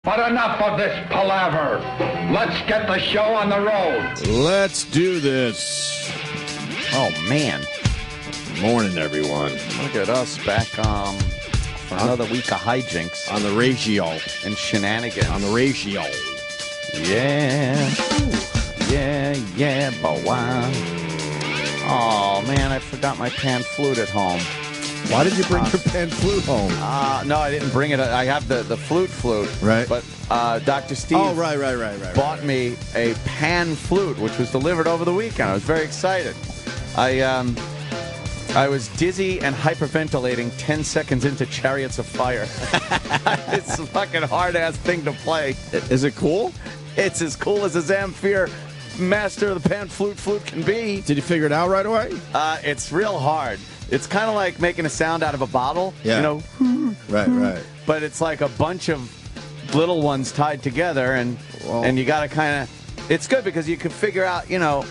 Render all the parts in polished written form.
But enough of this palaver. Let's get the show on the road. Let's do this. Oh, man. Good morning, everyone. Look at us back for another week of hijinks. On the ratio. And shenanigans. On the ratio. Yeah. Yeah, but wow. Oh, man, I forgot my pan flute at home. Why did you bring your pan flute home? No, I didn't bring it. I have the flute. Right. But Dr. Steve bought me a pan flute, which was delivered over the weekend. I was very excited. I was dizzy and hyperventilating 10 seconds into Chariots of Fire. It's a fucking hard-ass thing to play. Is it cool? It's as cool as a Zamfir master of the pan flute can be. Did you figure it out right away? It's real hard. It's kind of like making a sound out of a bottle, yeah. You know? Right. But it's like a bunch of little ones tied together, and you got to kind of... It's good because you can figure out, you know,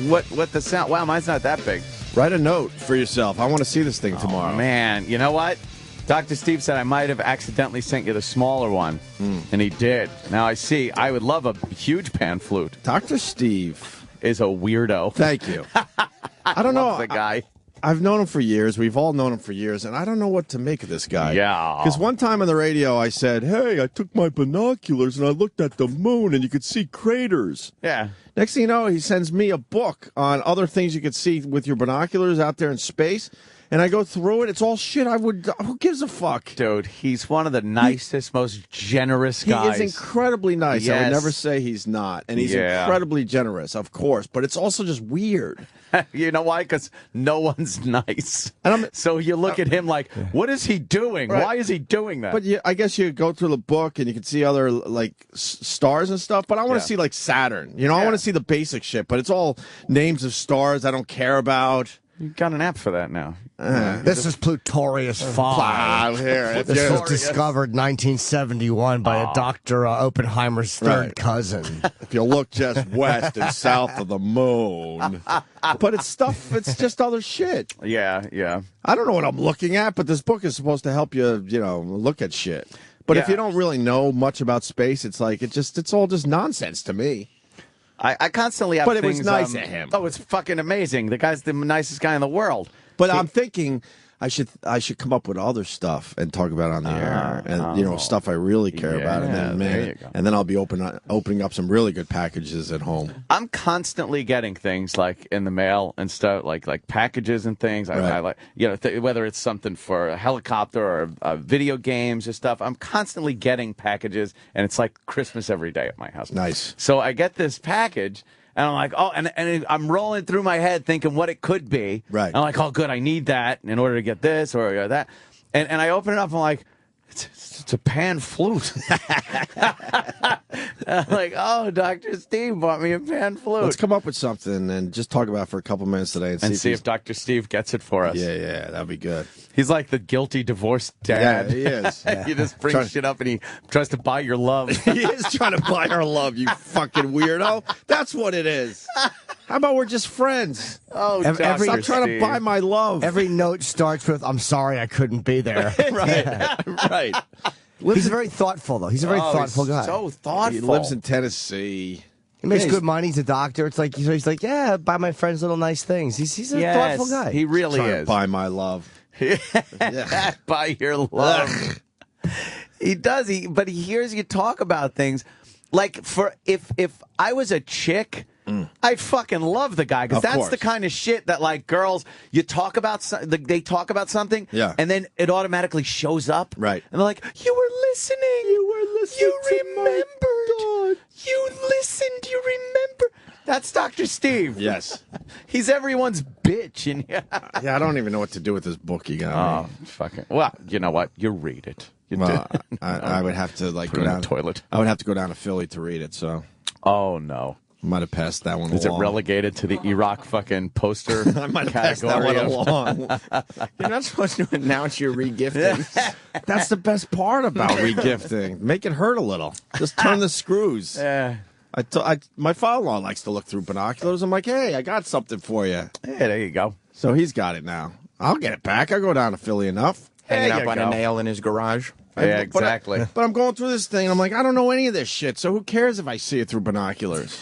what the sound... Wow, mine's not that big. Write a note for yourself. I want to see this thing tomorrow. Man, you know what? Dr. Steve said I might have accidentally sent you the smaller one, and he did. Now I see. I would love a huge pan flute. Dr. Steve is a weirdo. Thank you. I don't know the guy. I've known him for years. We've all known him for years, and I don't know what to make of this guy. Yeah. Because one time on the radio, I said, hey, I took my binoculars and I looked at the moon, and you could see craters. Yeah. Next thing you know, he sends me a book on other things you could see with your binoculars out there in space, and I go through it. It's all shit who gives a fuck? Dude, he's one of the nicest, most generous guys. He is incredibly nice. Yes. I would never say he's not. And he's incredibly generous, of course, but it's also just weird. You know why? Because no one's nice. And so you look at him like, what is he doing? Right. Why is he doing that? But I guess you go through the book and you can see other like stars and stuff. But I want to see like Saturn. You know, I want to see the basic shit. But it's all names of stars I don't care about. You've got an app for that now. This is Plutorius 5. Here, this was discovered 1971 by a Dr. Oppenheimer's third cousin. If you look just west and south of the moon. But it's stuff, it's just other shit. Yeah. I don't know what I'm looking at, but this book is supposed to help you, look at shit. But if you don't really know much about space, it's like, it's all just nonsense to me. I constantly have But it things, was nice of him. Oh, it's fucking amazing. The guy's the nicest guy in the world. But I'm thinking I should come up with other stuff and talk about it on the air, and stuff I really care about, and then I'll be opening up some really good packages at home. I'm constantly getting things like in the mail and stuff, like packages and things. I like, whether it's something for a helicopter or video games or stuff. I'm constantly getting packages, and it's like Christmas every day at my house. Nice. So I get this package. And I'm like, and I'm rolling through my head thinking what it could be. Right. And I'm like, oh, good, I need that in order to get this or that. And I open it up, and I'm like, it's a pan flute. I'm like, oh, Dr. Steve bought me a pan flute. Let's come up with something and just talk about it for a couple minutes today and see if Dr. Steve gets it for us. Yeah, that'd be good. He's like the guilty divorced dad. Yeah, he is. You just bring shit up and he tries to buy your love. He is trying to buy our love, you fucking weirdo. That's what it is. How about we're just friends? Oh, stop trying to buy my love. Every note starts with, I'm sorry I couldn't be there. Right. He's very thoughtful, though. He's a very thoughtful guy. So thoughtful. He lives in Tennessee. He makes good money. He's a doctor. It's like he's like, yeah, buy my friends little nice things. He's a thoughtful guy. He really is. Buy my love. Buy your love. He does. But he hears you talk about things like if I was a chick. I'd fucking love the guy because that's the kind of shit that like girls you talk about. They talk about something, and then it automatically shows up, right? And they're like, "You were listening. You remembered. You listened. You remember." That's Dr. Steve. Yes, he's everyone's bitch. And yeah, I don't even know what to do with this book you got. Oh, fucking. Well, you know what? You read it. I would have to go down the toilet. I would have to go down to Philly to read it. So. Oh no. Might have passed that one along. Is it relegated to the Iraq fucking poster I might have passed that one along. You're not supposed to announce your regifting. That's the best part about regifting. Make it hurt a little. Just turn the screws. Yeah. My father-in-law likes to look through binoculars. I'm like, hey, I got something for you. Hey, there you go. So he's got it now. I'll get it back. I'll go down to Philly enough. Hanging up on a nail in his garage. Yeah, exactly. But I'm going through this thing, and I'm like, I don't know any of this shit, so who cares if I see it through binoculars?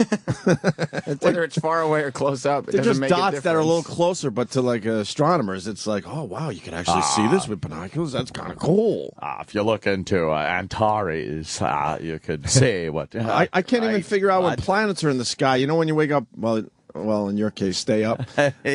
Whether it's far away or close up, it they're doesn't just make dots that are a little closer, but to like astronomers, it's like, oh wow, you can actually see this with binoculars. That's kind of cool. If you look into Antares, you could see what. I can't even figure out when planets are in the sky. You know, when you wake up, well, in your case, stay up.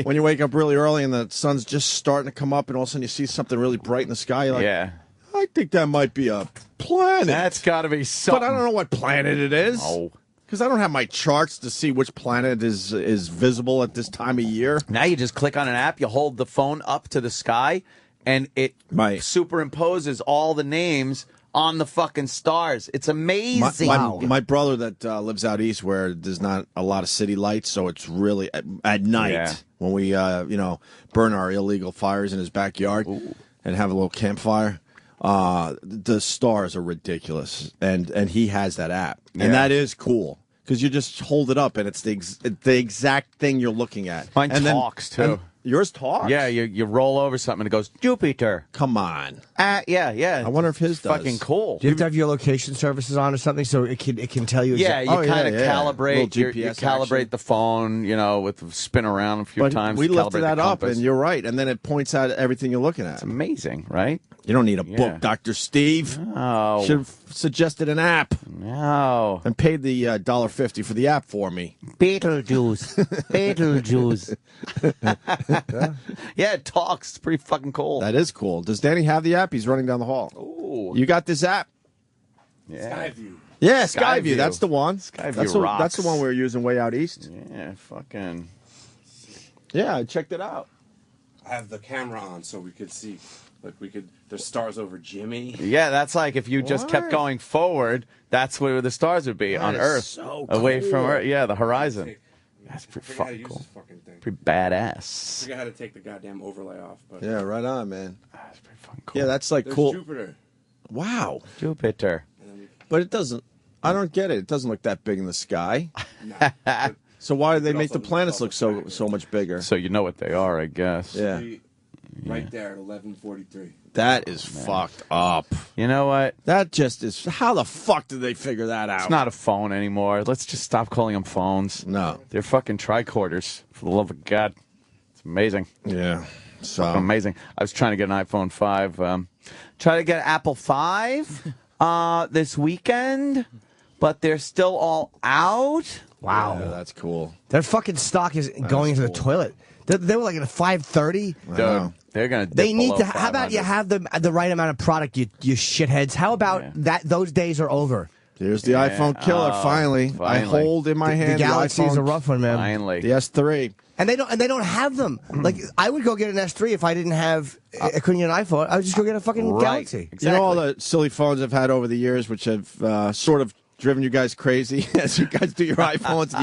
When you wake up really early and the sun's just starting to come up, and all of a sudden you see something really bright in the sky, you're like, yeah. I think that might be a planet. That's got to be something. But I don't know what planet it is. Oh. Because I don't have my charts to see which planet is visible at this time of year. Now you just click on an app, you hold the phone up to the sky, and it superimposes all the names on the fucking stars. It's amazing. My brother that lives out east where there's not a lot of city lights, so it's really at night when we burn our illegal fires in his backyard and have a little campfire. The stars are ridiculous, and he has that app, and that is cool because you just hold it up and it's the exact thing you're looking at. Mine talks too. Yours talks? Yeah, you roll over something and it goes, Jupiter. Come on. Yeah. I wonder if his does. Fucking cool. Do you have to have your location services on or something so it can tell you? Yeah, you kind of calibrate. You calibrate action. the phone, with spin around a few times. We lifted that up, and you're right. And then it points out everything you're looking at. It's amazing, right? You don't need a book, Dr. Steve. No. Should have suggested an app. No. And paid the $1.50 for the app for me. Beetlejuice. Yeah, it talks. It's pretty fucking cool. That is cool. Does Danny have the app? He's running down the hall. Ooh. You got this app? Yeah. Skyview. Yeah, Skyview. That's the one. Skyview rocks. That's the one we were using way out east. Yeah, fucking. Yeah, I checked it out. I have the camera on so we could see. There's stars over Jimmy. Yeah, that's like if you just kept going forward, that's where the stars would be on Earth. So away cool. from Earth. Yeah, the horizon. That's pretty fucking cool. Pretty badass. I forgot how to take the goddamn overlay off. But Yeah, right on, man. That's pretty fucking cool. Yeah, that's like there's cool. Jupiter. Wow. Jupiter. But it doesn't. I don't get it. It doesn't look that big in the sky. Nah, So why do they make also the planets look looks so above the so much bigger? So you know what they are, I guess. Yeah. Right there at 11:43. That is fucked up. You know what? That just is. How the fuck did they figure that out? It's not a phone anymore. Let's just stop calling them phones. No. They're fucking tricorders, for the love of God. It's amazing. Yeah. So Fucking amazing. I was trying to get an iPhone 5. Try to get Apple 5 this weekend, but they're still all out. Wow. Yeah, that's cool. Their fucking stock is going into the toilet. They were like at a 530. Dude, they're gonna. They need below to. How about you 500? have the right amount of product, you shitheads? How about that? Those days are over. There's the iPhone killer. Finally, I hold in my hand The Galaxy is a rough one, man. Finally, the S3. And they don't have them. Like I would go get an S3 if I didn't have. I couldn't get an iPhone. I would just go get a fucking Galaxy. Exactly. You know all the silly phones I've had over the years, which have sort of driven you guys crazy as you guys do your iPhones.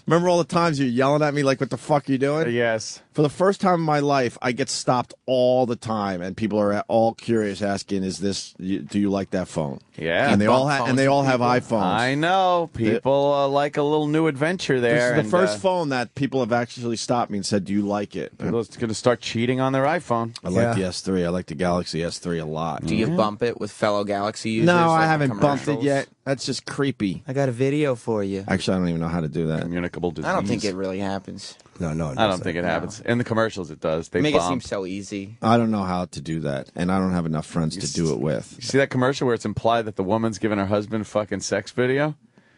Remember all the times you're yelling at me like, what the fuck are you doing? Yes. For the first time in my life, I get stopped all the time, and people are all curious, asking, "Is this? Do you like that phone?" Yeah. and they all have iPhones. I know. People like a little new adventure there. This is the first phone that people have actually stopped me and said, "Do you like it?" They're going to start cheating on their iPhone. I like the S3. I like the Galaxy S3 a lot. Do you bump it with fellow Galaxy users? No, I like haven't bumped it commercials? yet. That's just creepy. I got a video for you. Actually, I don't even know how to do that. Communicable disease. I don't think it really happens. No, I don't think it happens. In the commercials, it does. They Make it bump. seem so easy. I don't know how to do that, and I don't have enough friends to do it with. You see that commercial where it's implied that the woman's giving her husband a fucking sex video?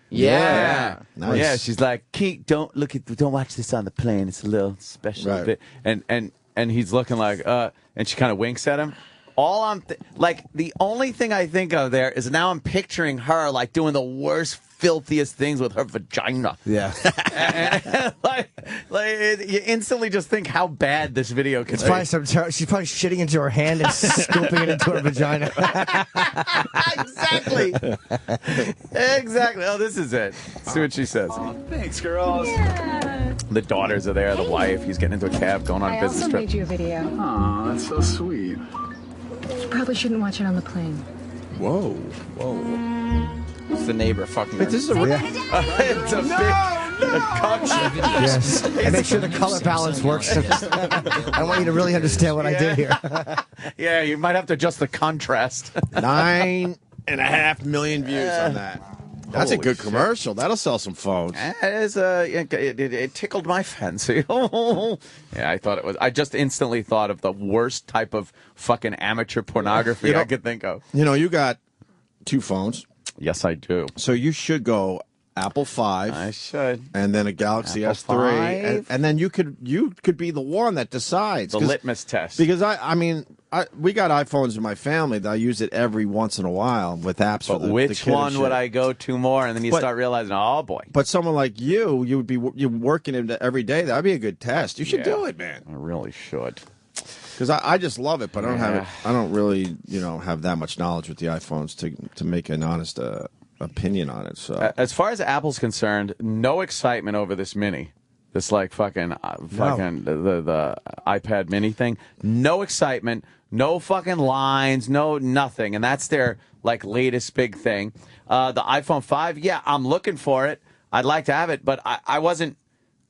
Yeah. Nice. Yeah, she's like, don't watch this on the plane. It's a little special Right. bit. And he's looking like, and she kind of winks at him. The only thing I think of there is now I'm picturing her like doing the worst, filthiest things with her vagina. Yeah. You instantly just think how bad this video could It's be. probably she's probably shitting into her hand and scooping it into her vagina. Exactly. Oh, this is it. See what she says. Thanks, girls. Yeah. The daughters are there, the wife. He's getting into a cab, going on a I business also trip. made you a video. Aw, that's so sweet. You probably shouldn't watch it on the plane. Whoa. It's the neighbor fucking. Wait, this is a real. It's a Yes. And make sure the color balance works. I want you to really understand what I did here. Yeah, you might have to adjust the contrast. 9.5 million views on that. That's a good commercial. That'll sell some phones. It tickled my fancy. Yeah, I thought it was. I just instantly thought of the worst type of fucking amateur pornography I could think of. You know, you got 2 phones. Yes, I do. So you should go Apple 5. I should. And then a Galaxy Apple S3. And then you could be the one that decides. The litmus test. Because, we got iPhones in my family. That I use it every once in a while with apps for the which kid and one shit. would I go to more? And then you start realizing, oh, boy. But someone like you would be working it every day. That'd be a good test. You should do it, man. I really should. Because I just love it, but I don't have it. I don't really, have that much knowledge with the iPhones to make an honest opinion on it. So as far as Apple's concerned, no excitement over this mini. This fucking the iPad mini thing. No excitement, no fucking lines, no nothing. And that's their latest big thing. The iPhone 5, yeah, I'm looking for it. I'd like to have it, but I wasn't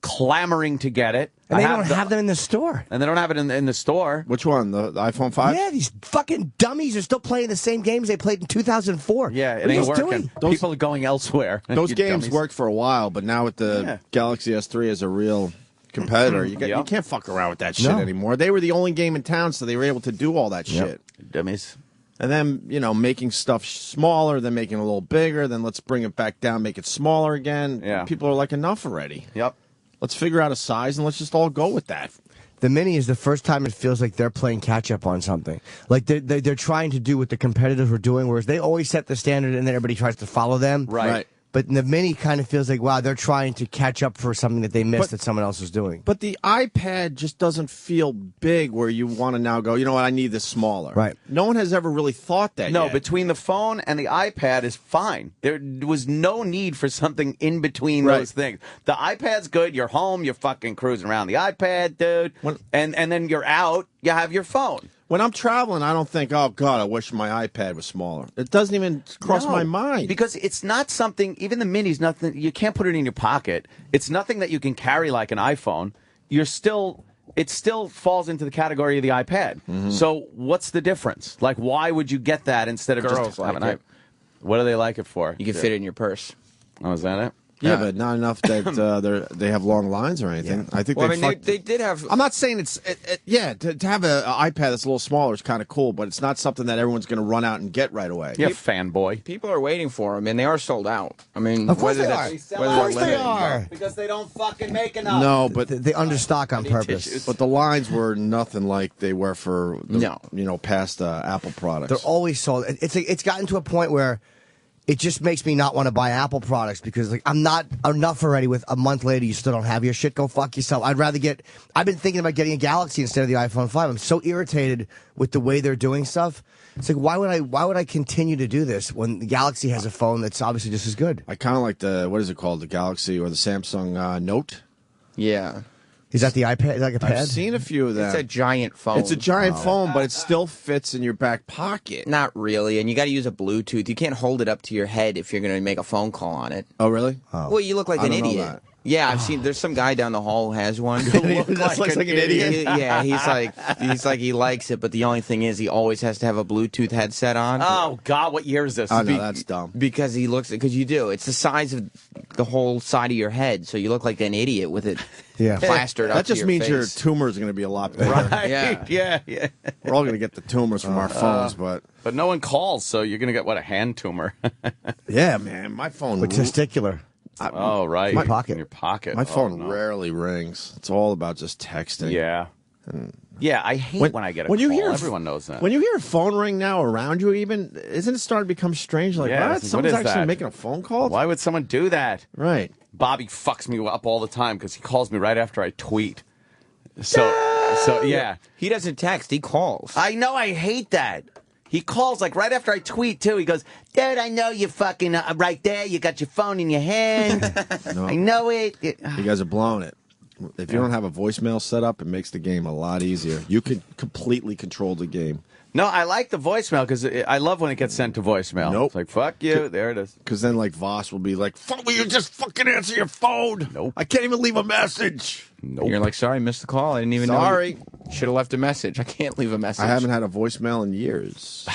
clamoring to get it. And they don't have them in the store. And they don't have it in the store. Which one? The iPhone 5? Yeah, these fucking dummies are still playing the same games they played in 2004. Yeah, it What are ain't you working. doing? People are going elsewhere. Those You games dummies. worked for a while, but now with the Galaxy S3 as a real competitor, you can't fuck around with that shit anymore. They were the only game in town, so they were able to do all that shit. Dummies. And then, making stuff smaller, then making it a little bigger, then let's bring it back down, make it smaller again. Yeah. People are like, enough already. Yep. Let's figure out a size and let's just all go with that. The Mini is the first time it feels like they're playing catch up on something. Like they're trying to do what the competitors were doing, whereas they always set the standard and then everybody tries to follow them. Right. But the Mini kind of feels like, wow, they're trying to catch up for something that they missed that someone else was doing. But the iPad just doesn't feel big where you want to now go, you know what, I need this smaller. Right. No one has ever really thought that No, yet. between the phone and the iPad is fine. There was no need for something in between those things. The iPad's good. You're home. You're fucking cruising around the iPad, dude. And then you're out. You have your phone. When I'm traveling, I don't think, oh, God, I wish my iPad was smaller. It doesn't even cross my mind. Because it's not something, even the Mini's nothing, you can't put it in your pocket. It's nothing that you can carry like an iPhone. It still falls into the category of the iPad. Mm-hmm. So what's the difference? Why would you get that instead of Girls just like having it. What do they like it for? You can fit it in your purse. Oh, is that it? Yeah, but not enough that they have long lines or anything. I think they did have. I'm not saying it's to have an iPad that's a little smaller is kind of cool, but it's not something that everyone's going to run out and get right away. Yeah, fanboy. People are waiting for them, and they are sold out. I mean, Of course whether they that's are. whether Of course they're they limited. are. Because they don't fucking make enough. No, but They understock on purpose. tissues. but the lines were nothing like they were for past Apple products. They're always sold. It's gotten to a point where it just makes me not want to buy Apple products because I'm not enough already with a month later you still don't have your shit. Go fuck yourself. I've been thinking about getting a Galaxy instead of the iPhone 5. I'm so irritated with the way they're doing stuff. It's like, why would I continue to do this when the Galaxy has a phone that's obviously just as good? I kind of like what is it called? The Galaxy or the Samsung Note? Yeah, Is that the iPad? Like a pad? I've seen a few of them. it's a giant phone. It's a giant phone, but it still fits in your back pocket. Not really, and you got to use a Bluetooth. You can't hold it up to your head if you're going to make a phone call on it. Oh, really? Well, you look like I an don't know idiot. that. Yeah, I've seen. There's some guy down the hall who has one. Looks like an idiot. Yeah, he's like he likes it, but the only thing is he always has to have a Bluetooth headset on. Oh, God, what year is this? Oh, no, that's dumb. Because because you do. It's the size of the whole side of your head, so you look like an idiot with it plastered up That to just your means your face. tumor is going to be a lot bigger. Right? Yeah. Yeah. We're all going to get the tumors from our phones, but But no one calls, so you're going to get, a hand tumor? yeah, man, my phone. With testicular. Oh, right. My pocket. In your pocket. My phone no. rarely rings. It's all about just texting. Yeah. Yeah, I hate when I get a call. Everyone knows that. When you hear a phone ring now around you, even isn't it starting to become strange? Like, Yeah, what? it's like, Someone's what is actually that? making a phone call? Why would someone do that? Right. Bobby fucks me up all the time because he calls me right after I tweet. So yeah. He doesn't text. He calls. I know, I hate that. He calls right after I tweet, too. He goes, dude, I know you fucking right there. You got your phone in your hand. No. I know it. You guys are blowing it. If you don't have a voicemail set up, it makes the game a lot easier. You can completely control the game. No, I like the voicemail because I love when it gets sent to voicemail. Nope. It's like, fuck you. There it is. Because then, like, Voss will be like, will you just fucking answer your phone? Nope. I can't even leave a message. Nope. You're like, sorry, I missed the call. I didn't even know. Sorry. Should have left a message. I can't leave a message. I haven't had a voicemail in years.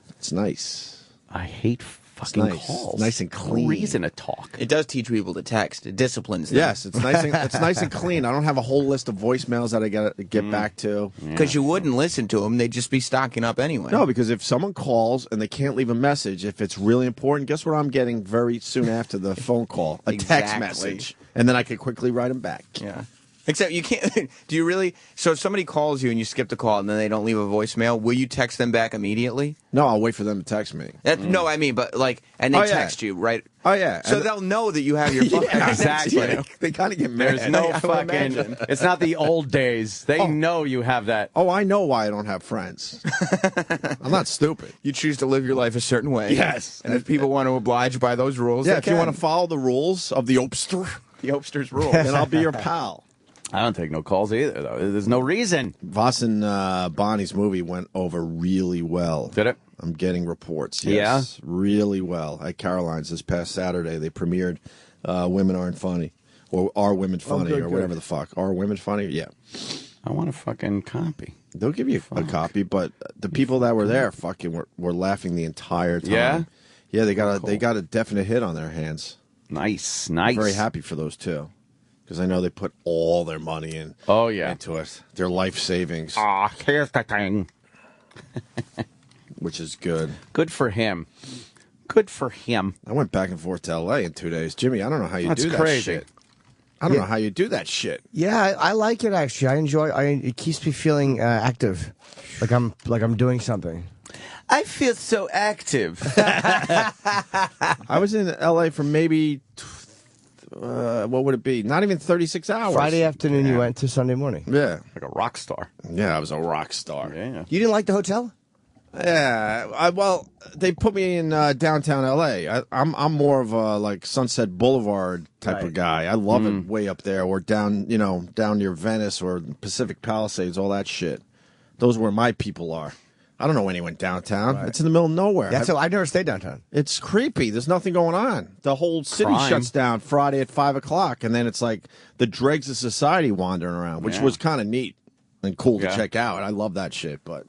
It's nice. I hate fucking nice. calls. Nice and clean. No reason to talk. It does teach people to text. It disciplines them. Yes, it's nice and clean. I don't have a whole list of voicemails that I got to get back to. Because you wouldn't listen to them. They'd just be stocking up anyway. No, because if someone calls and they can't leave a message, if it's really important, guess what I'm getting very soon after the phone call? A text Exactly. message. And then I can quickly write them back. Yeah. Except you can't. Do you really? So if somebody calls you and you skip the call and then they don't leave a voicemail, will you text them back immediately? No, I'll wait for them to text me. No, I mean, but like, and they Oh, yeah. text you, right? Oh, yeah. So And- they'll know that you have your phone. Yeah, Exactly. yeah, they kind of get mad. There's no I would fucking. imagine. It's not the old days. They know you have that. Oh, I know why I don't have friends. I'm not stupid. You choose to live your life a certain way. Yes. And if people want to oblige by those rules, Yeah, they if you can. want to follow the rules of the Opster, the Opster's rules. then I'll be your pal. I don't take no calls either, though. There's no reason. Voss and Bonnie's movie went over really well. Did it? I'm getting reports. Yes, really well. At Caroline's this past Saturday, they premiered Women Aren't Funny. Or Are Women Funny, or whatever the fuck. Are Women Funny? Yeah. I want a fucking copy. They'll give you a copy, but the people that were there fucking were laughing the entire time. Yeah? Yeah, they got a definite hit on their hands. Nice. I'm very happy for those two. Because I know they put all their money in. Oh, yeah. Into it. Their life savings. Here's the thing. Which is good. Good for him. Good for him. I went back and forth to L.A. in 2 days. Jimmy, I don't know how you That's do that crazy. shit. I don't know how you do that shit. Yeah, I like it actually. I enjoy. It keeps me feeling active, like I'm doing something. I feel so active. I was in L.A. for maybe, what would it be? Not even 36 hours. Friday afternoon, you went to Sunday morning. Yeah. Like a rock star. Yeah, I was a rock star. Yeah. You didn't like the hotel? Yeah, well, they put me in downtown L.A. I'm more of a like Sunset Boulevard type of guy. I love it way up there, or down near Venice or Pacific Palisades, all that shit. Those are where my people are. I don't know anyone downtown. Right. It's in the middle of nowhere. Yeah, so I never stayed downtown. It's creepy. There's nothing going on. The whole city shuts down Friday at 5 o'clock, and then it's like the dregs of society wandering around, which was kind of neat and cool to check out. I love that shit, but.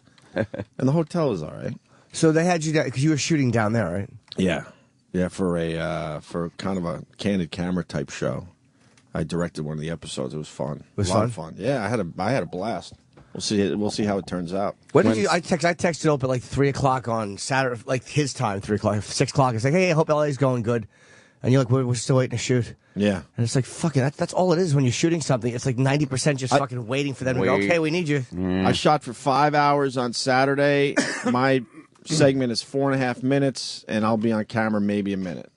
And the hotel is all right. So they had you down because you were shooting down there, right? Yeah, for kind of a candid camera type show. I directed one of the episodes. It was fun. It was a lot of fun. Yeah, I had a blast. We'll see how it turns out. When did you? I texted Ope at like 3 o'clock on Saturday, like his time, 3 o'clock, 6 o'clock. It's like, hey, I hope LA's going good. And you're like, we're still waiting to shoot. Yeah. And it's like, fucking, that's all it is when you're shooting something. It's like 90% just fucking waiting for them to go, okay, we need you. I shot for 5 hours on Saturday. My segment is 4.5 minutes, and I'll be on camera maybe a minute.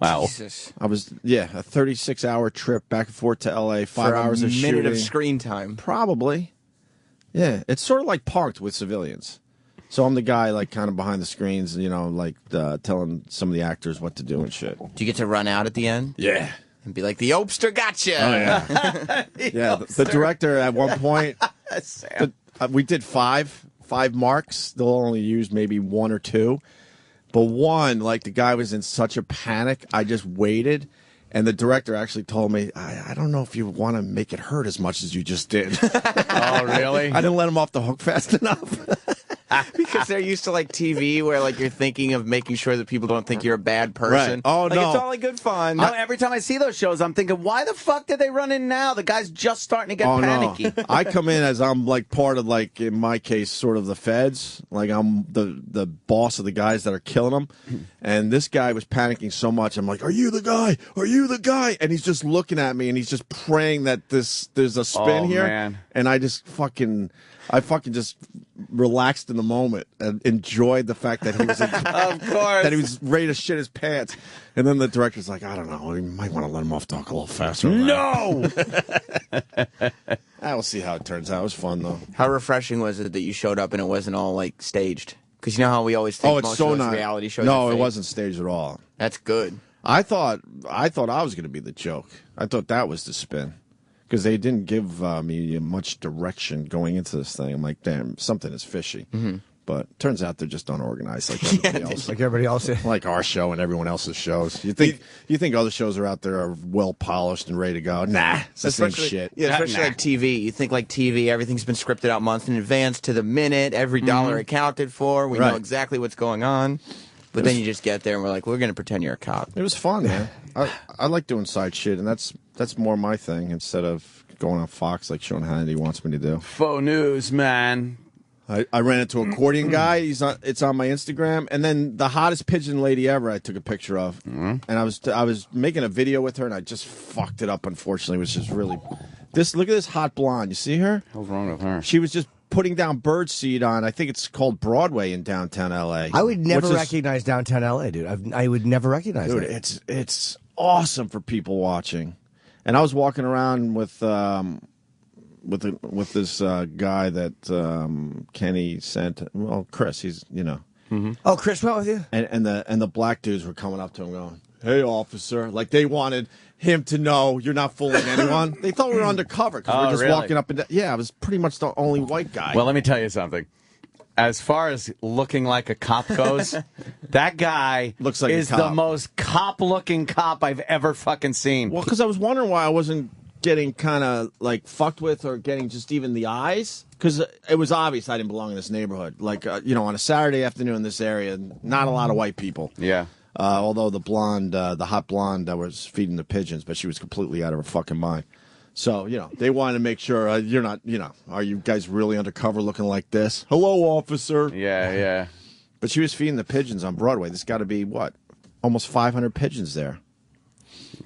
Wow. Jesus. I was, a 36-hour trip back and forth to L.A., 5 For hours of a shooting. minute of screen time. Probably. Yeah. It's sort of like Parked with civilians. So I'm the guy, like, kind of behind the screens, like, telling some of the actors what to do and shit. Do you get to run out at the end? Yeah. And be like, the Opster gotcha! Oh, yeah. Yeah, the director at one point, we did five marks. They'll only use maybe 1 or 2. But one, like, the guy was in such a panic, I just waited. And the director actually told me, I don't know if you want to make it hurt as much as you just did. Oh, really? I didn't let him off the hook fast enough. Because they're used to like TV where like you're thinking of making sure that people don't think you're a bad person. Right. Oh, like, no. It's all like good fun. No, every time I see those shows, I'm thinking, why the fuck did they run in now? The guy's just starting to get panicky. No. I come in as I'm like part of, like, in my case, sort of the feds. Like, I'm the boss of the guys that are killing them. And this guy was panicking so much. I'm like, are you the guy? Are you the guy? And he's just looking at me and he's just praying that there's a spin here. Man. And I fucking just relaxed in the moment and enjoyed the fact that he was Of course. that he was ready to shit his pants. And then the director's like, I don't know, we might want to let him off talk a little faster. No! We'll see how it turns out. It was fun, though. How refreshing was it that you showed up and it wasn't all like staged? Because you know how we always think It's most so of those nice. reality shows No, are it fake? wasn't staged at all. That's good. I thought I was going to be the joke. I thought that was the spin. Because they didn't give me much direction going into this thing. I'm like, damn, something is fishy. But turns out they're just unorganized like everybody else. Like everybody else. Like our show and everyone else's shows. You think other shows are out there are well polished and ready to go? Nah, it's the same shit. Yeah, especially like TV. You think like TV, everything's been scripted out months in advance to the minute, every dollar accounted for. We know exactly what's going on. But then you just get there and we're like, we're going to pretend you're a cop. It was fun, man. I like doing side shit, and that's more my thing instead of going on Fox like Sean Hannity wants me to do. Faux news, man. I ran into an accordion guy. It's on my Instagram, and then the hottest pigeon lady ever. I took a picture of, and I was making a video with her, and I just fucked it up. Unfortunately, which is really Look at this hot blonde. You see her? What's wrong with her? She was just putting down bird seed on. I think it's called Broadway in downtown L.A. I would never recognize downtown L.A., dude. I would never recognize it. Dude, it's awesome for people watching, and I was walking around with this guy that Kenny sent. Well, Chris, he's Oh, Chris went with you? And the black dudes were coming up to him going, "Hey, officer!" Like they wanted him to know you're not fooling anyone. They thought we were undercover because we're just walking up and down. Yeah, I was pretty much the only white guy. Well, let me tell you something. As far as looking like a cop goes, that guy looks like is the most cop-looking cop I've ever fucking seen. Well, because I was wondering why I wasn't getting kind of like fucked with or getting just even the eyes, because it was obvious I didn't belong in this neighborhood. Like on a Saturday afternoon in this area, not a lot of white people. Yeah. Although the hot blonde that was feeding the pigeons, but she was completely out of her fucking mind. So, they wanted to make sure you're not, are you guys really undercover looking like this? Hello, officer. Yeah. But she was feeding the pigeons on Broadway. There's got to be, almost 500 pigeons there.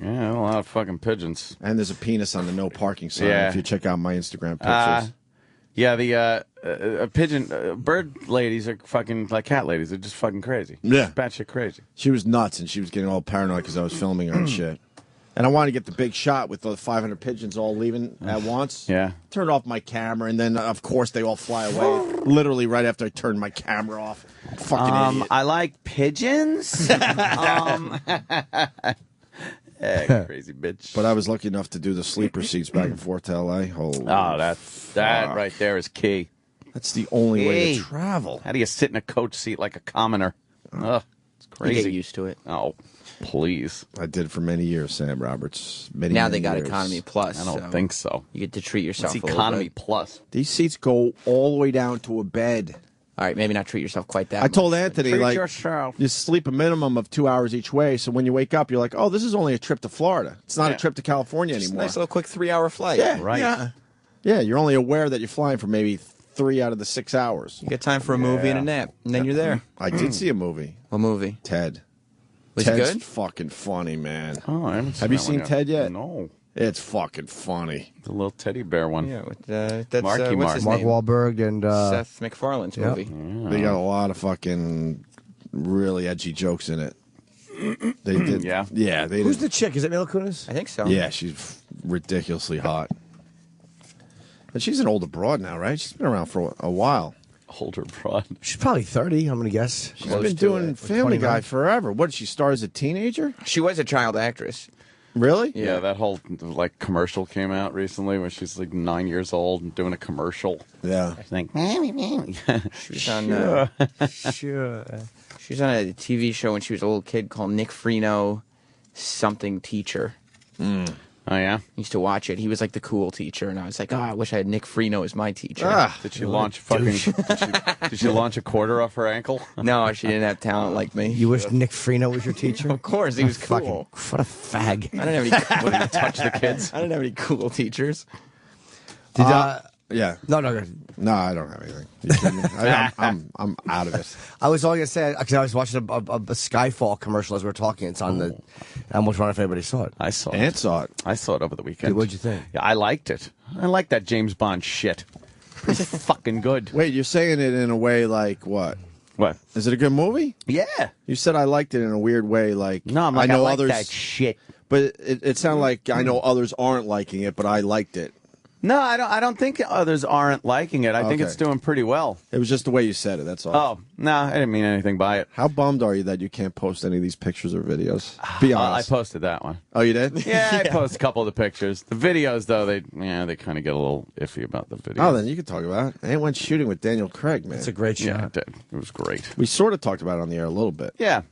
Yeah, a lot of fucking pigeons. And there's a penis on the no parking sign if you check out my Instagram pictures. Yeah, the pigeon bird ladies are fucking like cat ladies. They're just fucking crazy. Yeah. Batshit crazy. She was nuts, and she was getting all paranoid because I was filming her and shit. And I wanted to get the big shot with the 500 pigeons all leaving at once. Yeah. Turned off my camera, and then, of course, they all fly away. Literally right after I turned my camera off. Fucking idiot. I like pigeons. Crazy bitch. But I was lucky enough to do the sleeper seats back and forth to L.A. Holy that right there is key. That's the only way to travel. How do you sit in a coach seat like a commoner? Ugh, it's crazy. You get used to it. Oh, please. I did it for many years, Sam Roberts. Now they got Economy Plus. I don't think so. You get to treat yourself. It's Economy Plus. These seats go all the way down to a bed. All right, maybe not treat yourself quite that much. I told Anthony, treat yourself. You sleep a minimum of 2 hours each way, so when you wake up, you're like, oh, this is only a trip to Florida. It's not a trip to California Just anymore. a nice little quick 3-hour flight. Yeah, right. Yeah, you're only aware that you're flying for maybe 3 out of the 6 hours. You get time for a movie and a nap, and then you're there. I did see a movie. What movie? Ted. Was it Ted's good? fucking funny, man. Oh, I haven't seen Have you that seen one Ted yet? No. It's fucking funny. The little teddy bear one. Yeah, that's Marky what's his Mark name? Wahlberg and Seth MacFarlane's movie. They got a lot of fucking really edgy jokes in it. They did. Yeah. Yeah. They Who's did. the chick? Is it Mila Kunis? I think so. Yeah, she's ridiculously hot. And she's an older broad now, right? She's been around for a while. Older broad. She's probably 30, I'm going to guess. She's been doing Family Guy forever. What, did she start as a teenager? She was a child actress. Really? Yeah, that whole commercial came out recently where she's 9 years old and doing a commercial. Yeah. I think. She was on. Sure. She was on a TV show when she was a little kid called Nick Freno, something teacher. Oh yeah. I used to watch it. He was like the cool teacher, and I was like, oh, I wish I had Nick Freno as my teacher. Did she launch did she launch a quarter off her ankle? No, she didn't have talent like me. You wish Nick Freno was your teacher? Of course, he was cool. What a fag. I didn't have any. What, did you touch the kids? I didn't have any cool teachers. Yeah. No. No, I don't have anything. You kidding me? I'm out of it. I was only going to say, because I was watching a Skyfall commercial as we were talking. It's on the. I'm wondering if anybody saw it. I saw Ant saw it. I saw it over the weekend. Dude, what'd you think? Yeah, I liked it. I like that James Bond shit. It's fucking good. Wait, you're saying it in a way like what? What? Is it a good movie? Yeah. You said I liked it in a weird way, like No, I'm like, I like others. that shit. But it sounded like I know others aren't liking it, but I liked it. No, I don't think others aren't liking it. I think Okay. it's doing pretty well. It was just the way you said it. That's all. Oh, no, I didn't mean anything by it. How bummed are you that you can't post any of these pictures or videos? Be I honest. posted that one. Oh, you did? Yeah, I posted a couple of the pictures. The videos, though, they kind of get a little iffy about the videos. Oh, then you can talk about it. I went shooting with Daniel Craig, man. It's a great Yeah, shot. it did. It was great. We sort of talked about it on the air a little bit. Yeah,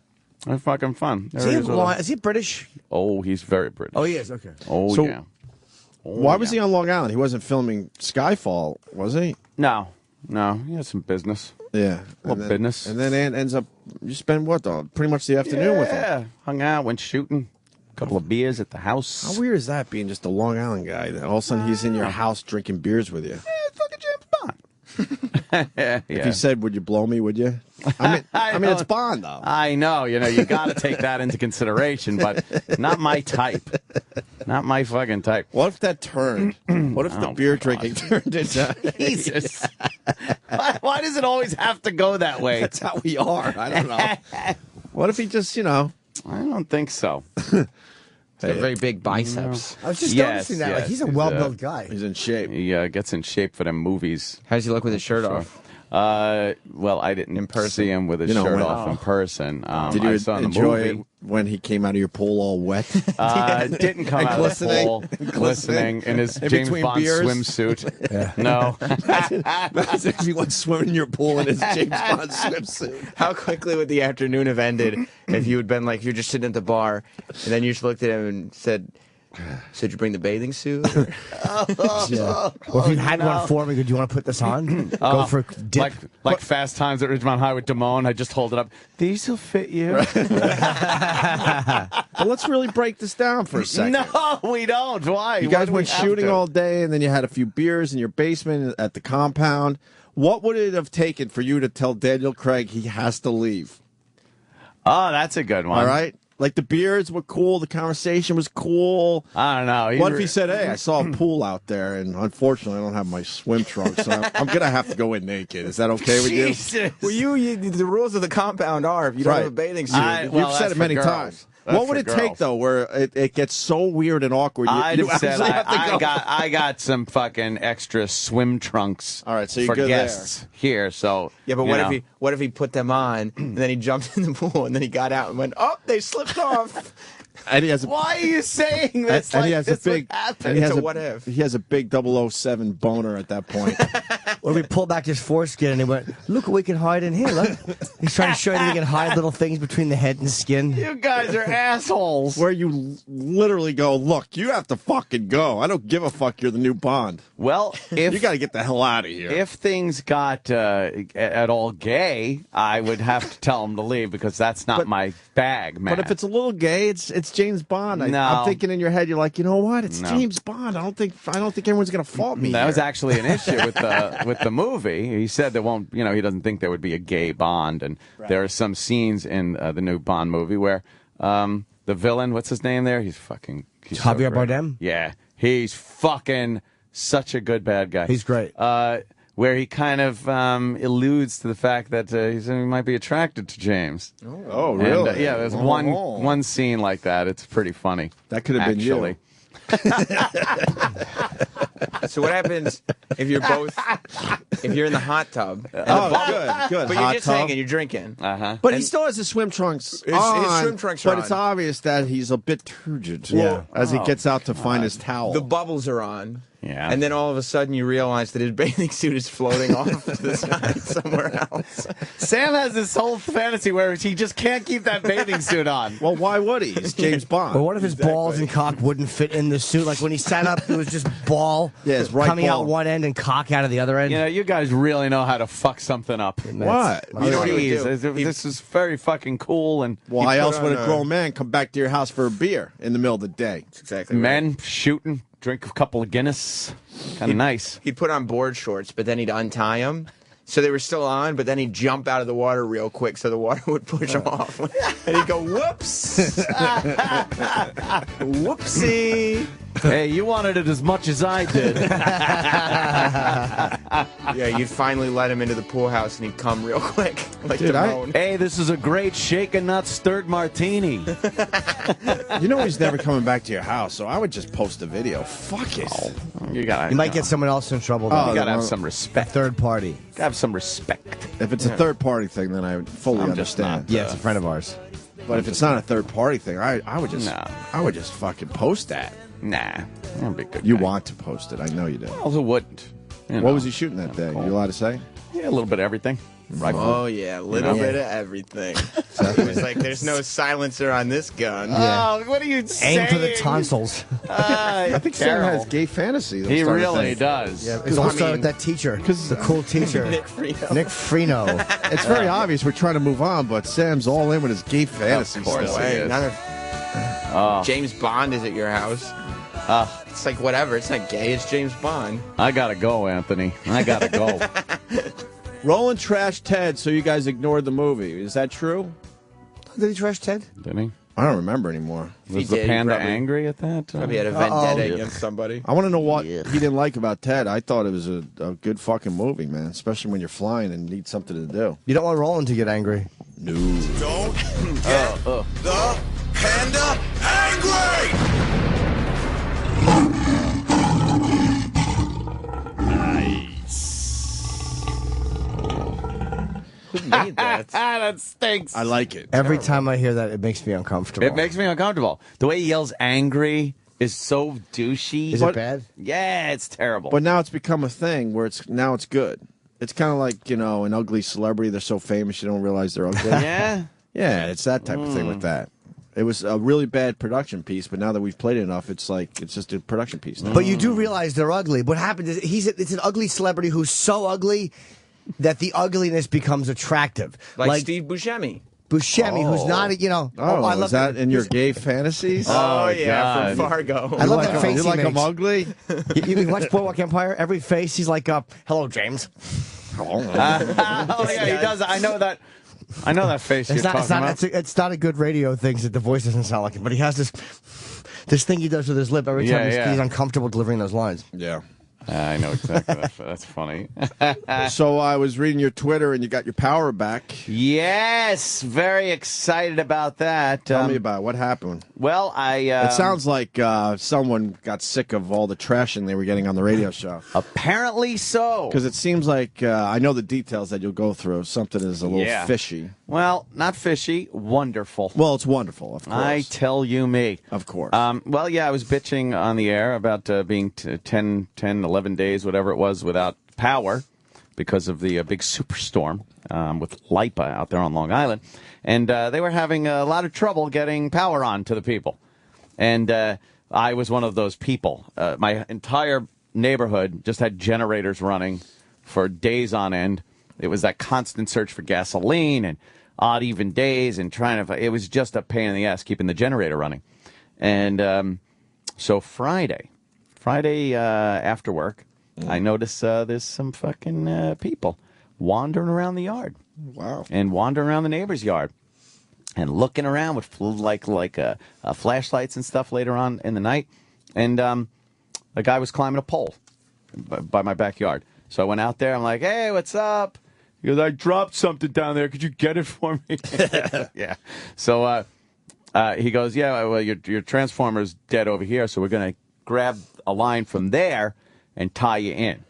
it was fucking fun. Is he British? Oh, he's very British. Oh, he is. Okay. Oh, So- yeah. Oh, Why was he yeah. on Long Island? He wasn't filming Skyfall, was he? No, he had some business. Yeah. Well, business. And then ends up, you spend what, though? Pretty much the afternoon with him. Yeah, hung out, went shooting. A couple of beers at the house. How weird is that, being just a Long Island guy? That all of a sudden he's in your house drinking beers with you. Yeah, it's fucking James Bond. Yeah. If he said, would you blow me, would you? I mean, it's Bond, though. I know, you got to take that into consideration, but not my type. Not my fucking type. What if that turned? What if the Oh, beer God. drinking turned into... Jesus. Why does it always have to go that way? That's how we are. I don't know. What if he just, I don't think so. Got very big biceps. I was just Yes, noticing that. Like, yes, he's a he's, well-built guy. He's in shape. He gets in shape for them movies. How does he look with his shirt off? Well, I didn't see him with his shirt when- off in person. Did you I saw in the enjoy movie. it when he came out of your pool all wet? Didn't come out of the pool glistening in his In James between Bond beers? swimsuit. No. Imagine if he went swimming in your pool in his James Bond swimsuit. How quickly would the afternoon have ended if you had been like, you're just sitting at the bar, and then you just looked at him and said, so did you bring the bathing suit? Or- Yeah. Or if you had one for me, do you want to put this on? Go for a dip. Like Fast Times at Ridgemont High with Damone. I just hold it up. These will fit you. Well, let's really break this down for a second. No, we don't. Why? You Why guys do we went have shooting to? all day, and then you had a few beers in your basement at the compound. What would it have taken for you to tell Daniel Craig he has to leave? Oh, that's a good one. All right? Like, the beers were cool, the conversation was cool. I don't know. What if he said, hey, I saw a pool out there, and unfortunately I don't have my swim trunks, so I'm going to have to go in naked. Is that okay with you? Jesus. Well, the rules of the compound are if you don't have a bathing suit. You've said it many times. What would it take, though, where it gets so weird and awkward? I'd You have said actually have to go. I got some fucking extra swim trunks. All right, so you're for good guests here. So Yeah, but what if he put them on and then he jumped in the pool and then he got out and went, oh, they slipped off. And he has a, Why are you saying this? and he like has a this would big, happen? and he has It's a a what if. He has a big 007 boner at that point. Or we pulled back his foreskin and he went, look what we can hide in here, look. He's trying to show you that he can hide little things between the head and the skin. You guys are assholes. Where you literally go, look, you have to fucking go. I don't give a fuck. You're the new Bond. Well, if You got to get the hell out of here. if things got at all gay, I would have to tell him to leave because that's not my bag, man. But if it's a little gay, it's James Bond. No. I'm thinking in your head, you're like, you know what? It's No. James Bond. I don't think anyone's gonna fault me. that was here. actually an issue with the movie. He said there won't, he doesn't think there would be a gay Bond, and there are some scenes in the new Bond movie where the villain, what's his name there? He's Javier great. Bardem? Yeah, he's fucking such a good bad guy. He's great. Where he kind of alludes to the fact that he might be attracted to James. Oh, And, really? yeah, there's Oh. one scene like that. It's pretty funny. That could have been you. actually. So what happens if you're in the hot tub? Oh, good. But Hot you're just tub. hanging, you're drinking. But he still has his swim trunks His on, swim trunks are but it's on. obvious that he's a bit turgid. Yeah. As he gets out to find his towel. The bubbles are on. Yeah. And then all of a sudden you realize that his bathing suit is floating off to the side somewhere else. Sam has this whole fantasy where he just can't keep that bathing suit on. Well, why would he? He's James Bond. But what if his balls and cock wouldn't fit in the suit? Like when he sat up, it was just ball Yeah, his right coming ball. out one end and cock out of the other end. You guys really know how to fuck something up. What? You know what he would Jeez, do? this is very fucking cool. And Why put else would on a a- grown man come back to your house for a beer in the middle of the day? That's exactly right. men shooting, drink a couple of Guinness. Kind of nice. He'd put on board shorts, but then he'd untie them. So they were still on, but then he'd jump out of the water real quick so the water would push him off. And he'd go, whoops. Whoopsie. Hey, you wanted it as much as I did. Yeah, you'd finally let him into the pool house and he'd come real quick. Like Dude, Damone. Hey, this is a great shaken, not stirred martini. You know he's never coming back to your house, so I would just post a video. Fuck it. You might get someone else in trouble. Though. You gotta have some respect. Third party. Gotta have some respect. If it's a third-party thing, then I would fully I'm just understand. Yeah, it's a friend of ours. But if it's not a third-party thing, I would just fucking post that. Nah, I'm a big good You guy. want to post it. I know you do. Well, who wouldn't? You know. What was he shooting that day? You allowed to say? Yeah, a little bit of everything. Rifle. Oh, yeah, a little bit of everything. He was like, there's no silencer on this gun. Oh, what are you saying? Aim for the tonsils. I think Sam has gay fantasies. He really does. Yeah, it's all started with that teacher. The cool teacher. Nick Freno. Nick Freno. It's very obvious we're trying to move on, but Sam's all in with his gay fantasy Of course stuff. he is. James Bond is at your house. It's like whatever. It's not gay. It's James Bond. I gotta go, Anthony. I gotta go. Roland trashed Ted, so you guys ignored the movie. Is that true? Did he trash Ted? Didn't he? I don't remember anymore. Was did, the he panda probably- angry at that? Probably had a vendetta against somebody. I want to know what he didn't like about Ted. I thought it was a good fucking movie, man, especially when you're flying and need something to do. You don't want Roland to get angry. No. Don't get the panda angry! Who made that? That stinks. I like it. Every time I hear that, it makes me uncomfortable. It makes me uncomfortable. The way he yells angry is so douchey. Is it bad? Yeah, it's terrible. But now it's become a thing where it's good. It's kind of like, an ugly celebrity. They're so famous you don't realize they're ugly. yeah? Yeah, it's that type of thing with that. It was a really bad production piece, but now that we've played it enough, it's just a production piece now. But you do realize they're ugly. What happened is it's an ugly celebrity who's so ugly that the ugliness becomes attractive. Like Steve Buscemi. Buscemi, who's not, I love is that in your gay fantasies? Oh, yeah, God. from Fargo. I love that face You he like him makes. ugly? You can watch Boardwalk Empire. Every face, he's like, hello, James. Oh, yeah, he does. I know that face you're talking about. It's not a good radio thing that the voice doesn't sound like him, but he has this thing he does with his lip every time he's uncomfortable delivering those lines. Yeah. I know exactly. That's funny. So I was reading your Twitter, and you got your power back. Yes, very excited about that. Tell me about it. What happened. Well, It sounds like someone got sick of all the trashing they were getting on the radio show. Apparently so. Because it seems like, I know the details that you'll go through. Something is a little fishy. Well, not fishy, wonderful. Well, it's wonderful, of course. I tell you me. Of course. Well, yeah, I was bitching on the air about being 10, 11 days, whatever it was, without power because of the big superstorm with LIPA out there on Long Island. And they were having a lot of trouble getting power on to the people. And I was one of those people. My entire neighborhood just had generators running for days on end. It was that constant search for gasoline and odd even days and it was just a pain in the ass keeping the generator running. And so Friday after work, I noticed there's some fucking people wandering around the yard. Wow. And wandering around the neighbor's yard and looking around with flashlights and stuff later on in the night. And a guy was climbing a pole by my backyard. So I went out there. I'm like, hey, what's up? He goes, I dropped something down there. Could you get it for me? Yeah. So he goes, yeah, well, your transformer's dead over here, so we're going to grab a line from there and tie you in.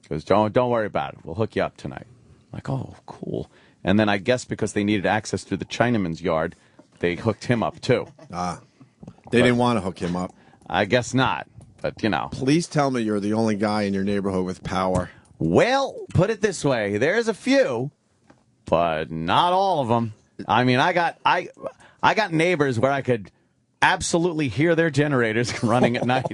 He goes, don't worry about it. We'll hook you up tonight. I'm like, oh, cool. And then I guess because they needed access to the Chinaman's yard, they hooked him up, too. They didn't want to hook him up. I guess not, but, Please tell me you're the only guy in your neighborhood with power. Well, put it this way. There's a few, but not all of them. I mean, I got neighbors where I could absolutely hear their generators running at night.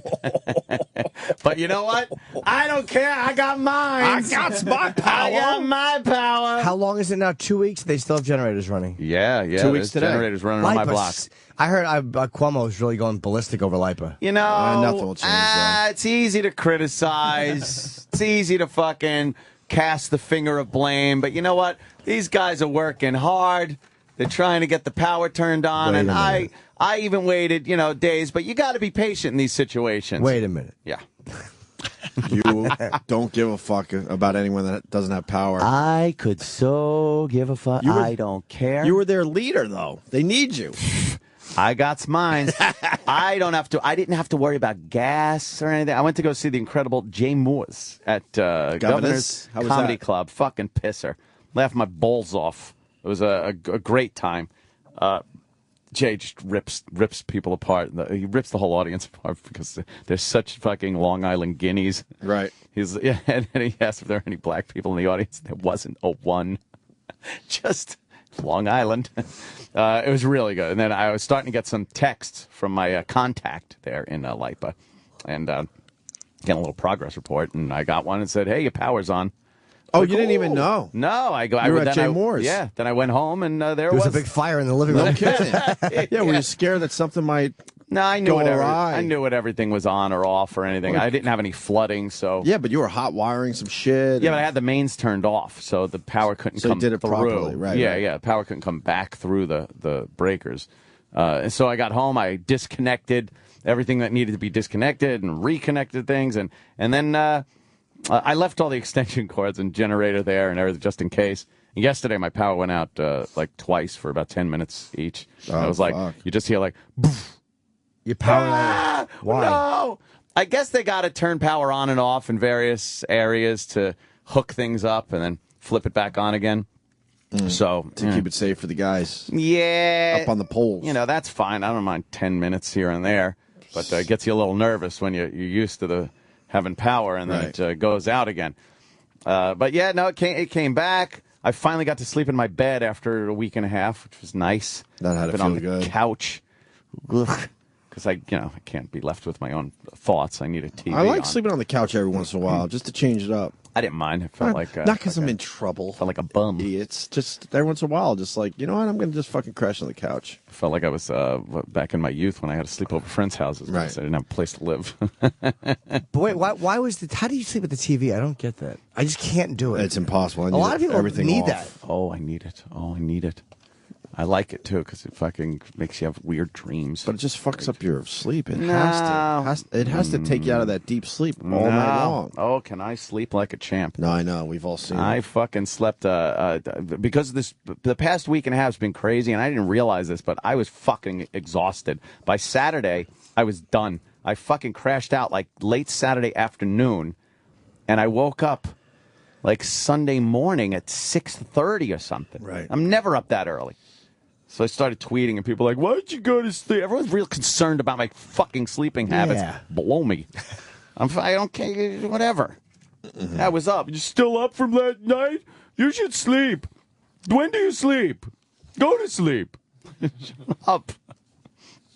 But you know what? I don't care. I got mine. I got my power. I got my power. How long is it now? 2 weeks? They still have generators running. Yeah. 2 weeks there's today. generators running on my block. I heard Cuomo's really going ballistic over LIPA. Nothing will change, though. It's easy to criticize. It's easy to fucking cast the finger of blame. But you know what? These guys are working hard. They're trying to get the power turned on, and I even waited, days. But you got to be patient in these situations. Wait a minute. Yeah. You don't give a fuck about anyone that doesn't have power. I could so give a fuck. I don't care. You were their leader, though. They need you. I got mine. I didn't have to worry about gas or anything. I went to go see the incredible Jay Moores at Governor's Comedy Club. Fucking pisser. Laughed my balls off. It was a great time. Jay just rips people apart. He rips the whole audience apart because they're such fucking Long Island guineas. Right. And he asked if there were any black people in the audience. There wasn't a one. Just Long Island. It was really good. And then I was starting to get some texts from my contact there in LIPA, and getting a little progress report. And I got one and said, "Hey, your power's on." Oh, you didn't even know? No, I go. You were at Jay Moore's. Yeah. Then I went home, and there was a big fire in the living room. No kidding. Yeah, were you scared that something might? No, I knew I knew what everything was on or off or anything. I didn't have any flooding, so. Yeah, but you were hot wiring some shit. Yeah, but I had the mains turned off, so the power couldn't come you did it through. Properly, right? Yeah, right. yeah. Power couldn't come back through the breakers. And so I got home, I disconnected everything that needed to be disconnected and reconnected things, and then I left all the extension cords and generator there and everything just in case. And yesterday my power went out like twice for about 10 minutes each. Oh, I was like, you just hear like, poof. Your power. Why? No! I guess they got to turn power on and off in various areas to hook things up and then flip it back on again. So to keep it safe for the guys. Yeah. Up on the poles. That's fine. I don't mind 10 minutes here and there. But it gets you a little nervous when you're used to having power and then it goes out again. But yeah, no, it came back. I finally got to sleep in my bed after a week and a half, which was nice. That had to feel on the good. Couch. Because I can't be left with my own thoughts. I need a TV. I like sleeping on the couch every once in a while, just to change it up. I didn't mind. It felt like not because I'm in trouble. Felt like a bum. It's just every once in a while, just like, you know what? I'm going to just fucking crash on the couch. I felt like I was back in my youth when I had to sleep over friends' houses. Right. Because I didn't have a place to live. But wait, why was how do you sleep with the TV? I don't get that. I just can't do it. It's impossible. A lot of people need that. Oh, I need it. I need it. I like it, too, because it fucking makes you have weird dreams. But it just fucks up your sleep. It has to take you out of that deep sleep all night long. Oh, can I sleep like a champ? No, I know. We've all seen it. I fucking slept, because the past week and a half has been crazy, and I didn't realize this, but I was fucking exhausted. By Saturday, I was done. I fucking crashed out like late Saturday afternoon, and I woke up like Sunday morning at 6:30 or something. Right. I'm never up that early. So I started tweeting, and people were like, "Why'd you go to sleep?" Everyone's real concerned about my fucking sleeping habits. Yeah. Blow me. I don't care. Whatever. I was up. You still up from last night? You should sleep. When do you sleep? Go to sleep. Shut up.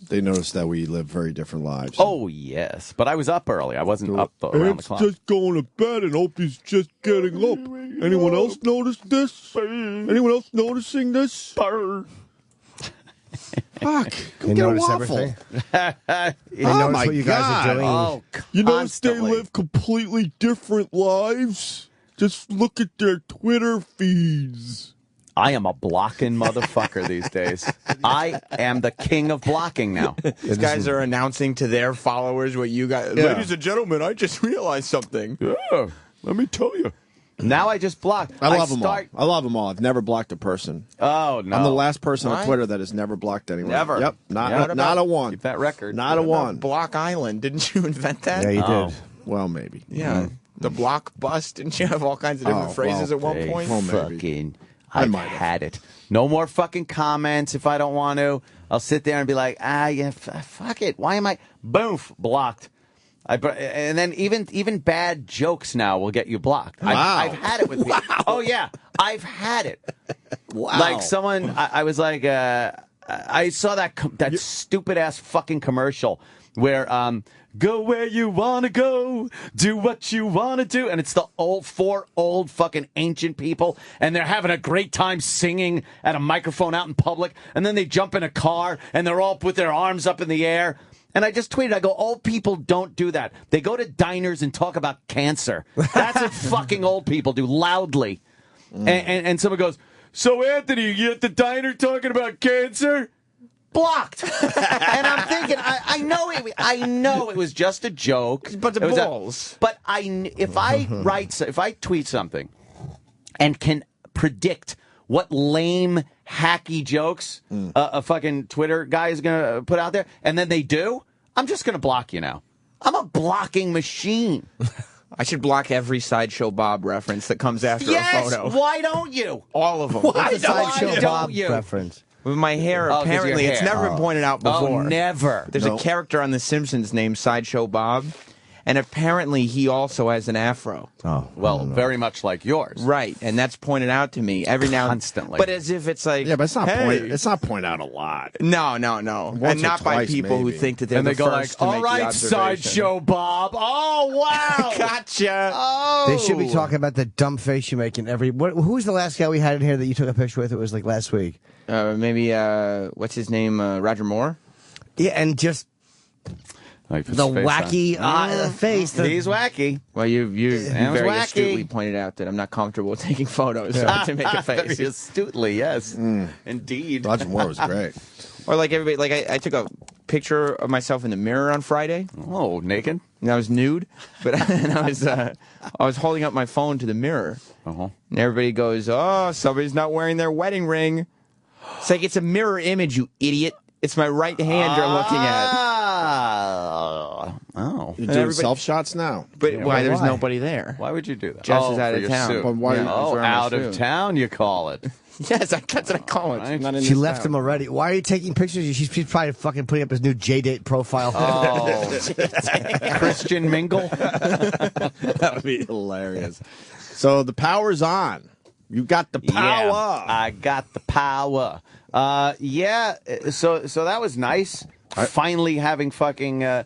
They noticed that we live very different lives. Oh, yes. But I was up early. I wasn't up around the clock. Just going to bed, and Opie's just getting up. Anyone else notice this? Anyone else noticing this? Fuck. Go They get a notice waffle. everything. They Oh, notice my what you guys are doing. Oh, You notice they constantly. live completely different lives? Just look at their Twitter feeds. I am a blocking motherfucker these days. I am the king of blocking now. These guys are announcing to their followers what you guys. Yeah. Ladies and gentlemen, I just realized something. Yeah, let me tell you. Now I just block. I love them all. I love them all. I've never blocked a person. Oh, no. I'm the last person on Right? Twitter that has never blocked anyone. Never. Yep. Not a one. Keep that record. Not a one. Block Island. Didn't you invent that? Yeah, you Oh. did. Well, maybe. Yeah. The block bust. Didn't you have all kinds of different phrases at one Hey, point? Well, maybe. fucking, I I've might have. had it. No more fucking comments if I don't want to. I'll sit there and be like, yeah, fuck it. Why am I? Boof, blocked. And then even bad jokes now will get you blocked. Wow. I've had it with people. Oh, yeah. I've had it. Wow. Like someone, I was like, I saw that stupid-ass fucking commercial where go where you want to go, do what you want to do. And it's the four old fucking ancient people, and they're having a great time singing at a microphone out in public. And then they jump in a car, and they're all with their arms up in the air. And I just tweeted, I go, old people don't do that. They go to diners and talk about cancer. That's what fucking old people do, loudly. And someone goes, So, Anthony, you at the diner talking about cancer? Blocked. And I'm thinking, I know it was just a joke. But the balls. But if I tweet something and can predict what lame, hacky jokes a fucking Twitter guy is going to put out there, and then they do, I'm just going to block you now. I'm a blocking machine. I should block every Sideshow Bob reference that comes after a photo. Why don't you? All of them. What's a Why Sideshow don't Bob you? reference? With my hair, 'cause apparently, your it's hair. never been pointed out before. Oh, never. There's a character on The Simpsons named Sideshow Bob, and apparently he also has an afro. Oh, Well, very much like yours. Right, and that's pointed out to me every now and Constantly. But as if it's like, Yeah, but it's not hey. it's not pointed out a lot. No. Once And not or by twice, people who maybe. think that they're And they the go like, first to all make the right, observation. Sideshow Bob. Oh, wow. Gotcha. Oh. They should be talking about the dumb face you make in every. Who was the last guy we had in here that you took a picture with? It was like last week. Maybe, what's his name? Roger Moore? Yeah, and just Like the wacky the face. He's wacky. Well, you That was very wacky. astutely pointed out that I'm not comfortable with taking photos to make a Very face. astutely, yes. Indeed. Roger Moore was great. Or like everybody, like I took a picture of myself in the mirror on Friday, Oh, naked? and I was nude, but and I was holding up my phone to the mirror, Uh-huh. and everybody goes, "Oh, somebody's not wearing their wedding ring." It's like it's a mirror image, you idiot. It's my right hand you're looking at. Oh. You're doing self shots now. But why? There's why? nobody there. Why would you do that? Jess is Oh, out for of your town. suit. But why- Yeah, I was Oh, wearing my out of suit. town, you call it. Yes, that's what I call it. Right. Not in She this left town. him already. Why are you taking pictures? She's probably fucking putting up his new J-Date profile. Oh. Christian Mingle? That would be hilarious. So the power's on. You got the power. Yeah, I got the power. So that was nice. Finally having fucking a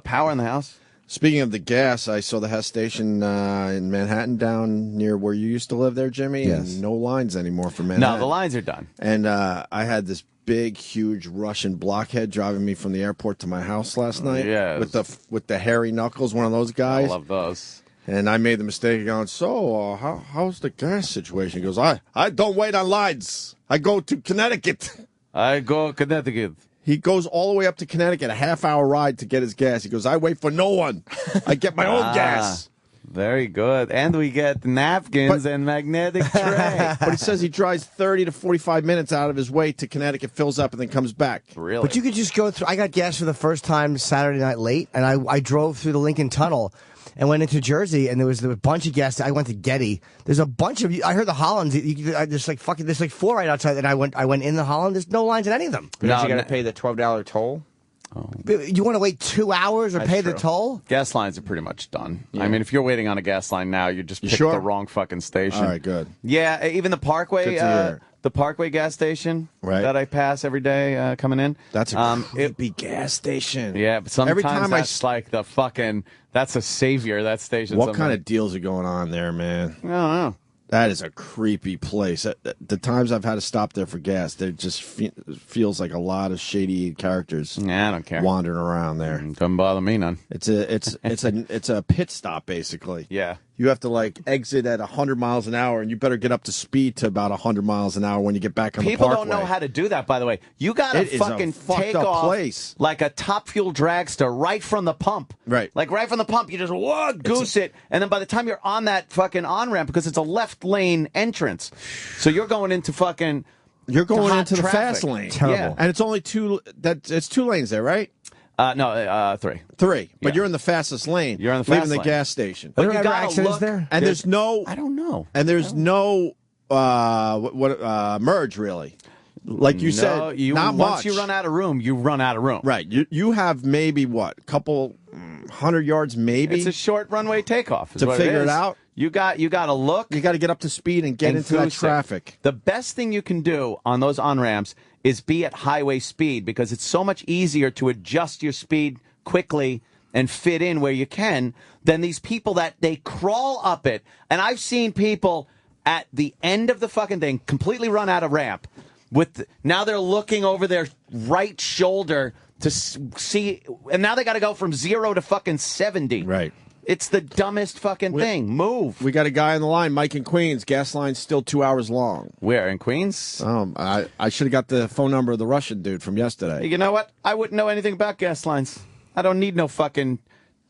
power in the house. Speaking of the gas, I saw the Hess station in Manhattan down near where you used to live there, Jimmy. Yes. And no lines anymore for Manhattan. No, the lines are done. And I had this big, huge Russian blockhead driving me from the airport to my house last night. Yes. With the hairy knuckles, one of those I guys. love those. And I made the mistake of going, so how's the gas situation? He goes, I don't wait on lines. I go to Connecticut. I go Connecticut. He goes all the way up to Connecticut, a half-hour ride to get his gas. He goes, I wait for no one. I get my own gas. Very good. And we get napkins and magnetic tray. But he says he drives 30 to 45 minutes out of his way to Connecticut, fills up, and then comes back. Really? But you could just go through. I got gas for the first time Saturday night late, and I drove through the Lincoln Tunnel and went into Jersey, and there was a bunch of gas. I went to Getty. There's a bunch of. I heard the Hollands. There's like 4 right outside, and I went in the Holland. There's no lines in any of them. But you got to pay the $12 toll. You want to wait 2 hours or pay the true. toll? Gas lines are pretty much done. I mean, if you're waiting on a gas line now, you just picked sure? the wrong fucking station. All right, good. Yeah, even the Parkway, Good to hear. the Parkway gas station Right. that I pass every day coming in. That's a it, creepy gas station. yeah, but sometimes Every time that's like the fucking. That's a savior. That station. What kind of deals are going on there, man? I don't know. That is a creepy place. The times I've had to stop there for gas, there just feels like a lot of shady characters Nah, I don't care. wandering around there. Doesn't bother me none. It's a pit stop basically. Yeah. You have to like exit at 100 miles an hour, and you better get up to speed to about 100 miles an hour when you get back on People the parkway. don't know how to do that, by the way. You got to It is a fucking fucked take up off place. like a top fuel dragster right from the pump. Right. Like right from the pump, you just goose it, and then by the time you're on that fucking on-ramp, because it's a left lane entrance, so you're going into fucking... You're going hot into the traffic. fast lane. Terrible. Yeah. And it's only it's 2 lanes there, right? No, 3. 3. But Yeah. you're in the fastest lane. You're in the leaving fast the lane. gas station. Are there you ever gotta accidents look- there? And there's no I don't know. and there's no merge really. Like you said, not once much. you run out of room, you run out of room. Right. You have maybe what? Couple 100 yards maybe. It's a short runway takeoff. Is To what figure is. it out? You got to look. You got to get up to speed and get into that goose it. traffic. The best thing you can do on those on-ramps is be at highway speed, because it's so much easier to adjust your speed quickly and fit in where you can than these people that they crawl up it. And I've seen people at the end of the fucking thing completely run out of ramp. Now they're looking over their right shoulder to see, and now they got to go from 0 to fucking 70. Right. It's the dumbest fucking thing. Move. We got a guy on the line, Mike in Queens. Gas line's still 2 hours long. Where, in Queens? I should have got the phone number of the Russian dude from yesterday. You know what? I wouldn't know anything about gas lines. I don't need no fucking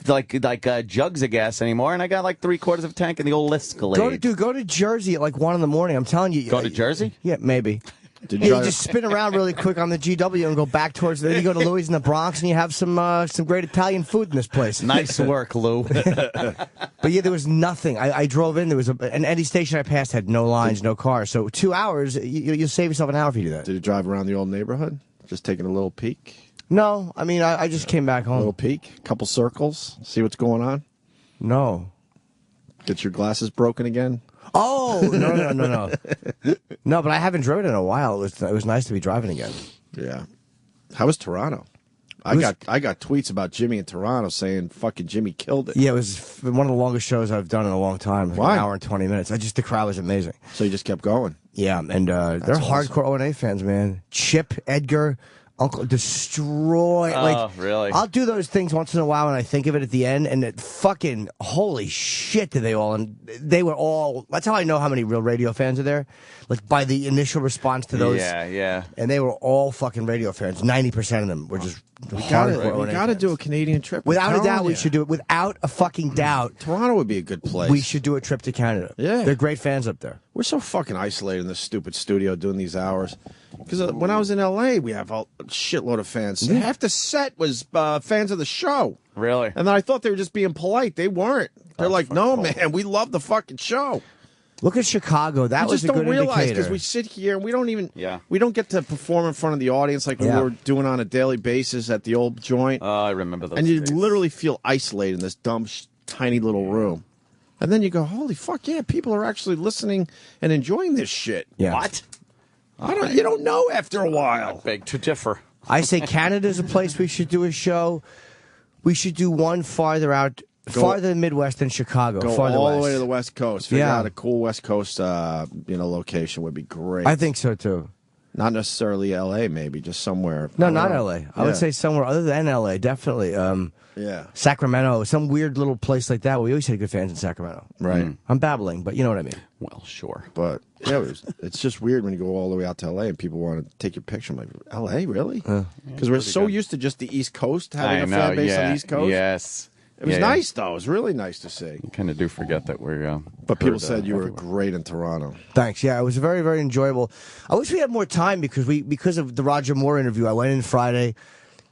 jugs of gas anymore, and I got like 3/4 of a tank in the old Escalade. Go to Jersey at like 1 in the morning. I'm telling you. Go to Jersey? Yeah, maybe. You just spin around really quick on the GW and go back towards. Then you go to Louis in the Bronx and you have some great Italian food in this place. Nice work, Lou. But yeah, there was nothing. I drove in. There was and any station I passed had no lines, no cars. So 2 hours, you'll save yourself an hour if you do that. Did you drive around the old neighborhood? Just taking a little peek? No, I mean I just came back home. A little peek, couple circles, see what's going on. No. Get your glasses broken again? Oh no. No, but I haven't driven in a while. It was nice to be driving again. Yeah. How was Toronto? I got tweets about Jimmy in Toronto saying fucking Jimmy killed it. Yeah, it was one of the longest shows I've done in a long time. Why? An hour and 20 minutes. The crowd was amazing. So you just kept going. Yeah, and they're hardcore O&A fans, man. Chip, Edgar, Uncle Destroy. Really? I'll do those things once in a while when I think of it at the end, and it fucking holy shit did they all, and they were all, that's how I know how many real radio fans are there. Like by the initial response to those. Yeah. And they were all fucking radio fans. 90% of them were just hardcore We got to do a Canadian trip. Without a doubt, we should do it. Without a fucking doubt. Toronto would be a good place. We should do a trip to Canada. Yeah. They're great fans up there. We're so fucking isolated in this stupid studio doing these hours. Because when I was in L.A., we have a shitload of fans. Half the set was fans of the show. Really? And then I thought they were just being polite. They weren't. They're like, no, man, we love the fucking show. Look at Chicago. That was a good indicator. We just don't realize because we sit here and we don't even we don't get to perform in front of the audience like we were doing on a daily basis at the old joint. Oh, I remember those. And you literally feel isolated in this dumb, tiny little room. And then you go, holy fuck, yeah, people are actually listening and enjoying this shit. Yeah. What? You don't know after a while. I beg to differ. I say Canada's a place we should do a show. We should do one farther out. Farther Midwest than Chicago. Go farther all west. the way to the West Coast. Figure out a cool West Coast, location would be great. I think so too. Not necessarily L.A. Maybe just somewhere. No, not L.A. I would say somewhere other than L.A. Definitely. Sacramento, some weird little place like that. We always had good fans in Sacramento. Right. I'm babbling, but you know what I mean. Well, sure. But yeah, it's just weird when you go all the way out to L.A. and people want to take your picture. I'm like, L.A. really? Because we're so used to just the East Coast having a fan base on the East Coast. Yes. It was nice, though. It was really nice to see. You kind of do forget that we're... but people said you were great in Toronto. Thanks. Yeah, it was very, very enjoyable. I wish we had more time because of the Roger Moore interview. I went in Friday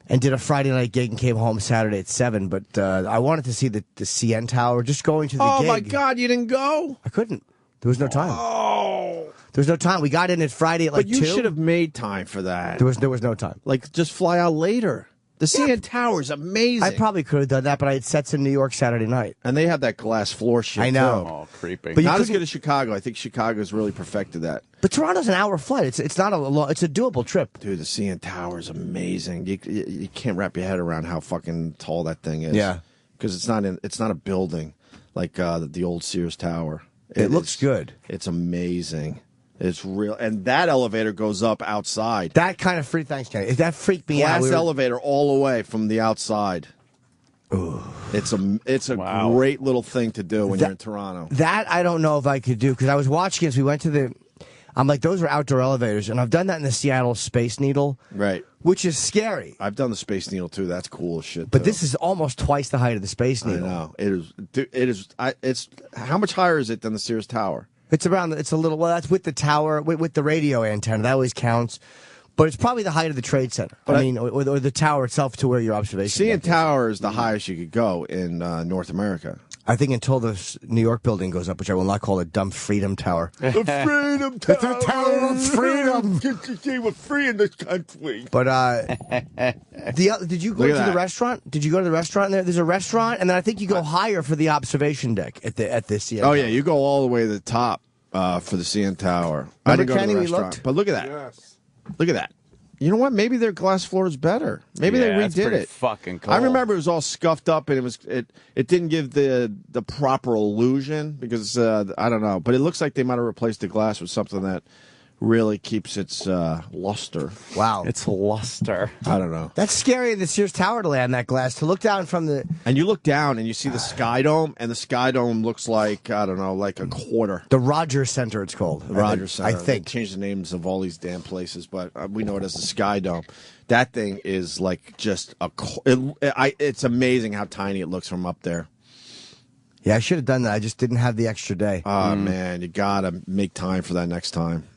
and did a Friday night gig and came home Saturday at 7. But I wanted to see the CN Tower. Just going to the gig. Oh, my God, you didn't go? I couldn't. There was no time. Oh. There was no time. We got in at Friday at like 2. But you should have made time for that. There was no time. Like, just fly out later. The CN Tower is amazing. I probably could have done that, but I had sets in New York Saturday night. And they have that glass floor shit, I know. too. Oh, creepy. But not as good as Chicago. I think Chicago's really perfected that. But Toronto's an hour flight. It's not it's a doable trip. Dude, the CN Tower is amazing. You can't wrap your head around how fucking tall that thing is. Yeah. Because it's not a building like the old Sears Tower. It looks good. It's amazing. It's real, and that elevator goes up outside. That kind of Thanks, Kenny. That freaked me out. Glass elevator all the way from the outside. Ooh. It's a great little thing to do when you're in Toronto. That I don't know if I could do because I was watching as we went to I'm like, those are outdoor elevators, and I've done that in the Seattle Space Needle, right? Which is scary. I've done the Space Needle too. That's cool as shit. But this is almost twice the height of the Space Needle. I know it is. It is. It's how much higher is it than the Sears Tower? It's around. It's a little. Well, that's with the tower, with the radio antenna. That always counts. But it's probably the height of the Trade Center. Or the tower itself to where your observation. CN Tower is the highest you could go in North America. I think until the New York building goes up, which I will not call a dumb Freedom Tower. The Freedom Tower. It's a tower of freedom. We're free in this country. But did you go to the restaurant? Did you go to the restaurant there? There's a restaurant, and then I think you go higher for the observation deck at the CN Tower. Yeah, you go all the way to the top for the CN Tower. I didn't go to the restaurant, but look at that. Yes. Look at that. You know what? Maybe their glass floor is better. Maybe they redid it. Fucking cool. I remember it was all scuffed up, and it didn't give the proper illusion because I don't know, but it looks like they might have replaced the glass with something that really keeps its luster. Wow. It's luster. I don't know. That's scary in the Sears Tower to lay on that glass. To look down from the... And you look down and you see the Sky Dome, and the Sky Dome looks like, I don't know, like a quarter. The Rogers Center, it's called. The Rogers Center. I think. They changed the names of all these damn places, but we know it as the Sky Dome. That thing is like just it's amazing how tiny it looks from up there. Yeah, I should have done that. I just didn't have the extra day. Oh, man, you got to make time for that next time.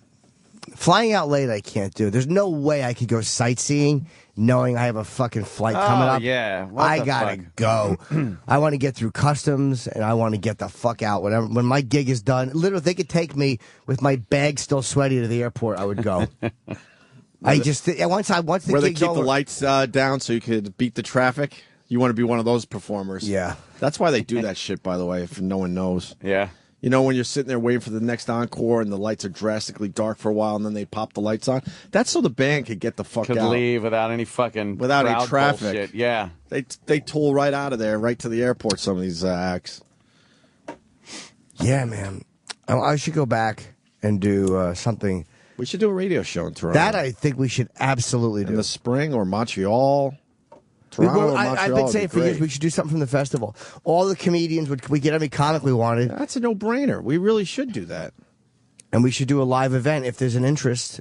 Flying out late, I can't do. There's no way I could go sightseeing knowing I have a fucking flight coming up. Yeah. I gotta go. I want to get through customs, and I want to get the fuck out. When my gig is done, literally, if they could take me with my bag still sweaty to the airport, I would go. Once the where they gig's keep over, the lights down so you could beat the traffic. You want to be one of those performers. Yeah. That's why they do that shit, by the way, if no one knows. Yeah. You know, when you're sitting there waiting for the next encore and the lights are drastically dark for a while and then they pop the lights on, that's so the band could get the fuck out. Leave without any fucking without any traffic. Bullshit. Yeah. They tool right out of there, right to the airport, some of these acts. Yeah, man. I should go back and do something. We should do a radio show in Toronto. That I think we should absolutely do. In the spring or Montreal. Toronto or Montreal. I've been saying for years we should do something from the festival. All the comedians, we get every comic we wanted. That's a no-brainer. We really should do that. And we should do a live event if there's an interest.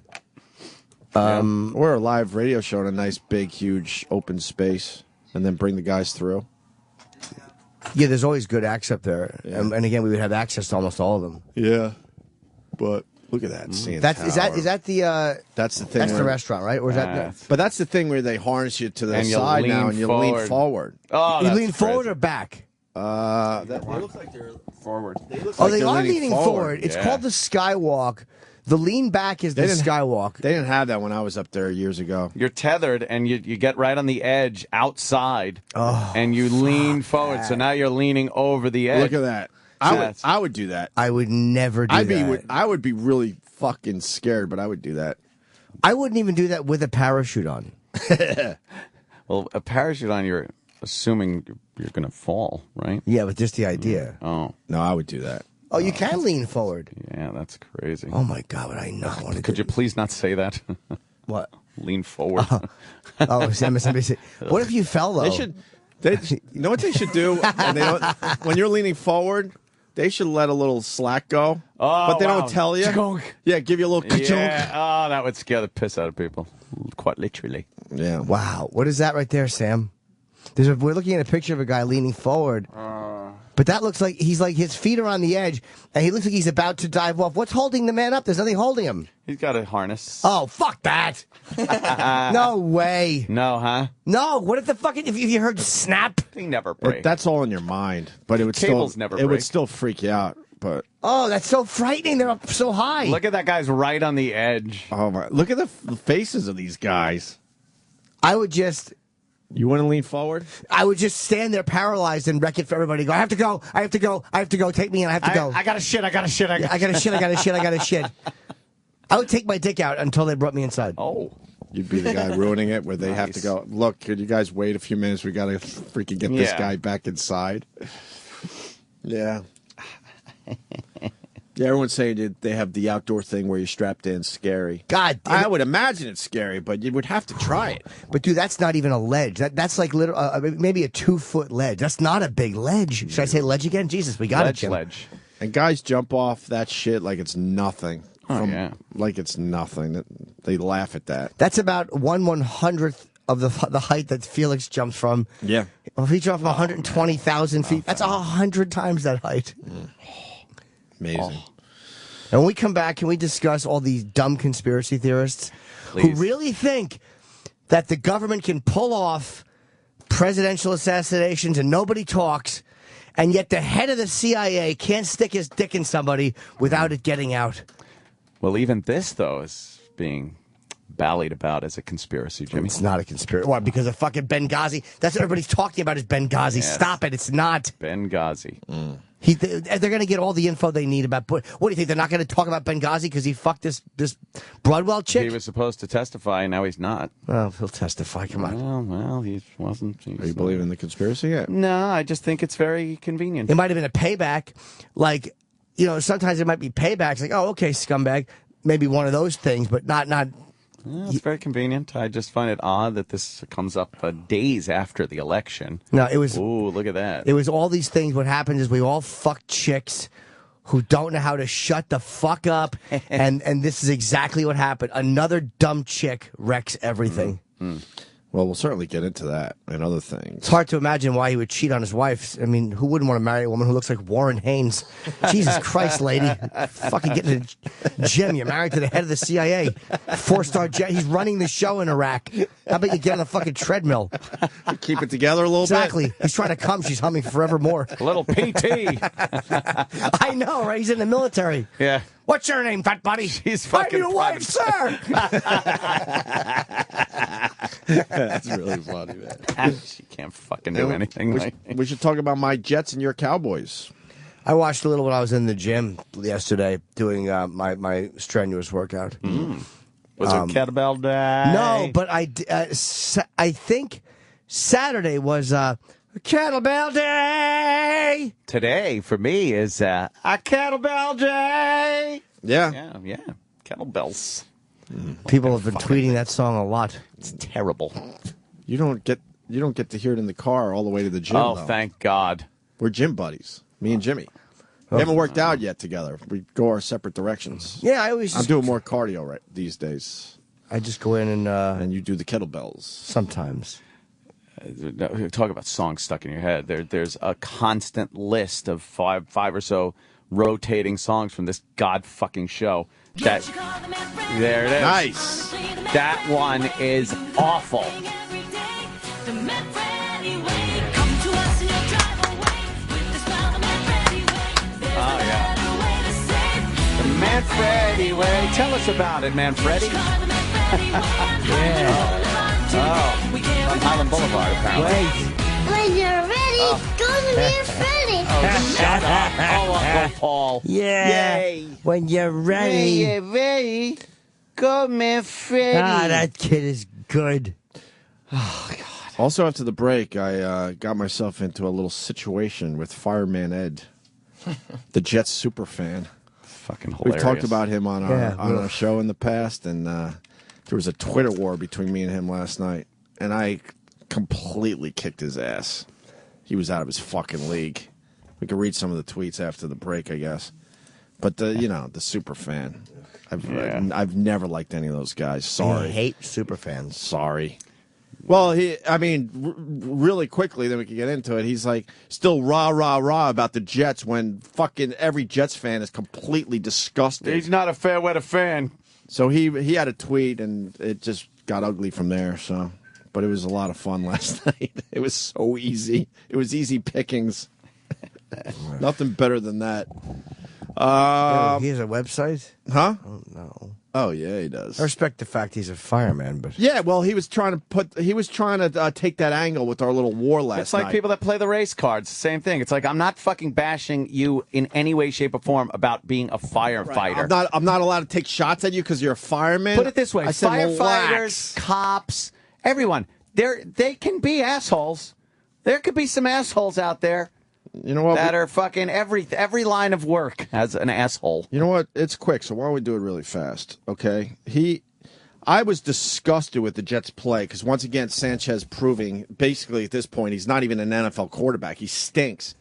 Or a live radio show in a nice, big, huge, open space. And then bring the guys through. Yeah, there's always good acts up there. Yeah. And again, we would have access to almost all of them. Yeah. But look at that. Is that the that's the thing. That's the restaurant, right? Or is that but that's the thing where they harness you to the And you side lean now and you forward. lean forward. Oh, you that's lean forward crazy. or back? They look like they're forward. They like are they're leaning forward. It's Yeah. called the Skywalk. The lean back is the Skywalk. They didn't have that when I was up there years ago. You're tethered, and you get right on the edge outside, and you lean forward. So now you're leaning over the edge. Look at that. I would do that. I would never do that. I would be really fucking scared, but I would do that. I wouldn't even do that with a parachute on. Well, a parachute on, you're assuming you're going to fall, right? Yeah, but just the idea. Oh. No, I would do that. Oh, you can lean forward. Yeah, that's crazy. Oh, my God, would I not want to Could you please not say that? What? Lean forward. MSNBC. What if you fell, though? You know what they should do? When you're leaning forward, they should let a little slack go. Oh, but they wow. don't tell you. Ka-chunk. Yeah, give you a little ka-chunk. Yeah. Oh, that would scare the piss out of people. Quite literally. Yeah. Wow. What is that right there, Sam? We're looking at a picture of a guy leaning forward. But that looks like his feet are on the edge, and he looks like he's about to dive off. What's holding the man up? There's nothing holding him. He's got a harness. Oh, fuck that. No way. No, huh? No. What if if you heard snap? They never break. That's all in your mind, but it would Cables still never it would break. still freak you out. But Oh, that's so frightening. They're up so high. Look at that guy's right on the edge. oh my! Look at the faces of these guys. I would just lean forward? I would just stand there paralyzed and wreck it for everybody. Go, I have to go. I have to go. I have to go. Take me in. I have to go. I got to shit. I got to shit. I got to shit. I got to shit. I got to shit. I would take my dick out until they brought me inside. Oh. You'd be the guy ruining it where they have to go, look, could you guys wait a few minutes? We got to freaking get this guy back inside. Yeah. Yeah, everyone's saying they have the outdoor thing where you're strapped in. Scary. God damn it. I would imagine it's scary, but you would have to try it. But, dude, that's not even a ledge. That's like maybe a 2-foot ledge. That's not a big ledge. Should I say ledge again? Jesus, we got it, Jim. Ledge. And guys jump off that shit like it's nothing. Yeah. Like it's nothing. They laugh at that. That's about 1/100th of the height that Felix jumps from. Yeah. Well, if he jumped from 120,000 feet, that's 100 times that height. Amazing. And when we come back, can we discuss all these dumb conspiracy theorists who Please. really think that the government can pull off presidential assassinations and nobody talks, and yet the head of the CIA can't stick his dick in somebody without it getting out? Well, even this, though, is being ballied about as a conspiracy, Jimmy. It's not a conspiracy. Why? Because of fucking Benghazi? That's what everybody's talking about is Benghazi. Yes. Stop it. It's not. Benghazi. They're going to get all the info they need about... What do you think? They're not going to talk about Benghazi because he fucked this Broadwell chick? He was supposed to testify, and now he's not. Well, he'll testify. Come on. Well, he wasn't. Are you believing in the conspiracy yet? No, I just think it's very convenient. It might have been a payback. Like, sometimes it might be paybacks. Like, oh, okay, scumbag. maybe one of those things, but not. Yeah, it's very convenient. I just find it odd that this comes up days after the election. No, it was. Ooh, look at that. It was all these things. What happens is we all fuck chicks who don't know how to shut the fuck up, and this is exactly what happened. Another dumb chick wrecks everything. Mm-hmm. Well, we'll certainly get into that and other things. It's hard to imagine why he would cheat on his wife. I mean, who wouldn't want to marry a woman who looks like Warren Haynes? Jesus Christ, lady. Fucking get in the gym. You're married to the head of the CIA. 4-star jet. He's running the show in Iraq. How about you get on a fucking treadmill? Keep it together a little Exactly. He's trying to come. She's humming Forevermore. A little PT. I know, right? He's in the military. Yeah. What's your name, fat buddy? She's fucking I'm your wife, sir. That's really funny, man. She can't fucking do anything. We should talk about my Jets and your Cowboys. I watched a little when I was in the gym yesterday doing my strenuous workout. Was it kettlebell day? No, but I think Saturday was kettlebell day. Today, for me, is a kettlebell day. Yeah. Yeah. Kettlebells. People have been tweeting that song a lot. It's terrible. You don't get to hear it in the car all the way to the gym. Oh, though. thank God. We're gym buddies. Me and Jimmy. We haven't worked out yet together. We go our separate directions. Yeah, I'm doing more cardio right these days. I just go in and you do the kettlebells sometimes. Talk about songs stuck in your head. There's a constant list of five or so rotating songs from this god fucking show. There it is. Nice. That one is awful. Oh yeah. The Manfredi way. Tell us about it, Manfredi. Yeah. On Highland Boulevard, apparently. When you're ready, go to Manfredi. Shut up. Oh, Uncle Paul. Yeah. Yay. When you're ready. When you're ready, go Manfredi. Ah, that kid is good. Oh, God. Also, after the break, I got myself into a little situation with Fireman Ed, the Jets super fan. Fucking hilarious. We've talked about him on our show in the past, and there was a Twitter war between me and him last night, and I completely kicked his ass. He was out of his fucking league. We could read some of the tweets after the break, I guess. But the super fan, I've never liked any of those guys. Sorry, I hate super fans. Sorry. Well, really quickly, then we can get into it. He's like still rah about the Jets when fucking every Jets fan is completely disgusted. He's not a fair weather fan. So he had a tweet, and it just got ugly from there. So, but it was a lot of fun last night. It was so easy. It was easy pickings. Nothing better than that. He has a website? Huh? Oh, no. Oh, yeah, he does. I respect the fact he's a fireman, but... Yeah, well, he was trying to take that angle with our little war last night. It's like people that play the race cards. Same thing. It's like, I'm not fucking bashing you in any way, shape, or form about being a firefighter. Right. I'm not allowed to take shots at you because you're a fireman. Put it this way. I said, firefighters, relax. cops, everyone. They can be assholes. There could be some assholes out there. You know what? That are fucking every line of work has an asshole. You know what? It's quick, so why don't we do it really fast, okay? I was disgusted with the Jets' play because, once again, Sanchez proving, basically at this point, he's not even an NFL quarterback. He stinks.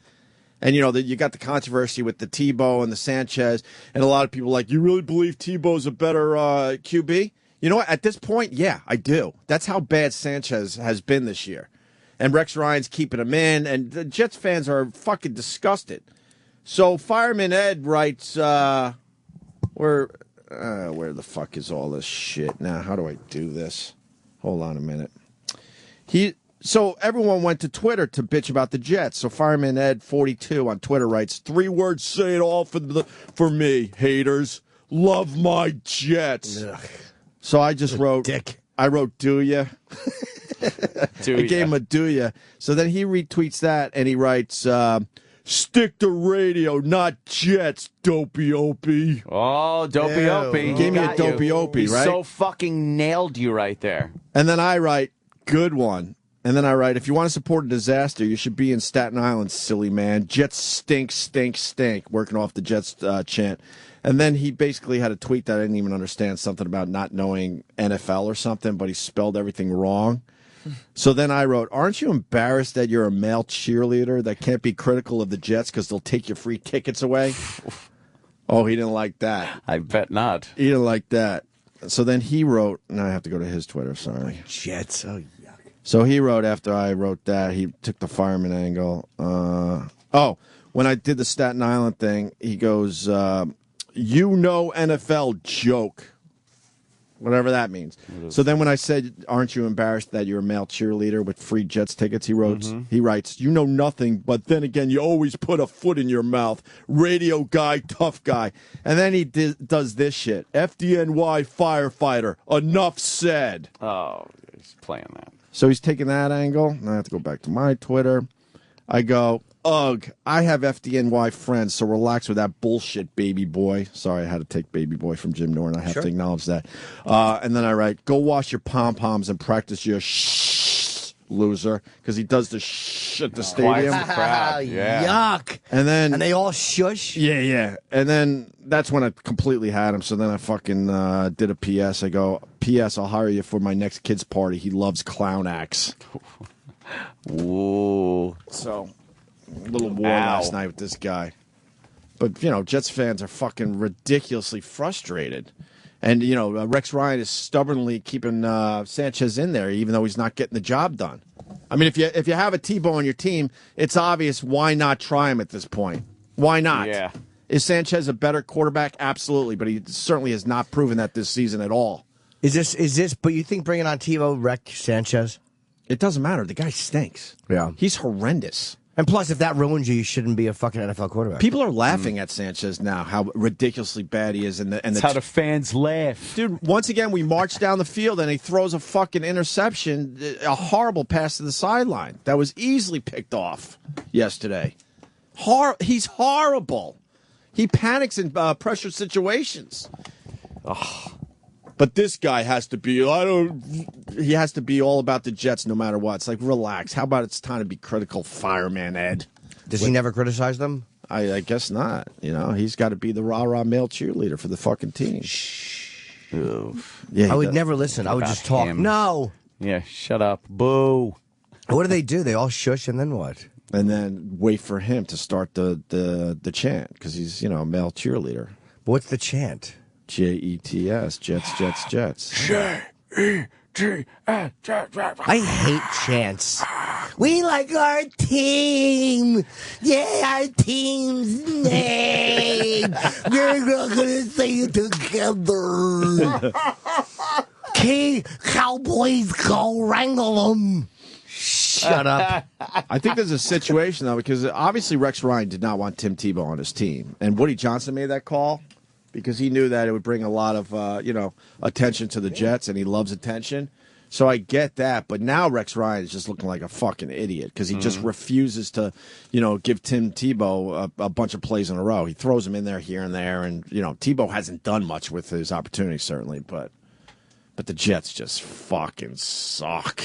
And, you got the controversy with the Tebow and the Sanchez, and a lot of people are like, you really believe Tebow's a better QB? You know what? At this point, yeah, I do. That's how bad Sanchez has been this year. And Rex Ryan's keeping him in, and the Jets fans are fucking disgusted. So Fireman Ed writes, where the fuck is all this shit? Now, how do I do this? Hold on a minute. So everyone went to Twitter to bitch about the Jets. So Fireman Ed 42 on Twitter writes, 3 words say it all for me, haters. Love my Jets. Ugh. So I just wrote, dick. I wrote, do ya? I gave him a do ya. So then he retweets that and he writes, stick to radio, not Jets, dopey Opie. Oh, dopey Opie. Gave me a dopey Opie, He right? so fucking nailed you right there. And then I write, good one. And then I write, if you want to support a disaster, you should be in Staten Island, silly man. Jets stink, stink, stink. Working off the Jets chant. And then he basically had a tweet that I didn't even understand, something about not knowing NFL or something, but he spelled everything wrong. So then I wrote, aren't you embarrassed that you're a male cheerleader that can't be critical of the Jets because they'll take your free tickets away? Oh, he didn't like that. I bet not. He didn't like that. So then he wrote, and I have to go to his Twitter, sorry. Jets, oh, yuck. So he wrote, after I wrote that, he took the fireman angle. When I did the Staten Island thing, he goes, NFL joke. Whatever that means. So then when I said, aren't you embarrassed that you're a male cheerleader with free Jets tickets, he writes, you know nothing, but then again, you always put a foot in your mouth. Radio guy, tough guy. And then he does this shit. FDNY firefighter. Enough said. Oh, he's playing that. So he's taking that angle. And I have to go back to my Twitter. I go, ugh, I have FDNY friends, so relax with that bullshit, baby boy. Sorry, I had to take baby boy from Jim Norton. I have to acknowledge that. And then I write, go wash your pom-poms and practice your shh, loser, because he does the shh at the stadium. The crowd. Yeah. Yuck. And they all shush? Yeah. And then that's when I completely had him. So then I fucking did a PS. I go, PS, I'll hire you for my next kid's party. He loves clown acts. Whoa. So, a little war last night with this guy. But, Jets fans are fucking ridiculously frustrated. And, Rex Ryan is stubbornly keeping Sanchez in there, even though he's not getting the job done. I mean, if you have a Tebow on your team, it's obvious why not try him at this point. Why not? Yeah. Is Sanchez a better quarterback? Absolutely, but he certainly has not proven that this season at all. Is this, but you think bringing on Tebow wrecked Sanchez? It doesn't matter. The guy stinks. Yeah. He's horrendous. And plus, if that ruins you shouldn't be a fucking NFL quarterback. People are laughing at Sanchez now, how ridiculously bad he is. That's how the fans laugh. Dude, once again, we march down the field and he throws a fucking interception, a horrible pass to the sideline that was easily picked off yesterday. He's horrible. He panics in pressure situations. Ugh. But this guy has to be, he has to be all about the Jets no matter what. It's like, relax. How about it's time to be critical, Fireman Ed? Does he never criticize them? I guess not. He's got to be the rah-rah male cheerleader for the fucking team. Yeah, I would never listen. I would just talk. Him. No. Yeah, shut up. Boo. What do? They all shush, and then what? And then wait for him to start the chant, because he's, a male cheerleader. But what's the chant? Jets, Jets, Jets, Jets. I hate chants. We like our team. Yeah, our team's name. We're not going to say it together. Okay, Cowboys, go wrangle them. Shut up. I think there's a situation, though, because obviously Rex Ryan did not want Tim Tebow on his team. And Woody Johnson made that call because he knew that it would bring a lot of, attention to the Jets, and he loves attention. So I get that, but now Rex Ryan is just looking like a fucking idiot because he just refuses to, give Tim Tebow a bunch of plays in a row. He throws him in there here and there, and, Tebow hasn't done much with his opportunity, certainly, but the Jets just fucking suck.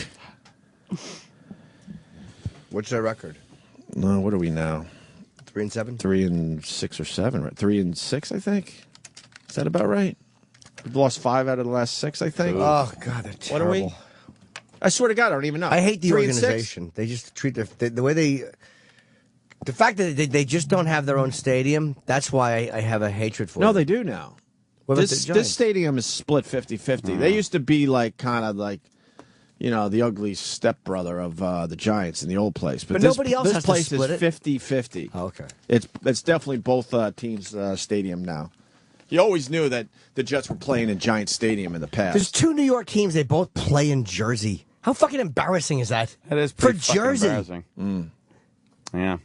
What's their record? No, what are we now? 3-7? 3-6 or 7, right? 3-6, I think. Is that about right? We've lost 5 out of the last 6, I think. Oh God, they're terrible. What are we? I swear to God, I don't even know. I hate the organization. They just treat the way they. The fact that they just don't have their own stadium. That's why I have a hatred for them. No, they do now. This stadium is split 50-50. They used to be kind of like. The ugly stepbrother of the Giants in the old place. But nobody else this has place to split is 50-50. Oh, okay. It's definitely both teams' stadium now. You always knew that the Jets were playing in Giant Stadium in the past. There's 2 New York teams. They both play in Jersey. How fucking embarrassing is that? That is for pretty Jersey. Embarrassing. Yeah.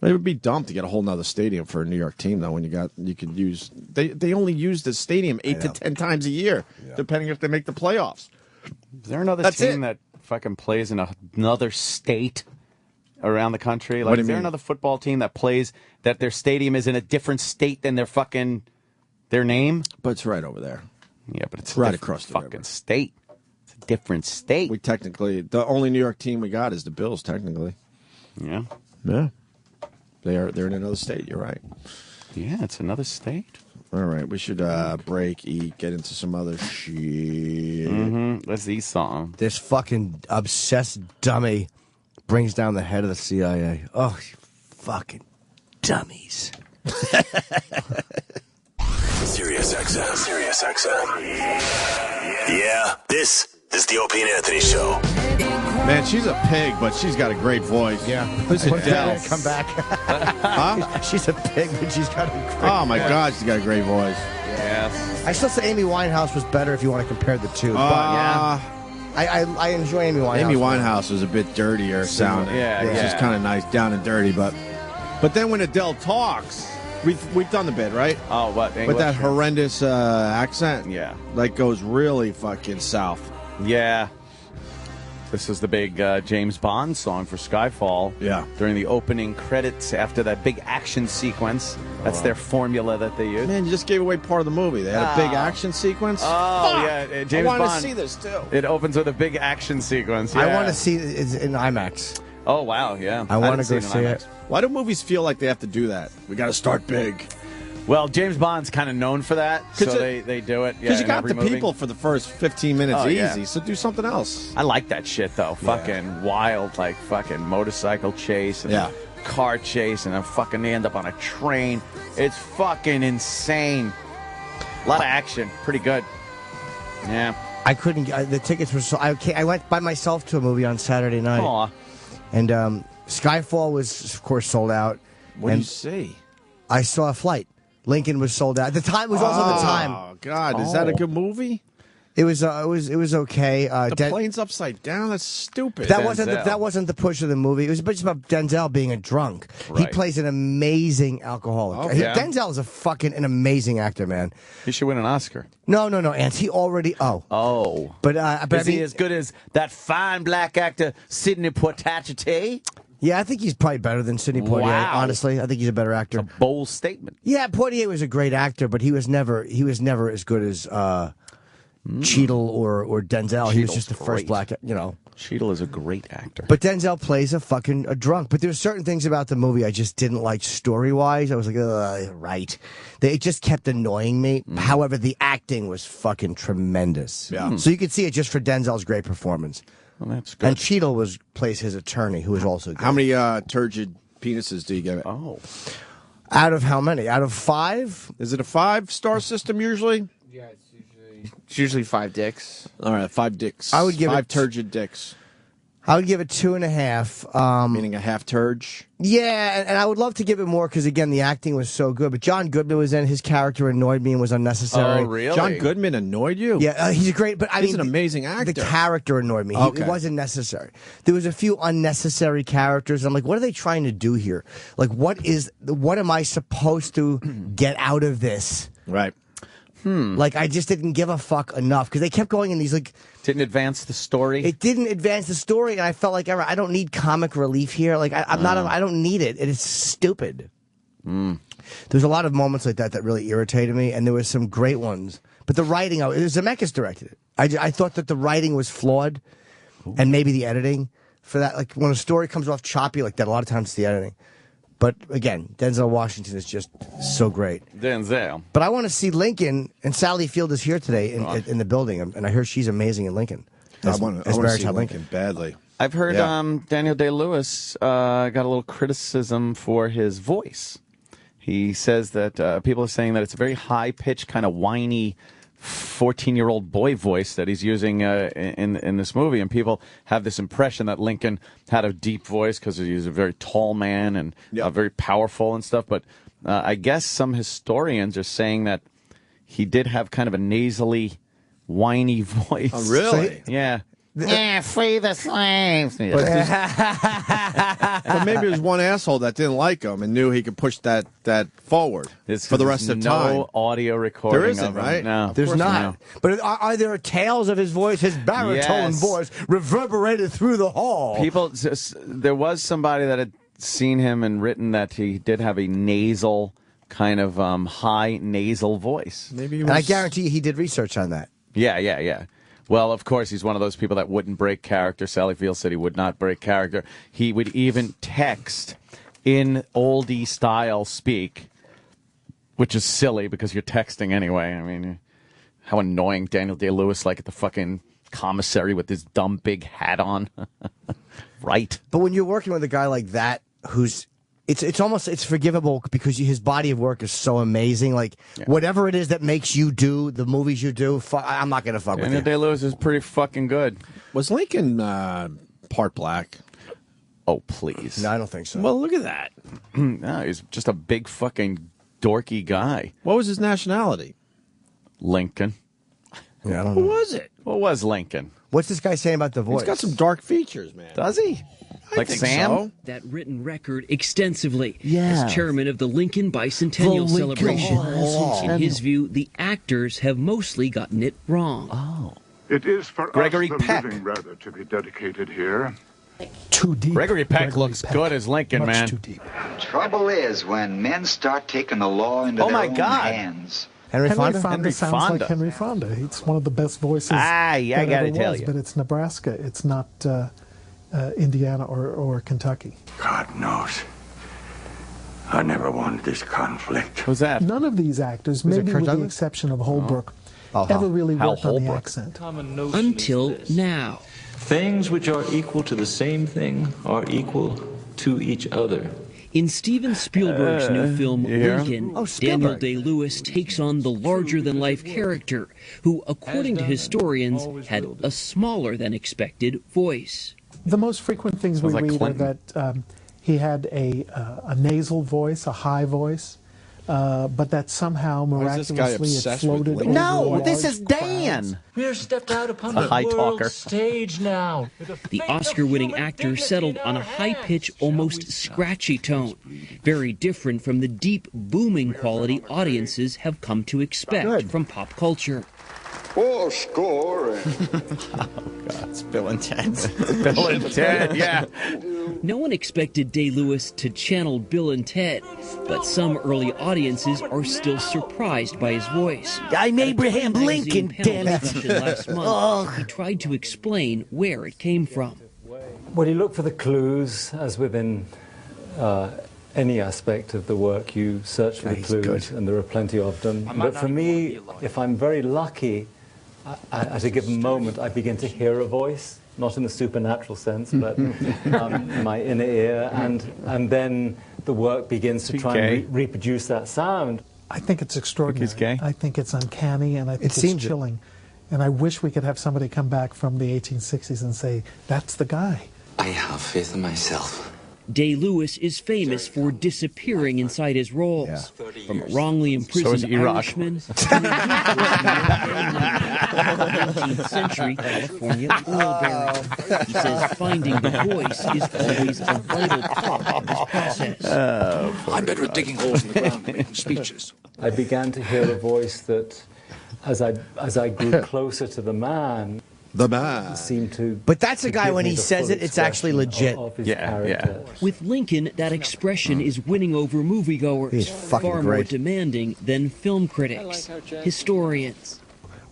It would be dumb to get a whole nother stadium for a New York team, though, when you could use... They only use the stadium 8 to 10 times a year, depending if they make the playoffs. Is there another team that fucking plays in another state around the country? Like, is there another football team that plays that their stadium is in a different state than their name? But it's right over there. Yeah, but it's right across the fucking river. state. It's a different state. We technically, the only New York team we got is the Bills, technically. Yeah. Yeah. They're in another state, you're right. Yeah, it's another state. All right, we should break, eat, get into some other shit. Let's eat song. This fucking obsessed dummy brings down the head of the CIA. Oh, you fucking dummies. Sirius XM. Yeah, this is the Opie and Anthony Show. Man, she's a pig, but she's got a great voice. Yeah. Listen, Del. Come back. Huh? She's a pig, but she's got a great Oh, my God, she's got a great voice. Yes. I still say Amy Winehouse was better if you want to compare the two. But yeah. I enjoy Amy Winehouse. Amy Winehouse was a bit dirtier sounding. Yeah. She's kind of nice, down and dirty, but then when Adele talks, we've done the bit, right? Oh, what? English? With that horrendous accent. Yeah. Like goes really fucking south. Yeah. This is the big James Bond song for Skyfall. Yeah. During the opening credits after that big action sequence. That's their formula that they use. Man, you just gave away part of the movie. They had a big action sequence. Oh, Fuck! yeah. James I want Bond. to see this, too. It opens with a big action sequence. Yeah. I want to see it in IMAX. Oh, wow, yeah. I want to go didn't see in it. IMAX. Why do movies feel like they have to do that? We got to start big. Well, James Bond's kind of known for that, so they do it. Because Yeah, you got in the every movie. people for the first 15 minutes Oh, easy, yeah. so do something else. I like that shit, though. Fucking wild, like fucking motorcycle chase and Yeah. car chase, and then fucking they end up on a train. It's fucking insane. A lot of action. Pretty good. Yeah. I couldn't. The tickets were so. I went by myself to a movie on Saturday night. Aw. And Skyfall was, of course, sold out. What do and you see? I saw a flight. Lincoln was sold out. The time was also the time. Oh, God. Is that a good movie? It was okay. The plane's upside down? That's stupid. That wasn't the push of the movie. It was just about Denzel being a drunk. He Right. plays an amazing alcoholic. Okay. Denzel is an amazing actor, man. He should win an Oscar. No, Ants. He already. Oh. But Is he as good as that fine black actor Sidney Poitier? yeah, I think he's probably better than Sidney Poitier. Wow. Honestly, I think he's a better actor. Bold statement. Yeah, Poitier was a great actor, but he was never as good as Cheadle or Denzel. He was Cheadle's just the first great. black. Cheadle is a great actor. But Denzel plays a drunk. But there's certain things about the movie I just didn't like story-wise. I was like, right. It just kept annoying me. However, the acting was fucking tremendous. Yeah. So you could see it just for Denzel's great performance. Well, that's good. And Cheadle plays his attorney, who is also good. How many turgid penises do you give it? Oh. Out of how many? Out of 5? Is it a 5-star system usually? Yeah, it's usually 5 dicks. All right, 5 dicks. I would give 5 it turgid dicks. I would give it 2.5. Meaning a half turge? Yeah, and I would love to give it more because, again, the acting was so good. But John Goodman was in. His character annoyed me and was unnecessary. Oh, really? John Goodman annoyed you? Yeah, he's great. But He's an amazing actor. The character annoyed me. Okay. It wasn't necessary. There was a few unnecessary characters. And I'm like, what are they trying to do here? Like, what am I supposed to get out of this? Right. Like, I just didn't give a fuck enough because they kept going in these like. Didn't advance the story. It didn't advance the story, and I felt like I don't need comic relief here. Like I'm not. I don't need it. It is stupid. There's a lot of moments like that really irritated me, and there was some great ones. But the writing, Zemeckis directed it. I thought that the writing was flawed, and maybe the editing for that. Like when a story comes off choppy like that, a lot of times it's the editing. But again, Denzel Washington is just so great. Denzel. But I want to see Lincoln, and Sally Field is here today in the building, and I heard she's amazing in Lincoln. I want to see Lincoln badly. I've heard Daniel Day-Lewis got a little criticism for his voice. He says that people are saying that it's a very high-pitched, kind of whiny 14-year-old boy voice that he's using in this movie, and people have this impression that Lincoln had a deep voice because he's a very tall man and very powerful and stuff. But I guess some historians are saying that he did have kind of a nasally, whiny voice. Oh, really? Yeah. Yeah, free the slaves. But maybe there's one asshole that didn't like him and knew he could push that forward for the rest of the time. No audio recording. There isn't, of him. right? No, There's not. No. But are there tales of his voice, his baritone voice, reverberated through the hall? There was somebody that had seen him and written that he did have a nasal, kind of high nasal voice. Maybe, and I guarantee you he did research on that. Yeah. Well, of course, he's one of those people that wouldn't break character. Sally Field said he would not break character. He would even text in oldie style speak Which is silly because you're texting anyway. I mean, how annoying Daniel Day-Lewis like at the fucking commissary with his dumb big hat on. Right. But when you're working with a guy like that, who's it's almost forgivable because his body of work is so amazing. Like whatever it is that makes you do the movies you do, I'm not gonna fuck with Daniel you. Day-Lewis is pretty fucking good. Was Lincoln part black? Oh please. No, I don't think so. Well, look at that. No, he's just a big fucking dorky guy. What was his nationality? Lincoln. Yeah, I don't know. Who was it? What was Lincoln? What's this guy saying about the voice? He's got some dark features, man. Does he? Like think Sam? so. That written record extensively Yeah. as chairman of the Lincoln Bicentennial The Lincoln celebration. In his view, the actors have mostly gotten it wrong. Oh. It is for Gregory us, the Peck. living, rather, to be dedicated here. Too deep. Gregory Peck looks good as Lincoln, Much man. too deep. Trouble is, when men start taking the law into Oh their my own God. hands. Henry Fonda? Henry sounds Fonda. like Henry Fonda. It's one of the best voices. I that gotta ever tell was, you. But it's Nebraska. It's not Indiana or Kentucky. God knows. I never wanted this conflict. Who's that? None of these actors, Was it maybe Kirk with the Douglas? exception of Holbrook, Uh-huh. ever really Hal worked on the Holbrook. accent. Until now. Things which are equal to the same thing are equal to each other. In Steven Spielberg's new film yeah. Lincoln, Oh, Daniel Spielberg. Day-Lewis takes on the larger-than-life character, who, according to historians, had a smaller-than-expected voice. The most frequent things we Sounds like read Clinton. are that he had a nasal voice, a high voice, but that somehow Why is this guy miraculously it obsessed with floated Lincoln? over No, this large is Dan. crowds. We are stepped out upon A the high world talker. stage now. The Oscar-winning actor settled on a high-pitch, almost scratchy tone, very different from the deep, booming quality audiences have come to expect from pop culture. Oh, score. It's Bill and Ted. Bill and Ted, yeah. No one expected Day-Lewis to channel Bill and Ted, but some early audiences are still surprised by his voice. I'm At a Abraham Time Lincoln, magazine panel damn it. discussion last month, he tried to explain where it came from. Well, you look for the clues, as within any aspect of the work, you search for the clues, and there are plenty of them. But for me, if I'm very lucky, at a given moment, I begin to hear a voice, not in the supernatural sense, but my inner ear, and then the work begins to try and reproduce that sound. I think it's extraordinary. He's gay? I think it's uncanny, and I think it's chilling. And I wish we could have somebody come back from the 1860s and say, that's the guy. I have faith in myself. Day-Lewis is famous for disappearing inside his roles, from a wrongly imprisoned Irishman to a 19th century California oil baron. He says finding the voice is always a vital part of his process. I'm better at digging holes in the ground than making speeches. I began to hear a voice that, as I grew closer to the man, seemed to. But that's a guy, when he says it, it's actually legit. With Lincoln, that expression is winning over moviegoers, He's fucking far more great. demanding than film critics, historians.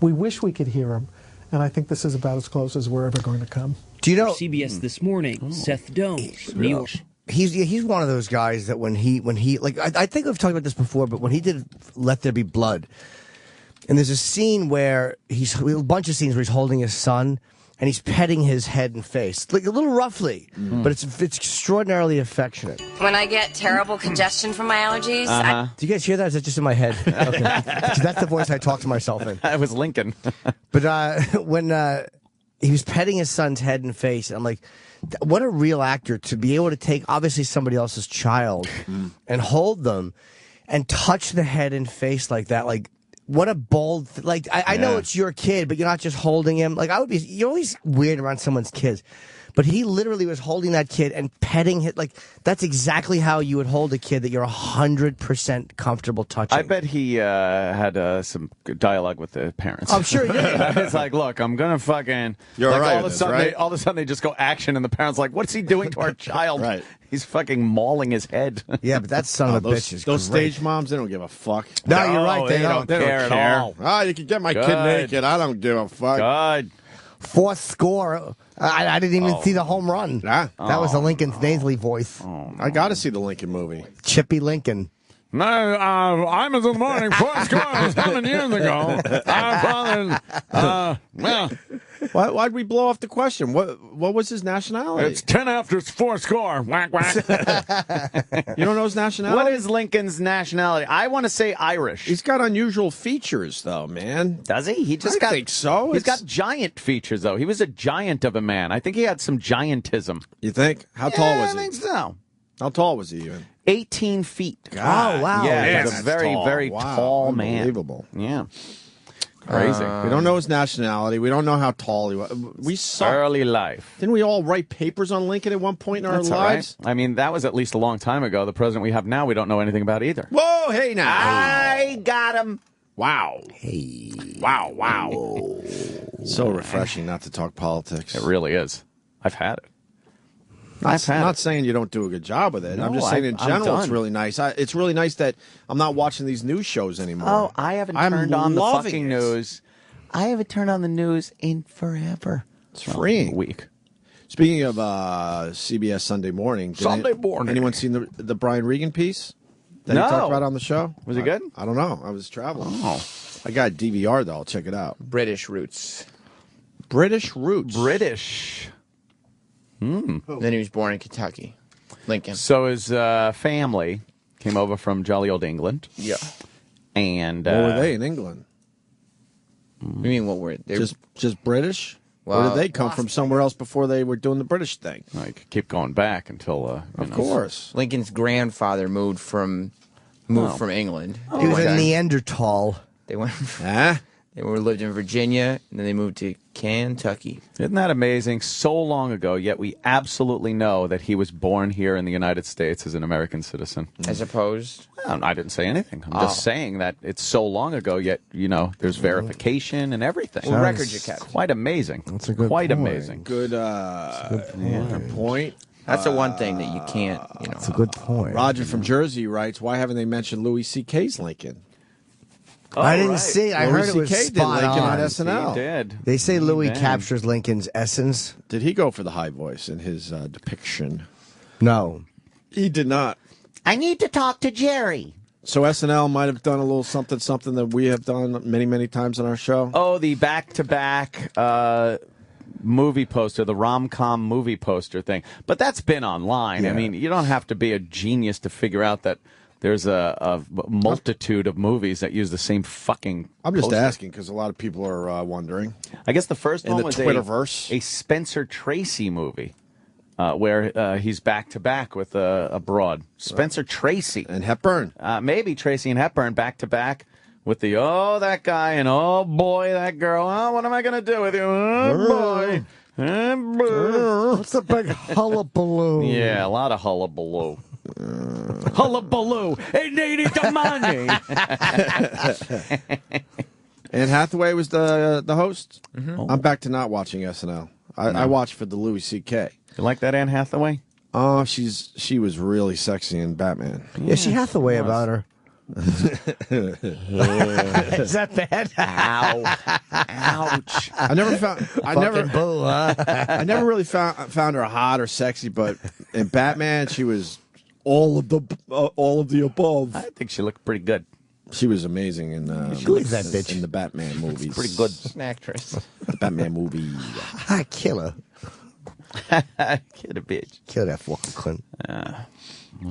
We wish we could hear him, and I think this is about as close as we're ever going to come. Do you know CBS This Morning, Seth Dones, New York. He's one of those guys that when he like I think I've talked about this before, but when he did Let There Be Blood, and there's a scene where a bunch of scenes where he's holding his son and he's petting his head and face, like a little roughly, but it's extraordinarily affectionate. When I get terrible congestion from my allergies, Do you guys hear that? Or is that just in my head? Okay. That's the voice I talk to myself in. That was Lincoln. But when he was petting his son's head and face, I'm like, what a real actor to be able to take obviously somebody else's child and hold them and touch the head and face like that. Like, what a bold, I know it's your kid, but you're not just holding him. Like, you're always weird around someone's kids. But he literally was holding that kid and petting him. Like, that's exactly how you would hold a kid that you're 100% comfortable touching. I bet he had some good dialogue with the parents. I'm sure he did. It's like, look, I'm going to fucking... You're like, all right all, of with a this, sudden right? all of a sudden they just go action, and the parents like, what's he doing to our child? Right. He's fucking mauling his head. Yeah, but that son of a bitch is Those great. stage moms, they don't give a fuck. No, you're right. They don't They care don't at care. all. Ah, you can get my kid Good. naked. I don't give a fuck. God. Fourth score. I didn't even see the home run. Nah. That was the Lincoln's nasally voice. I got to see the Lincoln movie. Chippy Lincoln. I'm in the morning. 4 scores, how many years ago? Our father, well. Why'd we blow off the question? What was his nationality? It's 10 after 4 score. Whack, whack. You don't know his nationality? What is Lincoln's nationality? I want to say Irish. He's got unusual features, though, man. Does he? I think so. He's got giant features, though. He was a giant of a man. I think he had some giantism. You think? How tall was he? I think so. How tall was he even? 18 feet. God. Oh, wow. Yeah, he's a very, tall. very Wow. tall man. Unbelievable. Yeah. Crazy. We don't know his nationality. We don't know how tall he was. We saw early life. Didn't we all write papers on Lincoln at one point in our That's all lives? right. I mean, that was at least a long time ago. The president we have now, we don't know anything about either. Whoa, hey now. I got him. Wow. Hey. Wow, wow. So refreshing not to talk politics. It really is. I've had it. I'm not saying you don't do a good job with it. No, I'm just saying in I'm general it's done. really nice. It's really nice that I'm not watching these news shows anymore. Oh, I haven't turned on the fucking news. I haven't turned on the news in forever. It's freeing. A week. Speaking of CBS Sunday Morning. Anyone seen the Brian Regan piece that he talked about on the show? Was it good? I don't know. I was traveling. Oh. I got a DVR, though. I'll check it out. British roots. British roots. British. Then he was born in Kentucky. Lincoln. So his family came over from jolly old England. Yeah. And what were they in England? You mean what were they? Just British? Well, or did they come from somewhere else before they were doing the British thing? Like keep going back until of course. Lincoln's grandfather moved from England. He was a Neanderthal. They went. They lived in Virginia, and then they moved to Kentucky. Isn't that amazing? So long ago, yet we absolutely know that he was born here in the United States as an American citizen. As opposed? Well, I didn't say anything. I'm just saying that it's so long ago, yet, there's verification and everything. What records you kept? Quite amazing. That's a good Quite point. amazing. Good point. That's the one thing that you can't, That's a good point. Roger from Jersey writes, why haven't they mentioned Louis C.K.'s Lincoln? I didn't see. I heard it was C.K. did spot Lincoln on on. SNL. He did. They say Louis did. captures Lincoln's essence. Did he go for the high voice in his depiction? No. He did not. I need to talk to Jerry. So SNL might have done a little something that we have done many, many times on our show? Oh, the back-to-back movie poster, the rom-com movie poster thing. But that's been online. Yeah. I mean, you don't have to be a genius to figure out that there's a multitude of movies that use the same fucking I'm just poster. asking because a lot of people are wondering. I guess the first In one the was Twitterverse. a Spencer Tracy movie where he's back-to-back with a broad. Spencer Tracy. And Hepburn. Maybe Tracy and Hepburn back-to-back with the, oh, that guy, and oh, boy, that girl. Oh, what am I going to do with you? Oh, boy. What's a big hullabaloo? Yeah, a lot of hullabaloo. Hullabaloo. It needed the money. Anne Hathaway was the host. Mm-hmm. I'm back to not watching SNL. I watched for the Louis C.K. You like that Anne Hathaway? Oh, she was really sexy in Batman. Yeah, she Hathaway about her. Is that bad? Ow. Ouch. I never found. I never really found her hot or sexy, but in Batman, she was all of the above. I think she looked pretty good. She was amazing in Who's that bitch? in the Batman movies. Pretty good. an actress. The Batman movie. I kill her. Kid a bitch. Kill that fucking cunt.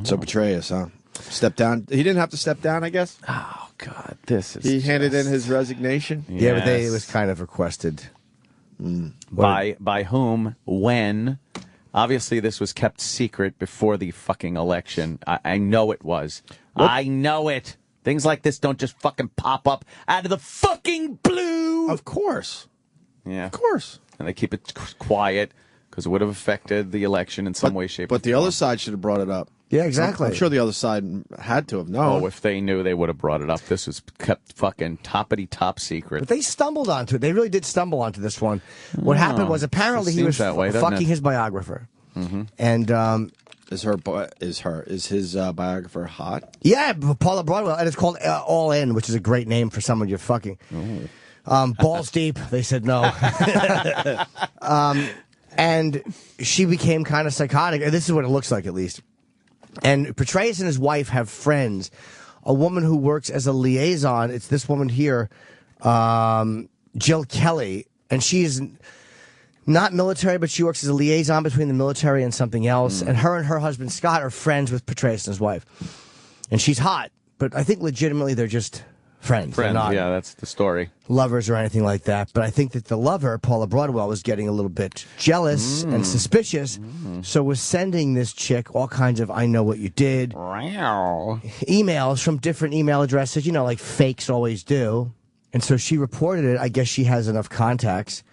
So Petraeus, huh? Step down. He didn't have to step down, I guess. Oh God, this is. He handed in his resignation. Yeah, but it was kind of requested. By whom? When? Obviously, this was kept secret before the fucking election. I know it was. What? I know it. Things like this don't just fucking pop up out of the fucking blue. Of course. Yeah. Of course. And they keep it quiet because it would have affected the election in some way, shape, or But the other side should have brought it up. Yeah, exactly. I'm sure the other side had to have known. Oh, if they knew, they would have brought it up. This was kept fucking toppity-top secret. But they stumbled onto it. They really did stumble onto this one. What happened was apparently he was that way, fucking his biographer. Mm-hmm. And is his biographer hot? yeah, Paula Broadwell, and it's called All In, which is a great name for someone you're fucking. Balls deep. They said no. And she became kind of psychotic. And this is what it looks like, at least. And Petraeus and his wife have friends a woman who works as a liaison. It's this woman here, Jill Kelly, and she's not military, but she works as a liaison between the military and something else. And her husband Scott are friends with Petraeus and his wife, and she's hot. But I think legitimately they're just friends. They're not that's the story. Lovers or anything like that. But I think that the lover, Paula Broadwell, was getting a little bit jealous and suspicious, so was sending this chick all kinds of "I know what you did" emails from different email addresses, like fakes always do. And so she reported it. I guess she has enough contacts.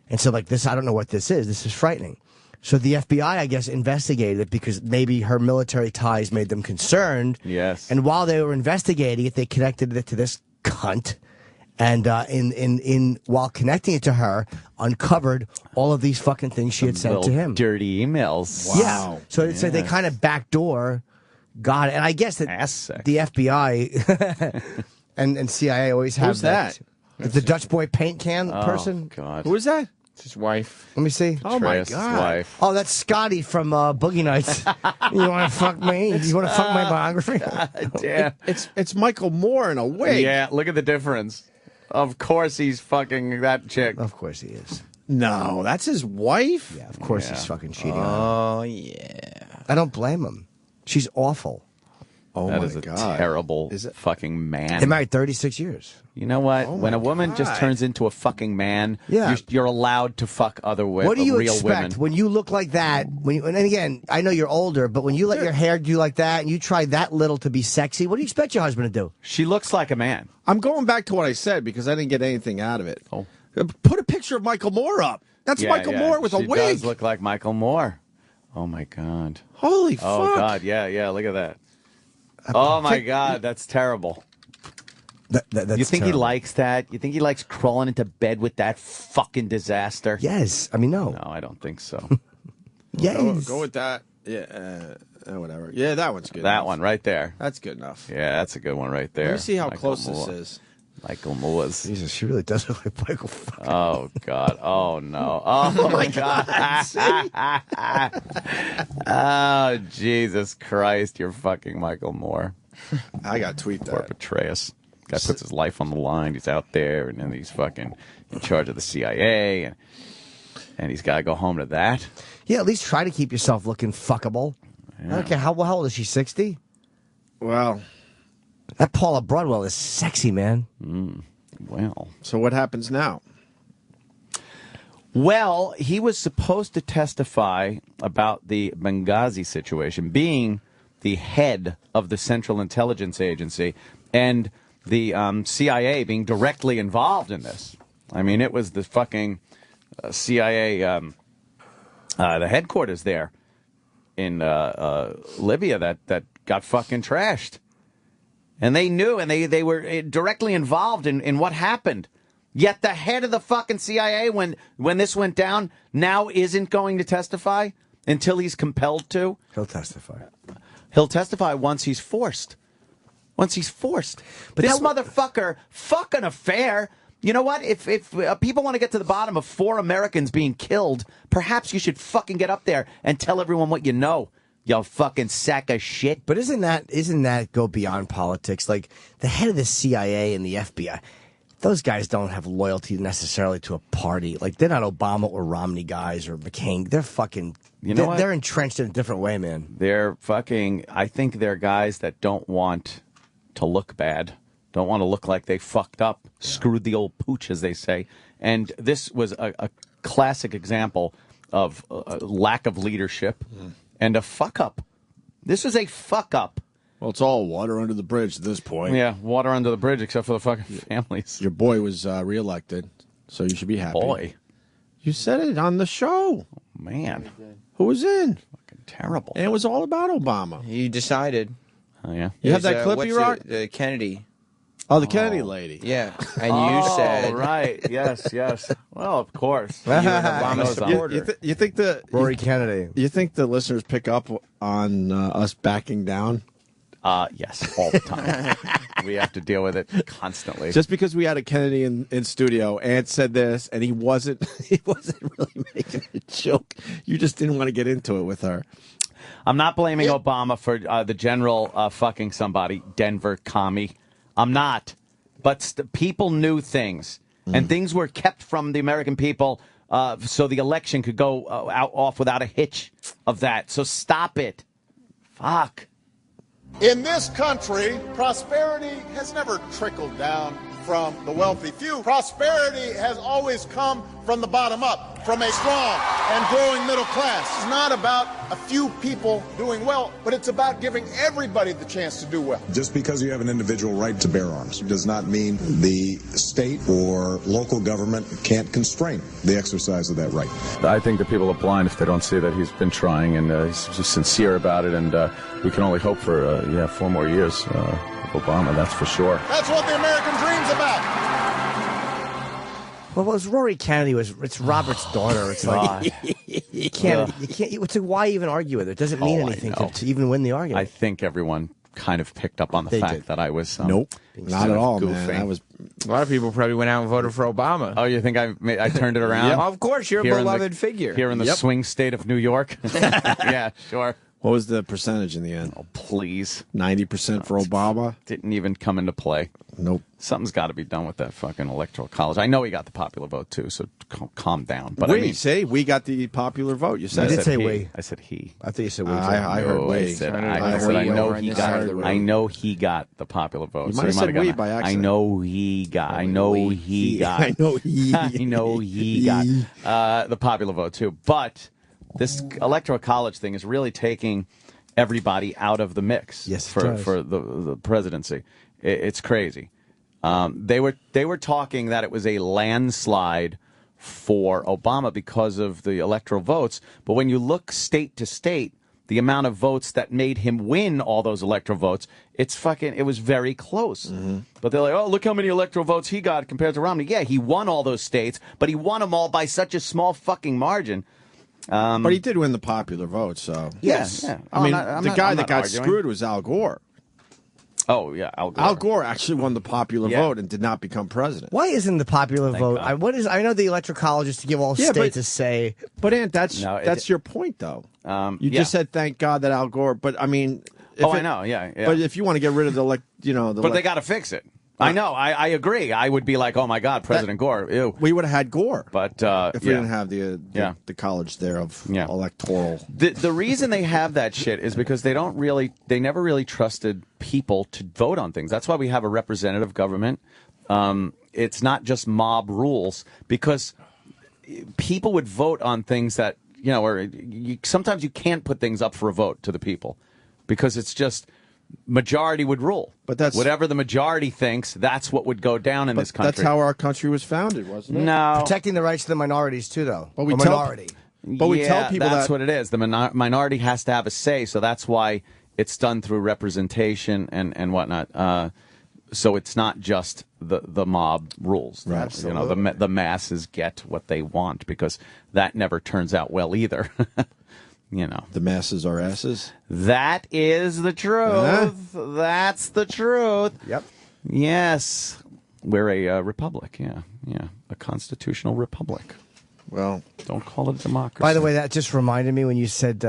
And so, this, I don't know what this is. This is frightening. So the FBI, I guess, investigated it because maybe her military ties made them concerned. Yes. And while they were investigating it, they connected it to this cunt. And while connecting it to her, uncovered all of these fucking things she had sent to him. Dirty emails. Wow. Yeah. So it's like they kind of backdoor got it. And I guess that the FBI and CIA always have Who's that? The Dutch boy paint can person. God. Who is that? It's his wife. Let me see. Oh, my Petraeus' God. wife. Oh, that's Scotty from Boogie Nights. You want to fuck me? You want to fuck my biography? Damn. It's Michael Moore in a wig. Yeah, look at the difference. Of course he's fucking that chick. Of course he is. No, that's his wife? Yeah, of course he's fucking cheating on her. Oh, yeah. I don't blame him. She's awful. Oh, that my is a God. terrible fucking man. They married 36 years. You know what? Oh when a my woman just God. turns into a fucking man, Yeah. you're allowed to fuck other women. What do you real expect women. when you look like that? And again, I know you're older, but when you let your hair do like that and you try that little to be sexy, what do you expect your husband to do? She looks like a man. I'm going back to what I said because I didn't get anything out of it. Oh. Put a picture of Michael Moore up. That's Michael Moore with a She wig. does look like Michael Moore. Oh, my God. Holy fuck. Oh, God. Yeah, look at that. Oh, my God. That's terrible. That's you think terrible. he likes that? You think he likes crawling into bed with that fucking disaster? Yes. I mean, no. No, I don't think so. Yes. Go with that. Yeah, whatever. Yeah, that one's good. That enough. one right there. That's good enough. Yeah, that's a good one right there. Let me see how Michael close Moore. this is. Michael Moore's. Jesus, she really does look like Michael. Oh, God. Oh, no. Oh, my God. Oh, Jesus Christ. You're fucking Michael Moore. I got to tweet Poor that. Petraeus. Guy puts his life on the line. He's out there, and then he's fucking in charge of the CIA, and he's got to go home to that. Yeah, at least try to keep yourself looking fuckable. Yeah. Okay, how old is she? 60? Well, that Paula Broadwell is sexy, man. Well. So what happens now? Well, he was supposed to testify about the Benghazi situation, being the head of the Central Intelligence Agency, and the CIA being directly involved in this. I mean, it was the fucking CIA, the headquarters there in Libya that got fucking trashed. And they knew, and they were directly involved in what happened. Yet the head of the fucking CIA, when this went down, now isn't going to testify until he's compelled to. He'll testify. He'll testify once he's forced. Once he's forced. But this motherfucker, fucking affair. You know what? If people want to get to the bottom of 4 Americans being killed, perhaps you should fucking get up there and tell everyone what you know. You fucking sack of shit. But isn't that go beyond politics? Like the head of the CIA and the FBI, those guys don't have loyalty necessarily to a party. Like they're not Obama or Romney guys or McCain. They're fucking. You know what? They're entrenched in a different way, man. They're fucking. I think they're guys that don't want to look bad. Don't want to look like they fucked up, screwed the old pooch, as they say. And this was a classic example of a lack of leadership and a fuck up. This is a fuck up. Well, it's all water under the bridge at this point. Yeah, water under the bridge, except for the fucking families. Your boy was reelected, so you should be happy. Boy. You said it on the show. Man. Who was in? Fucking terrible. And it was all about Obama. You decided. Oh, yeah? You have that clip, what's you rock? Kennedy. Oh, the Kennedy lady. Yeah. And you said. Right. Yes. Well, of course. You're an Obama supporter. You think the Rory Kennedy. You think the listeners pick up on us backing down? Yes, all the time. We have to deal with it constantly. Just because we had a Kennedy in studio and said this, and he wasn't really making a joke. You just didn't want to get into it with her. I'm not blaming Obama for the general fucking somebody, Denver commie. I'm not. But people knew things, and things were kept from the American people so the election could go off without a hitch of that. So stop it. Fuck. In this country, prosperity has never trickled down from the wealthy few. Prosperity has always come from the bottom up, from a strong and growing middle class. It's not about a few people doing well, but it's about giving everybody the chance to do well. Just because you have an individual right to bear arms does not mean the state or local government can't constrain the exercise of that right. I think that people are blind if they don't see that he's been trying and he's just sincere about it, and we can only hope for 4 more years of Obama, that's for sure. That's what the American dream's about. Well, it was Rory Kennedy. It's Robert's daughter. It's like you can't. It's like, why even argue with it? It doesn't mean anything to even win the argument. I think everyone kind of picked up on the fact that I was nope, not at all, goofing. man. That was a lot of people probably went out and voted for Obama. Oh, you think I turned it around? Of course, you're a beloved figure here in the swing state of New York. Yeah, sure. What was the percentage in the end? Oh, please. 90% for Obama? Didn't even come into play. Nope. Something's got to be done with that fucking electoral college. I know he got the popular vote, too, so calm down. But we got the popular vote. You said I did say we. I said he. I thought you said we. I heard we. I know he got the popular vote. You might have said we by accident. I know he got the popular vote, too. But this electoral college thing is really taking everybody out of the mix for the presidency. It's crazy. They were talking that it was a landslide for Obama because of the electoral votes. But when you look state to state, the amount of votes that made him win all those electoral votes, it was very close. Mm-hmm. But they're like, oh, look how many electoral votes he got compared to Romney. Yeah, he won all those states, but he won them all by such a small fucking margin. But he did win the popular vote, so... Yes. Yeah. I mean, the guy that got screwed was Al Gore. Oh, yeah, Al Gore. Al Gore actually won the popular vote and did not become president. Why isn't the popular vote... I know the electoral college is to give all states a say. But, Ant, that's your point, though. You just said, thank God that Al Gore... But, I mean... I know, yeah. But if you want to get rid of But they got to fix it. I know. I agree. I would be like, oh my God, President Gore. Ew. We would have had Gore, but if we didn't have the college there of electoral. The reason they have that shit is because they never really trusted people to vote on things. That's why we have a representative government. It's not just mob rules, because people would vote on things that sometimes you can't put things up for a vote to the people because it's just. Majority would rule, but that's whatever the majority thinks. That's what would go down in this country. That's how our country was founded, wasn't it? No, protecting the rights of the minorities too, though. But we tell people that's what it is. The minority has to have a say, so that's why it's done through representation and whatnot. So it's not just the mob rules. Right. The masses get what they want, because that never turns out well either. The masses are asses. That is the truth. That's the truth. Yep. Yes. We're a republic. Yeah. A constitutional republic. Well, don't call it a democracy. By the way, that just reminded me when you said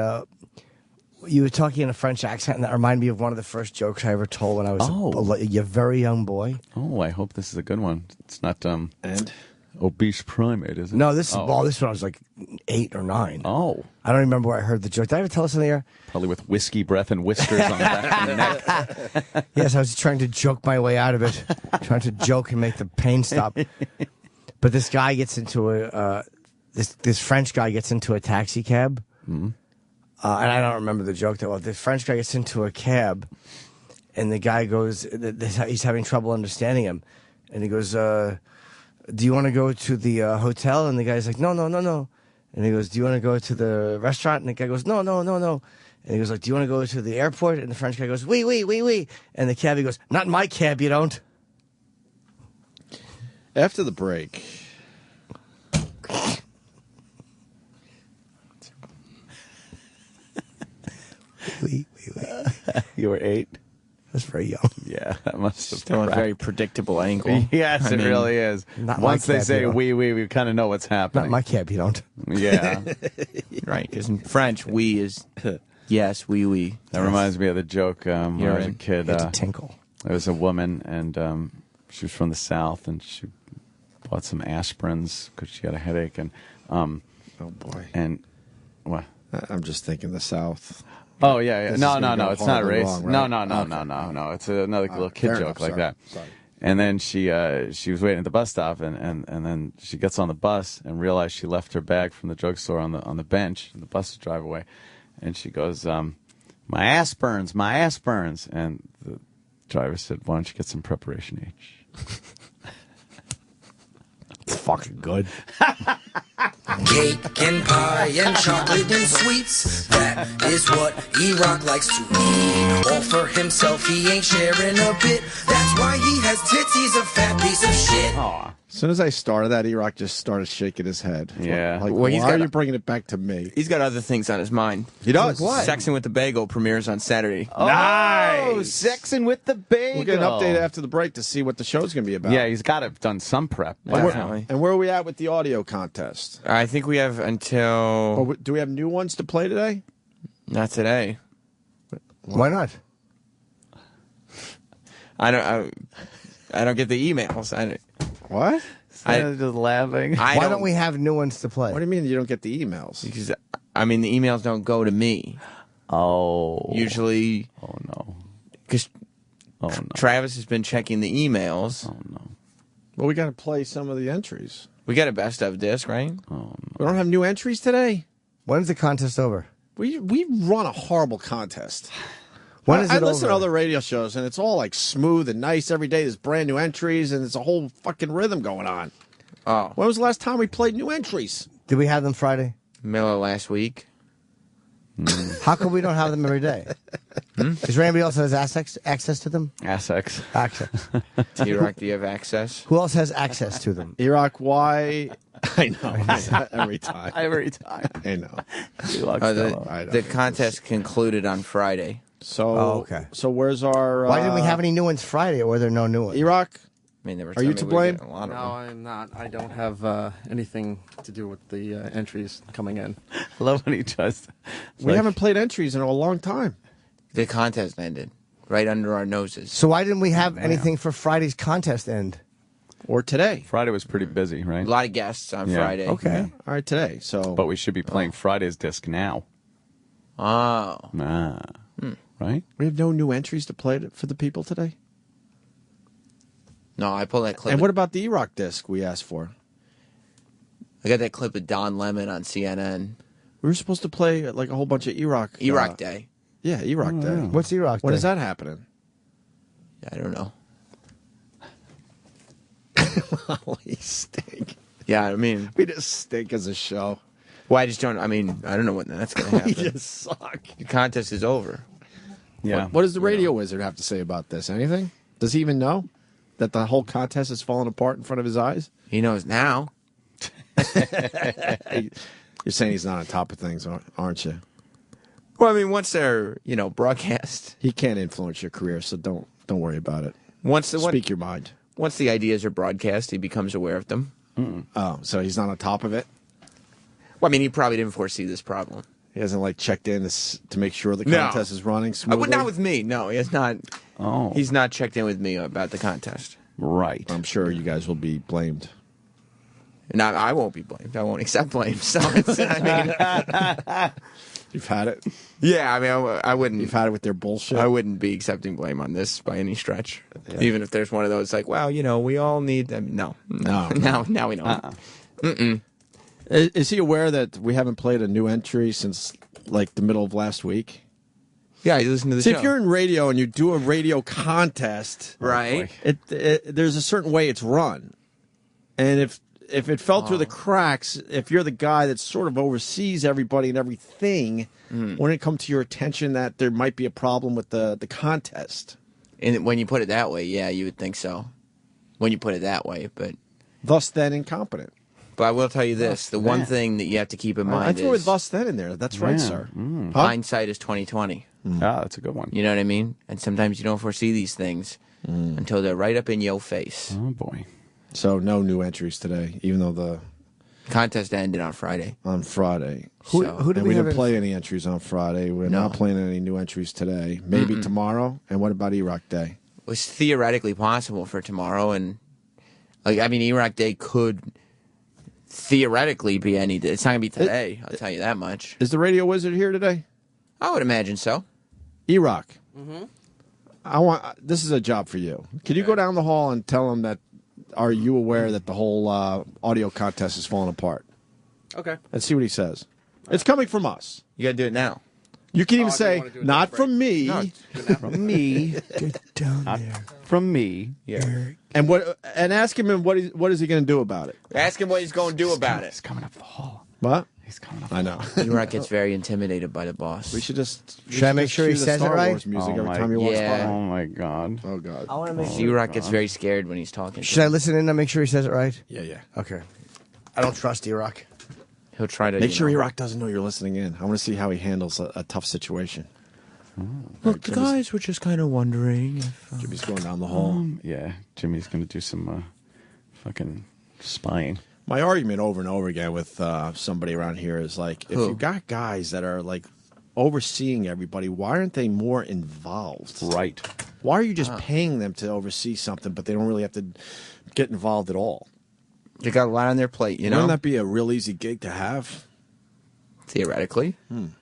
you were talking in a French accent, and that reminded me of one of the first jokes I ever told when I was a very young boy. Oh, I hope this is a good one. It's not obese primate, is it? No, this is this one I was like 8 or 9. Oh. I don't remember where I heard the joke. Did I ever tell us on the air? Probably with whiskey breath and whiskers on the back of the neck. Yes, I was trying to joke my way out of it. Trying to joke and make the pain stop. But this guy gets into this French guy gets into a taxi cab. Mm-hmm. And I don't remember the joke that well. The French guy gets into a cab, and the guy goes, he's having trouble understanding him. And he goes, do you want to go to the hotel? And the guy's like, no. And he goes, do you want to go to the restaurant? And the guy goes, no. And he goes, like, do you want to go to the airport? And the French guy goes, oui. And the cabbie goes, not in my cab, you don't. After the break. Oui. You were 8? That's very young. Yeah, that must have still a very predictable angle. Yes, it really is. Once they say we kind of know what's happening. Not my cab, you don't. Yeah. Right, because in French, oui is Yes, oui. That reminds me of the joke when I was a kid. Tinkle. There was a woman, and she was from the South, and she bought some aspirins because she had a headache. And oh boy. And what? I'm just thinking the South. Oh yeah. This No. is gonna go It's not horribly race. wrong, right? No. It's another little kid fair joke enough. like that. Sorry. And then she was waiting at the bus stop, and then she gets on the bus and realized she left her bag from the drugstore on the bench. And the bus would drive away, and she goes, "My aspirins." And the driver said, "Why don't you get some Preparation H?" It's fucking good. Cake and pie and chocolate and sweets. That is what E-Rock likes to eat. All for himself, he ain't sharing a bit. That's why he has tits, he's a fat piece of shit. Aw. As soon as I started that, E-Rock just started shaking his head. Yeah. Like, Well, why are you bringing it back to me? He's got other things on his mind. He does. Like what? Sexing with the Bagel premieres on Saturday. Oh, Nice. Sexing with the Bagel. We'll get an update after the break to see what the show's going to be about. Yeah, he's got to have done some prep. Definitely. And where are we at with the audio contest? I think we have until... Do we have new ones to play today? Not today. Why not? I don't get the emails. What? I'm just laughing. Why don't we have new ones to play? What do you mean you don't get the emails? Because, the emails don't go to me. Oh. Usually... Oh, no. Because Travis has been checking the emails. Oh, no. Well, we got to play some of the entries. We got a best of disc, right? Oh, no. We don't have new entries today? When's the contest over? We run a horrible contest. When is it I listen to over? other radio shows, and it's all like smooth and nice every day. There's brand new entries, and there's a whole fucking rhythm going on. Oh. When was the last time we played new entries? Did we have them Friday? Middle of last week. How come we don't have them every day? Is there anybody else that has access to them? Access. E-Rock, do you have access? Who else has access to them? E-Rock, why? I know. Every time. Every time. I know. The contest concluded on Friday. So, okay. So where's our... Why didn't we have any new ones Friday, or were there no new ones? E-Rock? I mean, there were Are you to blame? No, I'm not. I don't have anything to do with the entries coming in. I love when he just... We haven't played entries in a long time. The contest ended right under our noses. So why didn't we have anything for Friday's contest end? Or today? Friday was pretty busy, right? A lot of guests on Friday. Okay. Yeah. All right, today. So, But we should be playing Friday's disc now. Oh. Right? We have no new entries to play for the people today? No, I pulled that clip. And what about the E-Rock disc we asked for? I got that clip of Don Lemon on CNN. We were supposed to play like a whole bunch of E-Rock. E-Rock Day. Yeah, E-Rock Day. What's E-Rock Day? When is that happening? I don't know. We stink. Yeah, I mean... We just stink as a show. Well, I just don't... I mean, I don't know when that's going to happen. We just suck. The contest is over. Yeah. What does the radio wizard have to say about this? Anything? Does he even know that the whole contest is falling apart in front of his eyes? He knows now. You're saying he's not on top of things, aren't you? Well, I mean, once they're, broadcast... He can't influence your career, so don't worry about it. Speak your mind. Once the ideas are broadcast, he becomes aware of them. Oh, so he's not on top of it? Well, I mean, he probably didn't foresee this problem. He hasn't, checked in to make sure the contest is running smoothly? Not with me. No, he has not. Oh. He's not checked in with me about the contest. Right. I'm sure you guys will be blamed. And I won't be blamed. I won't accept blame. So, You've had it? Yeah, I mean, I wouldn't. You've had it with their bullshit? I wouldn't be accepting blame on this by any stretch. Yeah. Even if there's one of those well, we all need them. No, we don't. Mm-mm. Is he aware that we haven't played a new entry since, the middle of last week? Yeah, he listened to the show. If you're in radio and you do a radio contest... Right. There's a certain way it's run. And if it fell through the cracks, if you're the guy that sort of oversees everybody and everything, wouldn't it come to your attention that there might be a problem with the contest? And when you put it that way, yeah, you would think so. When you put it that way, but... Thus then incompetent. But I will tell you this: the one thing that you have to keep in mind I threw it thus then in there. That's right, sir. Hindsight is 20/20. Ah, that's a good one. You know what I mean? And sometimes you don't foresee these things until they're right up in your face. Oh boy! So no new entries today, even though Contest ended on Friday. On Friday. Who did we didn't play any entries on Friday. We're not playing any new entries today. Maybe tomorrow. And what about E-Rock Day? It was theoretically possible for tomorrow, and E-Rock Day could theoretically be any day. It's not gonna be today. I'll tell you that much. Is the Radio Wizard here today? I would imagine so. E-Rock. Mm-hmm. This is a job for you. Can you go down the hall and tell him that? Are you aware that the whole audio contest is falling apart? Okay. Let's see what he says. It's coming from us. You gotta do it now. You can even say, not from me. No, From me. Get down there. From me. Yeah. And ask him what is he going to do about it? Ask him what he's going to do about it. He's coming up the hall. What? He's coming up. I know. E-Rock gets very intimidated by the boss. We should just. Should I make sure he says it right? Wars music every time he walks by. Oh my God. Oh God. I want to make sure. E-Rock gets very scared when he's talking. Should I listen in and make sure he says it right? Yeah. Okay. I don't trust E-Rock. He'll try to Make sure E-Rock doesn't know you're listening in. I want to see how he handles a tough situation. Look, the guys were just kind of wondering if Jimmy's going down the hall. Yeah, Jimmy's going to do some fucking spying. My argument over and over again with somebody around here is like, if you got guys that are like overseeing everybody, why aren't they more involved? Right. Why are you just paying them to oversee something, but they don't really have to get involved at all? They got a lot on their plate, you know? Wouldn't that be a real easy gig to have? Theoretically.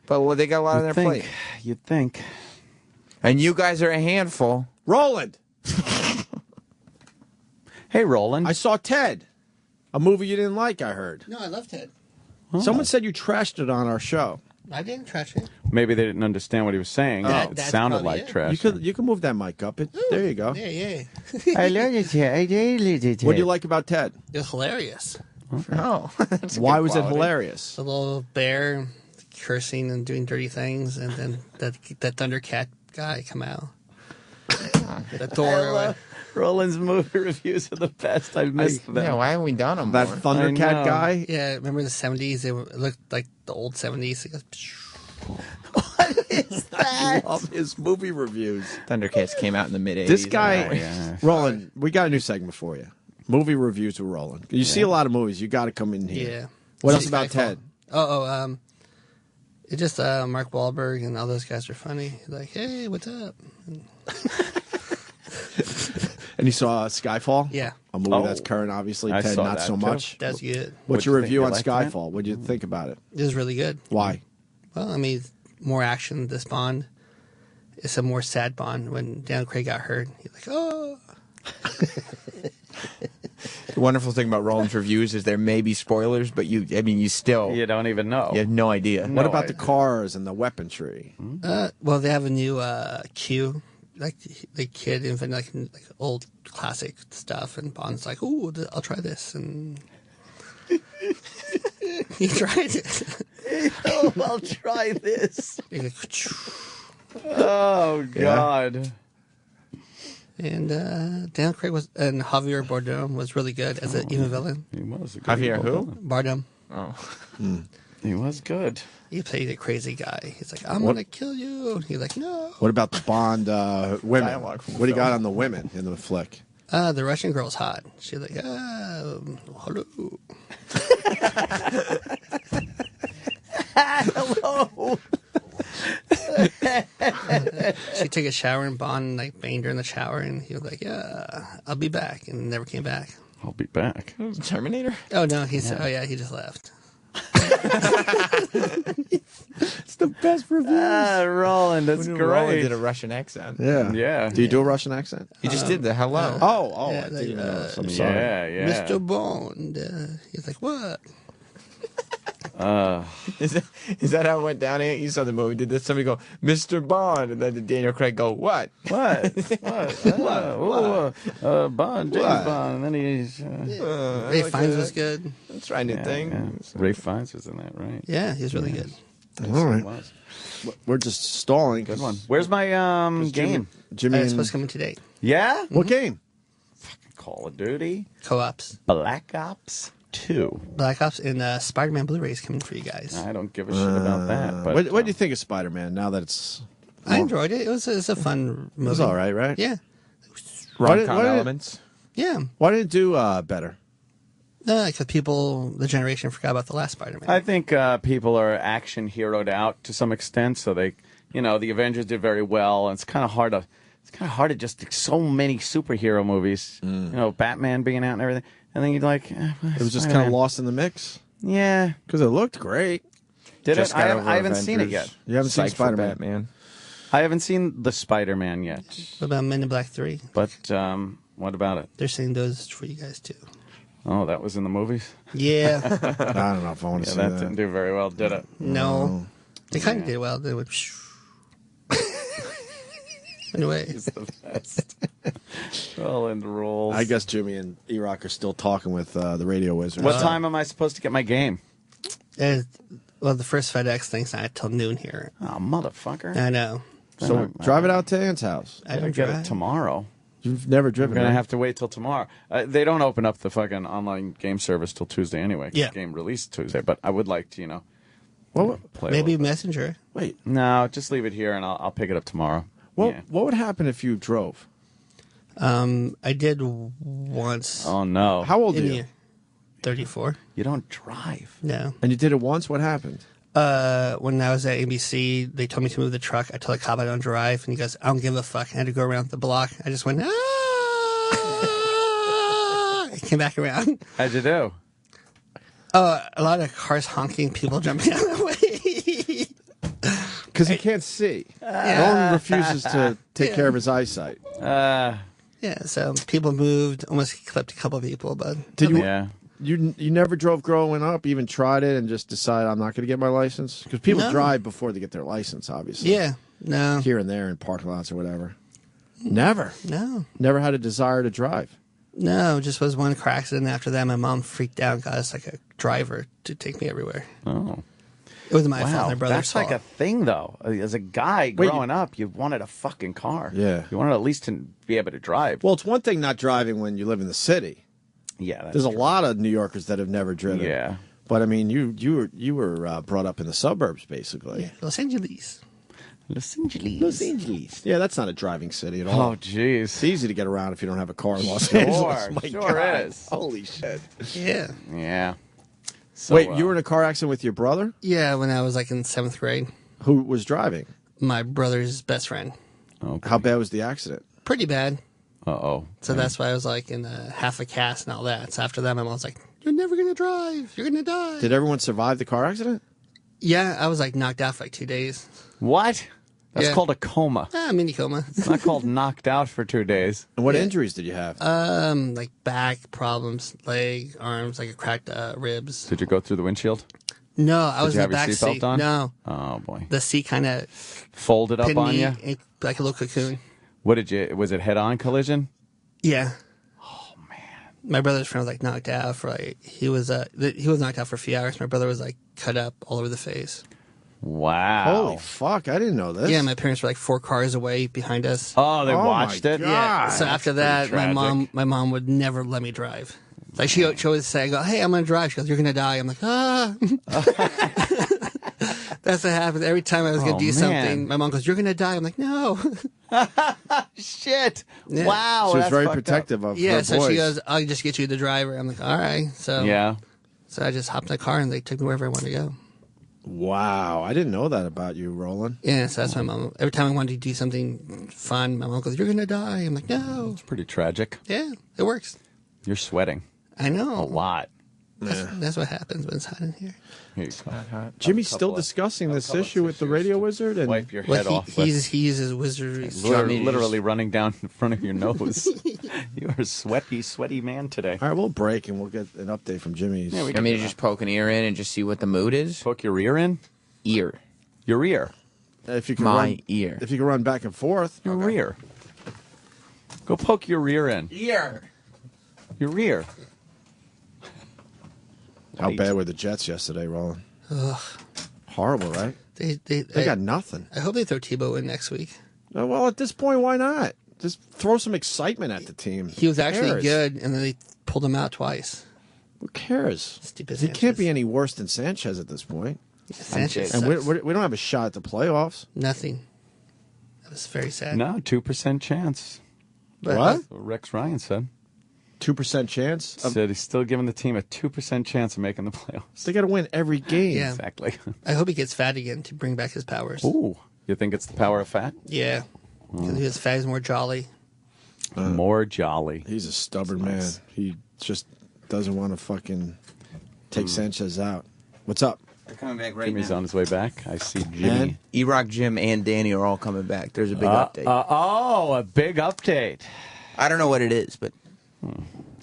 But they got a lot on their plate. You'd think. And you guys are a handful. Roland! Hey, Roland. I saw Ted. A movie you didn't like, I heard. No, I love Ted. Someone said you trashed it on our show. I didn't trash it. Maybe they didn't understand what he was saying. It sounded like trash. You can move that mic up. There you go. Yeah. I learned it here. I did it. What do you like about Ted? It was hilarious. Oh. Why was it hilarious? The little bear cursing and doing dirty things, and then that Thundercat guy come out. The door. Roland's movie reviews are the best. I've missed them. Yeah, why haven't we done them That more? Thundercat guy? Yeah, remember the 70s? It looked like the old 70s. It goes, What is that? I love his movie reviews. Thundercats came out in the mid-80s. This guy, Roland, we got a new segment for you. Movie reviews with Roland. You see a lot of movies. You got to come in here. Yeah. What else about Ted? It's just Mark Wahlberg and all those guys are funny. Like, hey, what's up? And you saw Skyfall? Yeah. A movie that's current, obviously. I Ted, saw not that so too. much. That's good. What's your review on You liked it? Skyfall? What did you think about it? It was really good. Why? Well, I mean, more action. This Bond. It's a more sad Bond. When Daniel Craig got hurt, he's like, oh. The wonderful thing about Roland's reviews is there may be spoilers, but you still... You don't even know. You have no idea. What about the cars and the weaponry? Well, they have a new Q. Like the kid invented like old classic stuff, and Bond's like, "Ooh, I'll try this," and he tried it. Oh, I'll try this. Oh God! And Daniel Craig and Javier Bardem was really good as an evil villain. He was a good Javier who? Bardem. Oh, he was good. He played a crazy guy. He's like, "I'm gonna kill you." And he's like, "No." What about the Bond women? Dialogue from What do you film. got on the women in the flick? The Russian girl's hot. She's like, hello. Hello. She took a shower and Bond like banged her in the shower, and he was like, "Yeah, I'll be back," and never came back. I'll be back. Terminator? Oh no, he said, "Oh yeah, he just left." It's the best reviews. Roland, that's Who knew great. Roland did a Russian accent. Yeah. Do you do a Russian accent? He just did the hello. Oh, yeah, I didn't know. I'm sorry. Yeah. Mr. Bond. He's like, "What?" Is that how it went down? You saw the movie. Did somebody go, Mr. Bond? And then did Daniel Craig go, what? What? Bond, James Bond, and then he's. Ray Fiennes was good. Let's try new things. Ray Fiennes was in that, right? Yeah, he was really good. All right. We're just stalling. Good one. Where's my game? Jimmy It's supposed to come in today. Yeah? What game? Call of Duty. Co-ops. Black Ops 2. Black Ops and Spider-Man Blu-rays coming for you guys. I don't give a shit about that. But What do you think of Spider-Man now that it's... I enjoyed it. It's a fun movie. It was all right, right? Yeah. Rom-com elements. Yeah. Why didn't it do better? No, because the generation forgot about the last Spider-Man. I think people are action heroed out to some extent, so they, the Avengers did very well, and it's kind of hard to just so many superhero movies, Batman being out and everything, and then you're like, it was just kind of lost in the mix. Yeah, because it looked great. Did it? I haven't seen it yet. You haven't seen Spider-Man? Batman. I haven't seen the Spider-Man yet. What about Men in Black 3? But what about it? They're saying those for you guys too. Oh, that was in the movies? Yeah. I don't know if I want to see that. That didn't do very well, did it? No. They kind of did well. They went. Anyway. He's the best. Roland rules. I guess Jimmy and E-Rock are still talking with the radio wizard. What time am I supposed to get my game? Well, the first FedEx thing's not till noon here. Oh, motherfucker. I know. So drive it out to Ann's house. I don't get drive. it tomorrow. You've never driven. We're going to have to wait till tomorrow. They don't open up the fucking online game service till Tuesday anyway. Yeah. Game released Tuesday, but I would like to, play Maybe Messenger. Wait. No, just leave it here and I'll pick it up tomorrow. What would happen if you drove? I did once. Oh, no. How old are you? 34. You don't drive. No. And you did it once? What happened? When I was at ABC, they told me to move the truck. I told the cop I don't drive, and he goes, I don't give a fuck. I had to go around the block. I just went, I came back around. How'd you do? A lot of cars honking, people jumping out of the way. Because he can't see. Roland refuses to take care of his eyesight. Yeah, so people moved, almost clipped a couple of people, but did you? Yeah. You never drove growing up, even tried it, and just decided I'm not going to get my license? Because people drive before they get their license, obviously. Yeah, no. Here and there in parking lots or whatever. Never. No. Never had a desire to drive. No, just was one car accident. After that, my mom freaked out and got us like a driver to take me everywhere. Oh. It wasn't my fault. My brother's That's fault. like a thing, though. As a guy growing up, you wanted a fucking car. Yeah. You wanted at least to be able to drive. Well, it's one thing not driving when you live in the city. Yeah, that's there's a lot of New Yorkers that have never driven. Yeah, but I mean, you were brought up in the suburbs, basically. Yeah. Los Angeles. Yeah, that's not a driving city at all. Oh, jeez. It's easy to get around if you don't have a car in Los Angeles. My sure God. is. Holy shit. Yeah. Yeah. So, wait, you were in a car accident with your brother? Yeah, when I was like in 7th grade. Who was driving? My brother's best friend. Okay. How bad was the accident? Pretty bad. Uh-oh. So that's why I was like in half a cast and all that. So after that, my mom was like, you're never going to drive. You're going to die. Did everyone survive the car accident? Yeah, I was like knocked out for like 2 days. What? That's called a coma. Mini coma. It's not called knocked out for 2 days. And what injuries did you have? Like back problems, leg, arms, like a cracked ribs. Did you go through the windshield? No, I was Did you in the have back your seatbelt seat. on? No. Oh, boy. The seat kind of folded up on you? Like a little cocoon. Was it head-on collision? Yeah. Oh, man. My brother's friend was like knocked out for like, he was knocked out for a few hours. My brother was like cut up all over the face. Wow. Holy fuck, I didn't know this. Yeah, my parents were like 4 cars away behind us. Oh, they watched it? Yeah. So after that, my mom would never let me drive. Like she always say, I go, hey, I'm going to drive. She goes, you're going to die. I'm like, ah. That's what happened. Every time I was going to do something, my mom goes, you're going to die. I'm like, no. Shit. Yeah. Wow. She was very protective of her so boys. she goes, I'll just get you the driver. I'm like, all right. So So I just hopped in the car and they took me wherever I wanted to go. Wow. I didn't know that about you, Roland. Yeah, so that's my mom. Every time I wanted to do something fun, my mom goes, you're going to die. I'm like, no. It's pretty tragic. Yeah, it works. You're sweating. I know. A lot. That's what happens when it's hot in here. Here you go. Jimmy's still discussing this issue with the radio wizard, and wipe your head off. He uses wizardry. Literally running down in front of your nose. You're a sweaty man today. All right, we'll break and we'll get an update from Jimmy's. Yeah, I mean, just poke an ear in and just see what the mood is. Poke your ear in? Ear. Your ear. If you can ear. If you can run back and forth. Your rear. Go poke your rear in. Ear. Your rear. How bad were the Jets yesterday, Roland? Ugh. Horrible, right? They got nothing. I hope they throw Tebow in next week. Well, at this point, why not? Just throw some excitement at the team. He was actually good, and then they pulled him out twice. Who cares? Stupid He Sanchez. can't be any worse than Sanchez at this point. Yeah, Sanchez and sucks. we don't have a shot at the playoffs. Nothing. That was very sad. No, 2% chance. But, what? That's what Rex Ryan said. 2% chance. Said he's still giving the team a 2% chance of making the playoffs. They got to win every game. Yeah. Exactly. I hope he gets fat again to bring back his powers. Ooh, you think it's the power of fat? Yeah. Because he was fat, he's more jolly. More jolly. He's a stubborn man. He just doesn't want to fucking take Sanchez out. What's up? They're coming back right Jimmy's now. on his way back. I see Jimmy. E-Rock, Jim, and Danny are all coming back. There's a big update. A big update. I don't know what it is, but...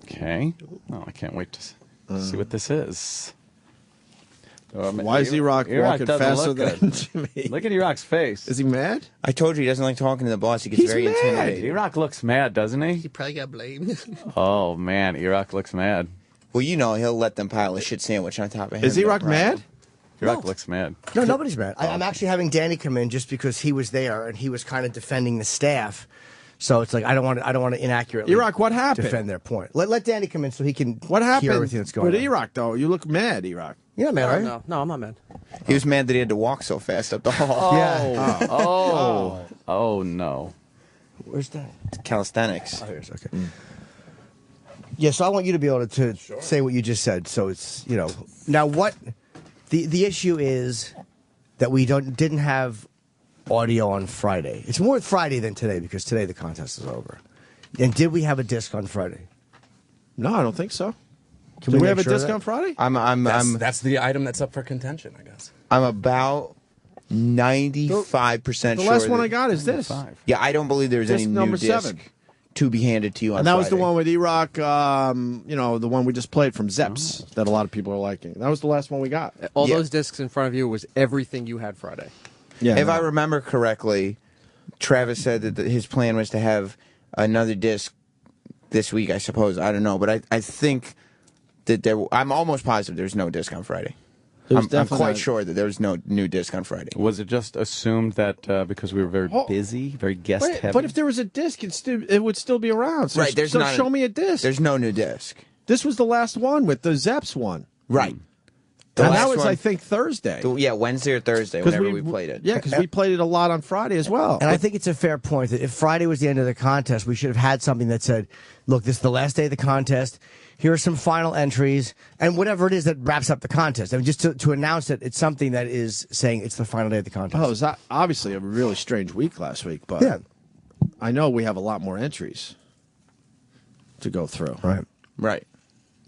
Okay. Oh, I can't wait to see what this is. Why is E-Rock walking faster than Jimmy? Look at E-Rock's face. Is he mad? I told you he doesn't like talking to the boss. He gets very intimidated. E-Rock looks mad, doesn't he? He probably got blamed. Oh, man. E-Rock looks mad. Well, you know, he'll let them pile a shit sandwich on top of him. Is E-Rock mad? E-Rock looks mad. No, nobody's mad. I'm actually having Danny come in just because he was there and he was kind of defending the staff. So it's like I don't want to inaccurately. E-Rock, what happened? Defend their point. Let Danny come in so he can. What happened? Hear everything that's going with on. E-Rock though, you look mad, E-Rock. You're not mad, right? No, I'm not mad. He was mad that he had to walk so fast up the hall. Yeah. Oh, no. Where's that? Calisthenics. Oh, here's okay. Yeah, so I want you to be able to say what you just said. So it's now what the issue is that we didn't have audio on Friday. It's more Friday than today because today the contest is over. And did we have a disc on Friday? No, I don't think so. Can we have a disc on Friday? That's the item that's up for contention, I guess. I'm about 95% sure. The last one I got is this. Yeah, I don't believe there's Disc any number new disc 7. to be handed to you on And that was the Friday. one with E-Rock, the one we just played from Zeps that a lot of people are liking. That was the last one we got. All those discs in front of you was everything you had Friday. Yeah. If I remember correctly, Travis said that his plan was to have another disc this week, I suppose. I don't know. But I think that I'm almost positive there's no disc on Friday. I'm quite sure that there's no new disc on Friday. Was it just assumed that because we were very busy, very guest heavy? But if there was a disc, it would still be around. So, Right, so show me a disc. There's no new disc. This was the last one with the Zeps one. Right. And that was, I think, Thursday. Wednesday or Thursday, whenever we played it. Yeah, because we played it a lot on Friday as well. And I think it's a fair point that if Friday was the end of the contest, we should have had something that said, look, this is the last day of the contest. Here are some final entries, and whatever it is that wraps up the contest. I mean, just to announce that it's something that is saying it's the final day of the contest. Oh, it was obviously a really strange week last week, but I know we have a lot more entries to go through. Right.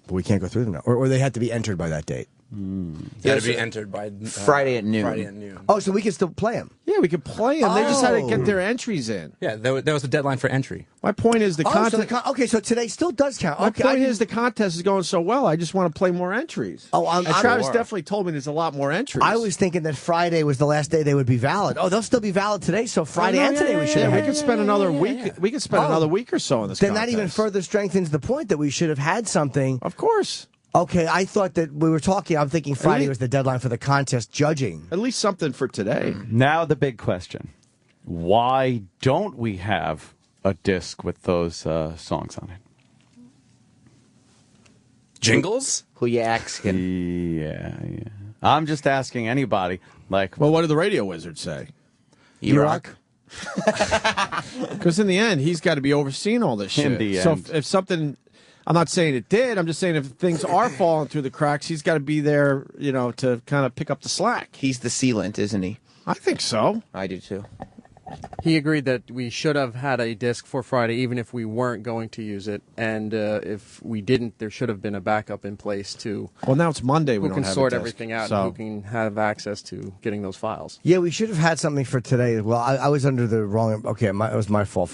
But we can't go through them now. Or they had to be entered by that date. Got to be entered by Friday at noon. Friday at noon. Oh, so we can still play them? Yeah, we could play them. They just had to get their entries in. Yeah, that was the deadline for entry. My point is the contest. Okay, so today still does count. My point is the contest is going so well. I just want to play more entries. And Travis definitely told me there's a lot more entries. I was thinking that Friday was the last day they would be valid. Oh, they'll still be valid today. So Friday and today we should. Yeah, we could spend another week. We could spend another week or so on this. Then contest. that even further strengthens the point that we should have had something. Of course. Okay, I thought that we were talking. I'm thinking Friday was the deadline for the contest judging. At least something for today. Now the big question. Why don't we have a disc with those songs on it? Jingles? Who you asking? Yeah. I'm just asking anybody. Like, well, what did the radio wizard say? E-Rock? Because in the end, he's got to be overseeing all this shit. In the so end. if something... I'm not saying it did. I'm just saying if things are falling through the cracks, he's got to be there, to kind of pick up the slack. He's the sealant, isn't he? I think so. I do too. He agreed that we should have had a disc for Friday, even if we weren't going to use it. And if we didn't, there should have been a backup in place to. Well, now it's Monday. We who don't can have sort a disc, everything out so. and who can have access to getting those files. Yeah, we should have had something for today. Well, I was under the wrong. Okay, it was my fault.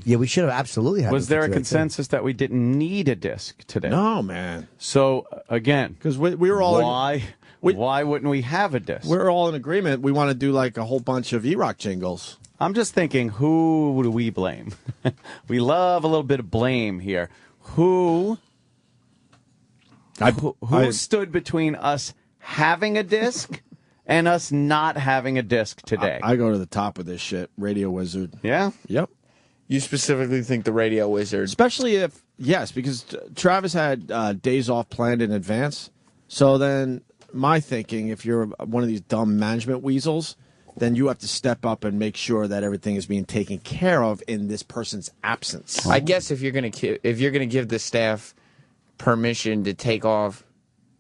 Yeah, we should have absolutely had. Was there a consensus that we didn't need a disc today? No, man. So again, because we were all why wouldn't we have a disc? We're all in agreement. We want to do like a whole bunch of E-Rock jingles. I'm just thinking, who do we blame? We love a little bit of blame here. Who stood between us having a disc and us not having a disc today? I go to the top of this shit. Radio Wizard. Yeah? Yep. You specifically think the Radio Wizard. Especially if, yes, because Travis had days off planned in advance. So then my thinking, if you're one of these dumb management weasels, then you have to step up and make sure that everything is being taken care of in this person's absence. I guess if you're gonna give the staff permission to take off,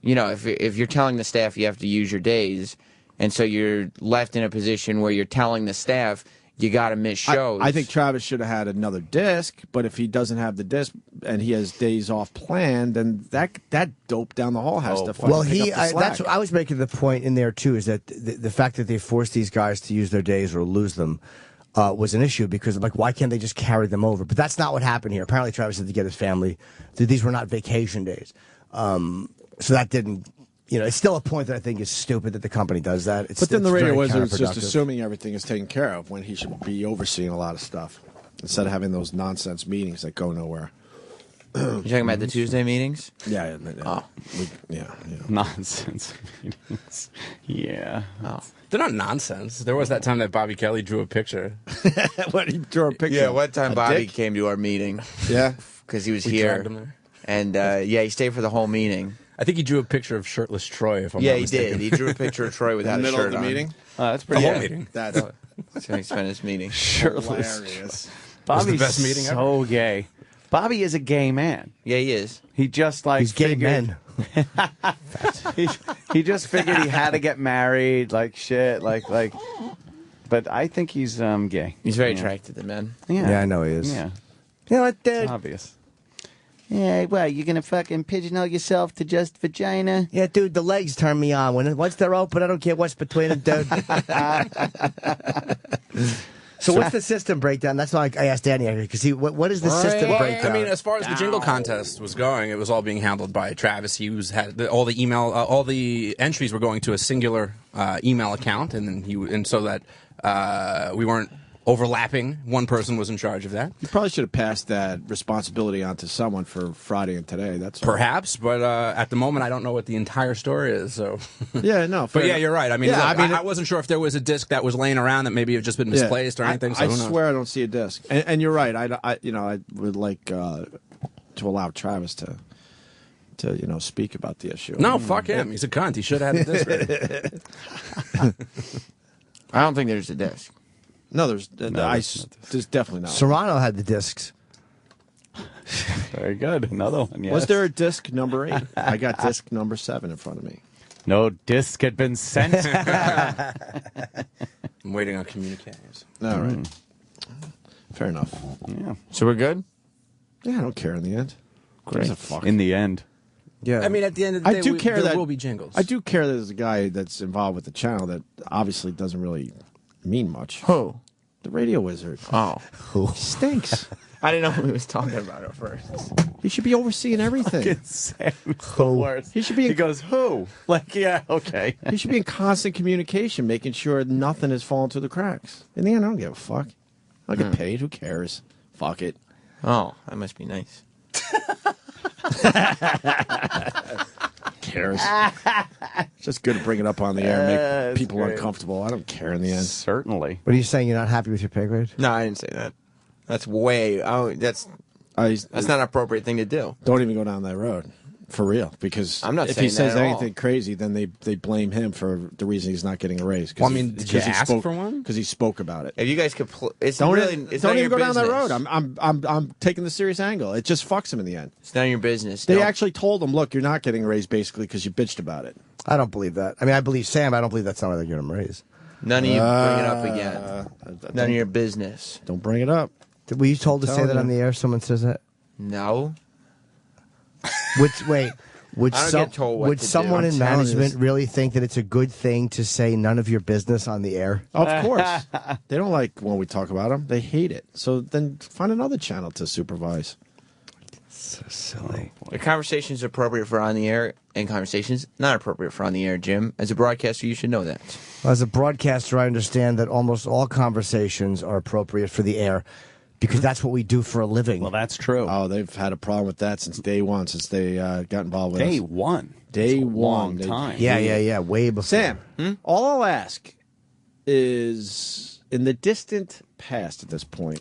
if you're telling the staff you have to use your days, and so you're left in a position where you're telling the staff you got to miss shows. I think Travis should have had another disc, but if he doesn't have the disc and he has days off planned, then that dope down the hall has to fucking pick up the slack. That's what I was making the point in there too, is that the fact that they forced these guys to use their days or lose them was an issue, because why can't they just carry them over? But that's not what happened here. Apparently Travis had to get his family. These were not vacation days. So that didn't. It's still a point that I think is stupid that the company does that. But then the radio wizard is just assuming everything is taken care of when he should be overseeing a lot of stuff instead of having those nonsense meetings that go nowhere. You're talking about the Tuesday meetings? Yeah. Yeah. Nonsense meetings. Yeah. Oh. They're not nonsense. There was that time that Bobby Kelly drew a picture. What, he drew a picture? Yeah, one time Bobby came to our meeting. Yeah. Because he was We here. dragged him there. And, he stayed for the whole meeting. I think he drew a picture of shirtless Troy, if I'm Yeah, not he mistaken. did. He drew a picture of Troy without In the a middle shirt of the on. meeting? That's pretty The whole good. meeting. That's how he spent his meeting. Shirtless. Hilarious. Bobby's the best meeting ever. so gay. Bobby is a gay man. Yeah, he is. He just He's gay men. he just figured he had to get married, like shit, like. But I think he's gay. He's very attracted to men. Yeah, I know he is. Yeah, You know what, dude? it's obvious. Yeah, well, you're going to fucking pigeonhole yourself to just vagina? Yeah, dude, the legs turn me on. Once they're open, I don't care what's between them, dude. So what's the system breakdown? That's why I asked Danny, because what is the system Well, breakdown? I mean, as far as the jingle contest was going, it was all being handled by Travis. He all the email, all the entries were going to a singular email account, and then so that we weren't overlapping. One person was in charge of that. You probably should have passed that responsibility on to someone for Friday and today. That's all. Perhaps, but at the moment, I don't know what the entire story is. So Yeah, no. But yeah, you're right. I mean, Yeah, look, I mean, I wasn't sure if there was a disc that was laying around that maybe had just been misplaced or anything. So I who knows? swear I don't see a disc. And you're right. I would like to allow Travis to speak about the issue. No, fuck him. He's a cunt. He should have had a disc ready. I don't think there's a disc. No, there's definitely not. Serrano had the discs. Very good. Another one. Yes. Was there a disc number 8? I got disc number 7 in front of me. No disc had been sent. I'm waiting on communiques. All right. Fair enough. Yeah. So we're good? Yeah, I don't care in the end. Great. Gives a fuck. In the end. Yeah. I mean, at the end of the day, there will be jingles. I do care that there's a guy that's involved with the channel that obviously doesn't really mean much. Who? The radio wizard. Oh. Who? Stinks. I didn't know who he was talking about at first. He should be overseeing everything. He should be. He goes, who? Like, yeah, okay. He should be in constant communication, making sure nothing has fallen through the cracks. In the end, I don't give a fuck. I'll get paid. Who cares? Fuck it. Oh, that must be nice. Cares. It's just good to bring it up on the air and make people uncomfortable. I don't care in the end. Certainly. What are you saying? You're not happy with your pay grade? No, I didn't say that. That's way. Oh, that's not an appropriate thing to do. Don't even go down that road. For real, because I'm not if saying he says that at all. anything crazy, then they blame him for the reason he's not getting a raise. Well, I mean, did you ask for one? Because he spoke about it. If you guys could, it's Don't really, even, it's don't none of even your go down that business. road. I'm taking the serious angle. It just fucks him in the end. It's none of your business. They Don't- actually told him, "Look, you're not getting a raise, basically, because you bitched about it." I don't believe that. I mean, I believe Sam. I don't believe that's not why they're giving him a raise. None of you bring it up again. None of your business. Don't bring it up. Were you told to say Telling that on you. the air? Someone says that. No. Wait. Would I don't get told what would to do. someone I'm in telling you management this. really think that it's a good thing to say none of your business on the air? Of course, they don't like when we talk about them. They hate it. So then find another channel to supervise. So silly. The conversation is appropriate for on the air, and conversations not appropriate for on the air, Jim. As a broadcaster, you should know that. As a broadcaster, I understand that almost all conversations are appropriate for the air because that's what we do for a living. Well, that's true. Oh, they've had a problem with that since day one, since they got involved with us. Day one. Day That's a one. long They- time. Yeah. Way before. Sam, all I'll ask is, in the distant past at this point,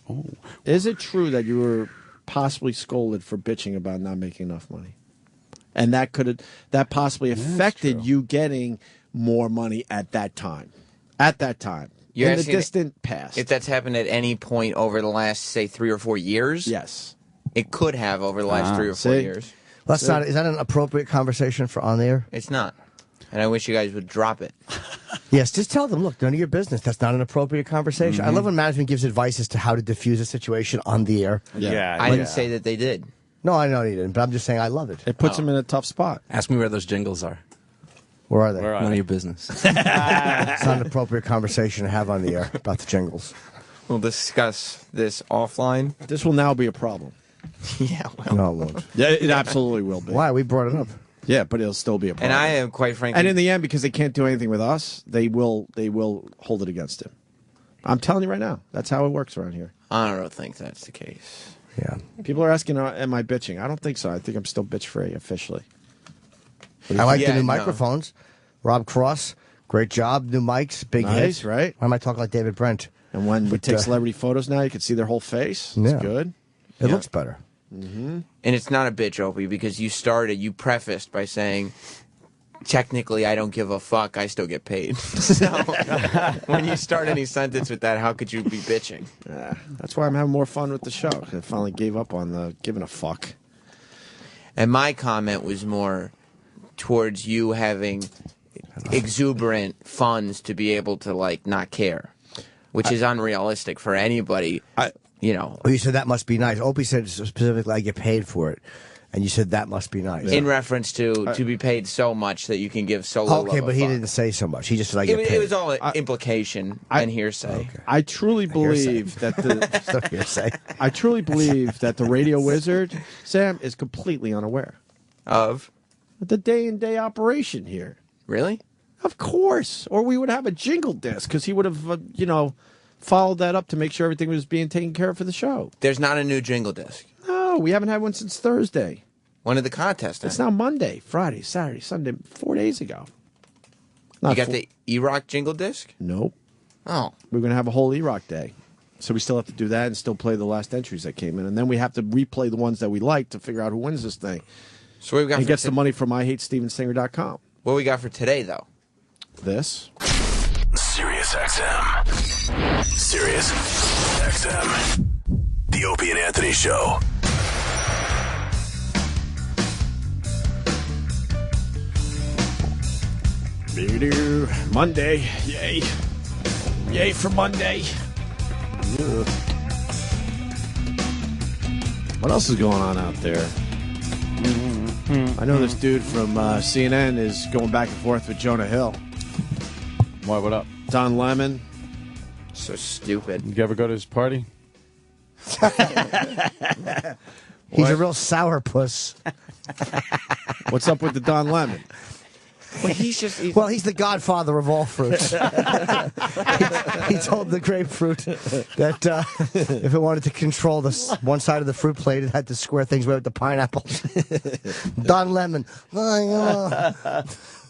is it true that you were possibly scolded for bitching about not making enough money? And that possibly affected you getting more money at that time. At that time. You're in the asking distant past. If that's happened at any point over the last, say, 3 or 4 years? Yes. It could have over the last 3 or 4 years. Well, that's not. Is that an appropriate conversation for on the air? It's not. And I wish you guys would drop it. Yes, just tell them, look, none of your business. That's not an appropriate conversation. I love when management gives advice as to how to diffuse a situation on the air. I didn't say that they did. No, I know you didn't, but I'm just saying I love it. It puts them in a tough spot. Ask me where those jingles are. Where are they? None of your business. It's not an appropriate conversation to have on the air about the jingles. We'll discuss this offline. This will now be a problem. Yeah, well. No, it won't. Yeah, it absolutely will be. Why? We brought it up. Yeah, but it'll still be a problem. And I am, quite frankly... And in the end, because they can't do anything with us, they will hold it against him. I'm telling you right now. That's how it works around here. I don't think that's the case. Yeah. People are asking, am I bitching? I don't think so. I think I'm still bitch-free, officially. I like the new microphones. Rob Cross, great job. New mics, big Nice, hit. right? Why am I talking like David Brent? And when we take celebrity photos now, you can see their whole face. Yeah. It's good. It looks better. Mm-hmm. And it's not a bitch, Opie, because you prefaced by saying, technically, I don't give a fuck, I still get paid. So, when you start any sentence with that, how could you be bitching? That's why I'm having more fun with the show. I finally gave up on the giving a fuck. And my comment was more towards you having exuberant funds to be able to, like, not care, which is unrealistic for anybody. You know. Oh, you said that must be nice. Opie said specifically, I get paid for it. And you said that must be nice. In reference to be paid so much that you can give so little. Okay, of a but he fuck. didn't say so much. He just said, I get paid. It was all implication and hearsay. Okay. I truly believe that the hearsay. I truly believe that the radio wizard, Sam, is completely unaware of the day-in-day operation here. Really? Of course. Or we would have a jingle disc because he would have, followed that up to make sure everything was being taken care of for the show. There's not a new jingle disc. No, we haven't had one since Thursday. When did the contest end? It's now Monday, Friday, Saturday, Sunday, 4 days ago. You got the E-Rock jingle disc? Nope. Oh. We're going to have a whole E-Rock day. So we still have to do that and still play the last entries that came in. And then we have to replay the ones that we like to figure out who wins this thing. So what we got and for gets the money from IHateStevenSinger.com. What we got for today, though? This. Sirius XM. Sirius XM. The Opie and Anthony Show. Monday. Yay. Yay for Monday. Ugh. What else is going on out there? I know this dude from CNN is going back and forth with Jonah Hill. Why, what up? Don Lemon. So stupid. You ever go to his party? He's a real sourpuss. What's up with the Don Lemon? Well, he's the godfather of all fruits. he told the grapefruit that if it wanted to control this one side of the fruit plate, it had to square things away with the pineapple. Don Lemon.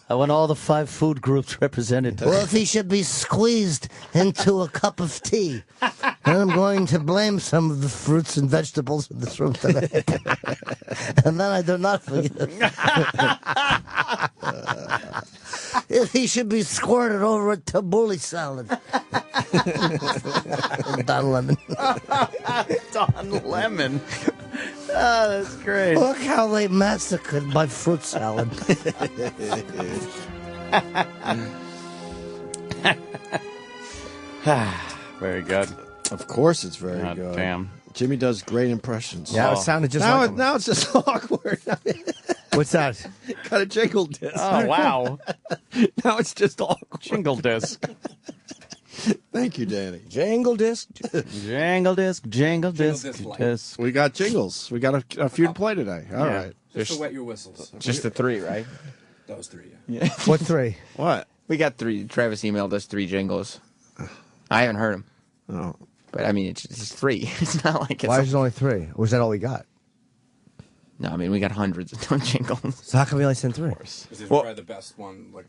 I want all the 5 food groups represented. Well, if he should be squeezed into a cup of tea, then I'm going to blame some of the fruits and vegetables in this room today. And then I do not forget. If he should be squirted over a tabbouleh salad. Don Lemon. Don Lemon. Oh, that's great. Look how they massacred my fruit salad. Very good. Of course it's very God good. Damn. Jimmy does great impressions. Yeah, it sounded just now like him. Now it's just awkward. What's that? Got a jingle disc. Oh, wow. Now it's just awkward. Jingle disc. Thank you, Danny. Jingle disc. Jingle disc. Jingle disc. We got jingles. We got a few to play today. All right. Just to wet your whistles. Just the 3, right? Those 3, yeah. What 3? What? We got 3. Travis emailed us 3 jingles. I haven't heard them. Oh. But, I mean, it's 3. It's not like it's... Why is it only 3? Or was that all we got? No, I mean, we got hundreds of jingles. So how come we only sent 3? This is probably the best one. Like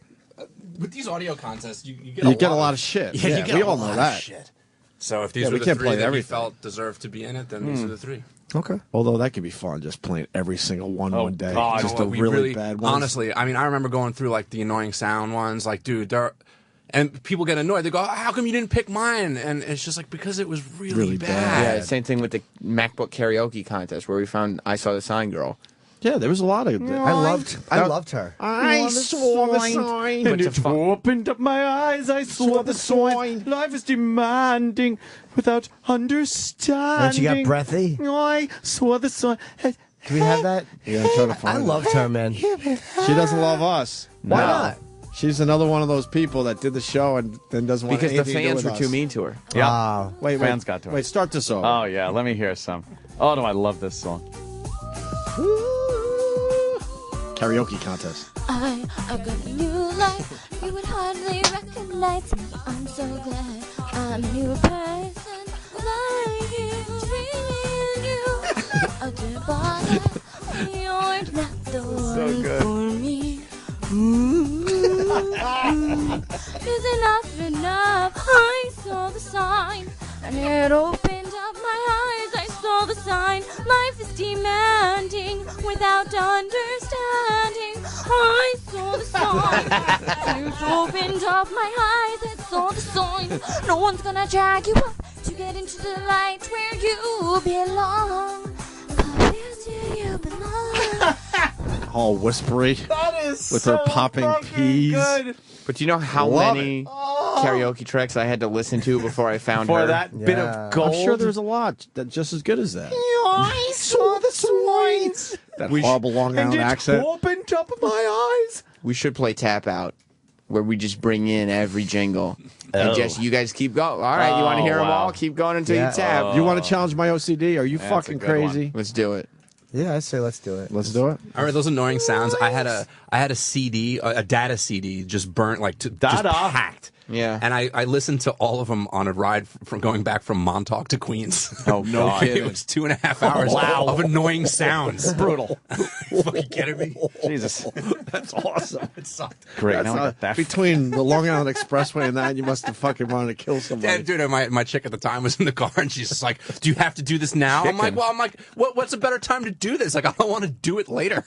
with these audio contests, you get a lot of shit. Yeah, you get we a all lot know of that. shit. So if these we were the can't 3 play that we everything. felt deserved to be in it, then these are the 3. Okay. Although that could be fun, just playing every single one one day. God, just you know a what, really bad one. Honestly, I mean, I remember going through like the annoying sound ones. Like, dude, And people get annoyed. They go, "How come you didn't pick mine?" And it's just like, because it was really bad. Yeah, same thing with the MacBook karaoke contest where we found I Saw the Sign Girl. Yeah, there was a lot of. I loved her. I saw the sign. And it opened up my eyes. I saw the sign. Life is demanding without understanding. Don't you got breathy? I saw the sign. Do we have that? Yeah, try to find I loved her, man. She doesn't love us. Why not? She's another one of those people that did the show and then doesn't want Because the anything to do fans with were us. too mean to her. Yeah. Wait, fans got to her. Wait, start this over. Oh, yeah. Let me hear some. Oh, do I love this song. Karaoke contest. I got a new life. You would hardly recognize me. I'm so glad I'm a new person. Like you. A dear body. You're not the one for me. Is enough? I saw the sign, and it opened up my eyes. I saw the sign. Life is demanding without understanding. I saw the sign. It opened up my eyes. I saw the sign. No one's gonna drag you up to get into the light where you belong. 'Cause where do you belong? All whispery. That is with so her popping peas. good. But do you know how Love many karaoke tracks I had to listen to before I found For her? that bit of gold. I'm sure there's a lot that just as good as that. I saw the signs. That horrible Long and Island it accent. opened up my eyes. We should play Tap Out, where we just bring in every jingle. And just, you guys keep going. All right, you want to hear them all? Keep going until you tap. You want to challenge my OCD? Are you fucking crazy? Let's do it. Yeah, I say let's do it. Let's do it. All right, those annoying sounds. I had a CD, a data CD, just burnt just packed. Yeah. And I listened to all of them on a ride from going back from Montauk to Queens. Oh, No God. kidding. It was 2.5 hours of annoying sounds. Brutal. Fucking kidding me? Jesus. That's awesome. It sucked. Great. That's Now I got that. between the Long Island Expressway and that, you must have fucking wanted to kill somebody. And, dude, my chick at the time was in the car, and she's just like, "Do you have to do this now?" I'm like, what's a better time to do this? Like, I don't want to do it later.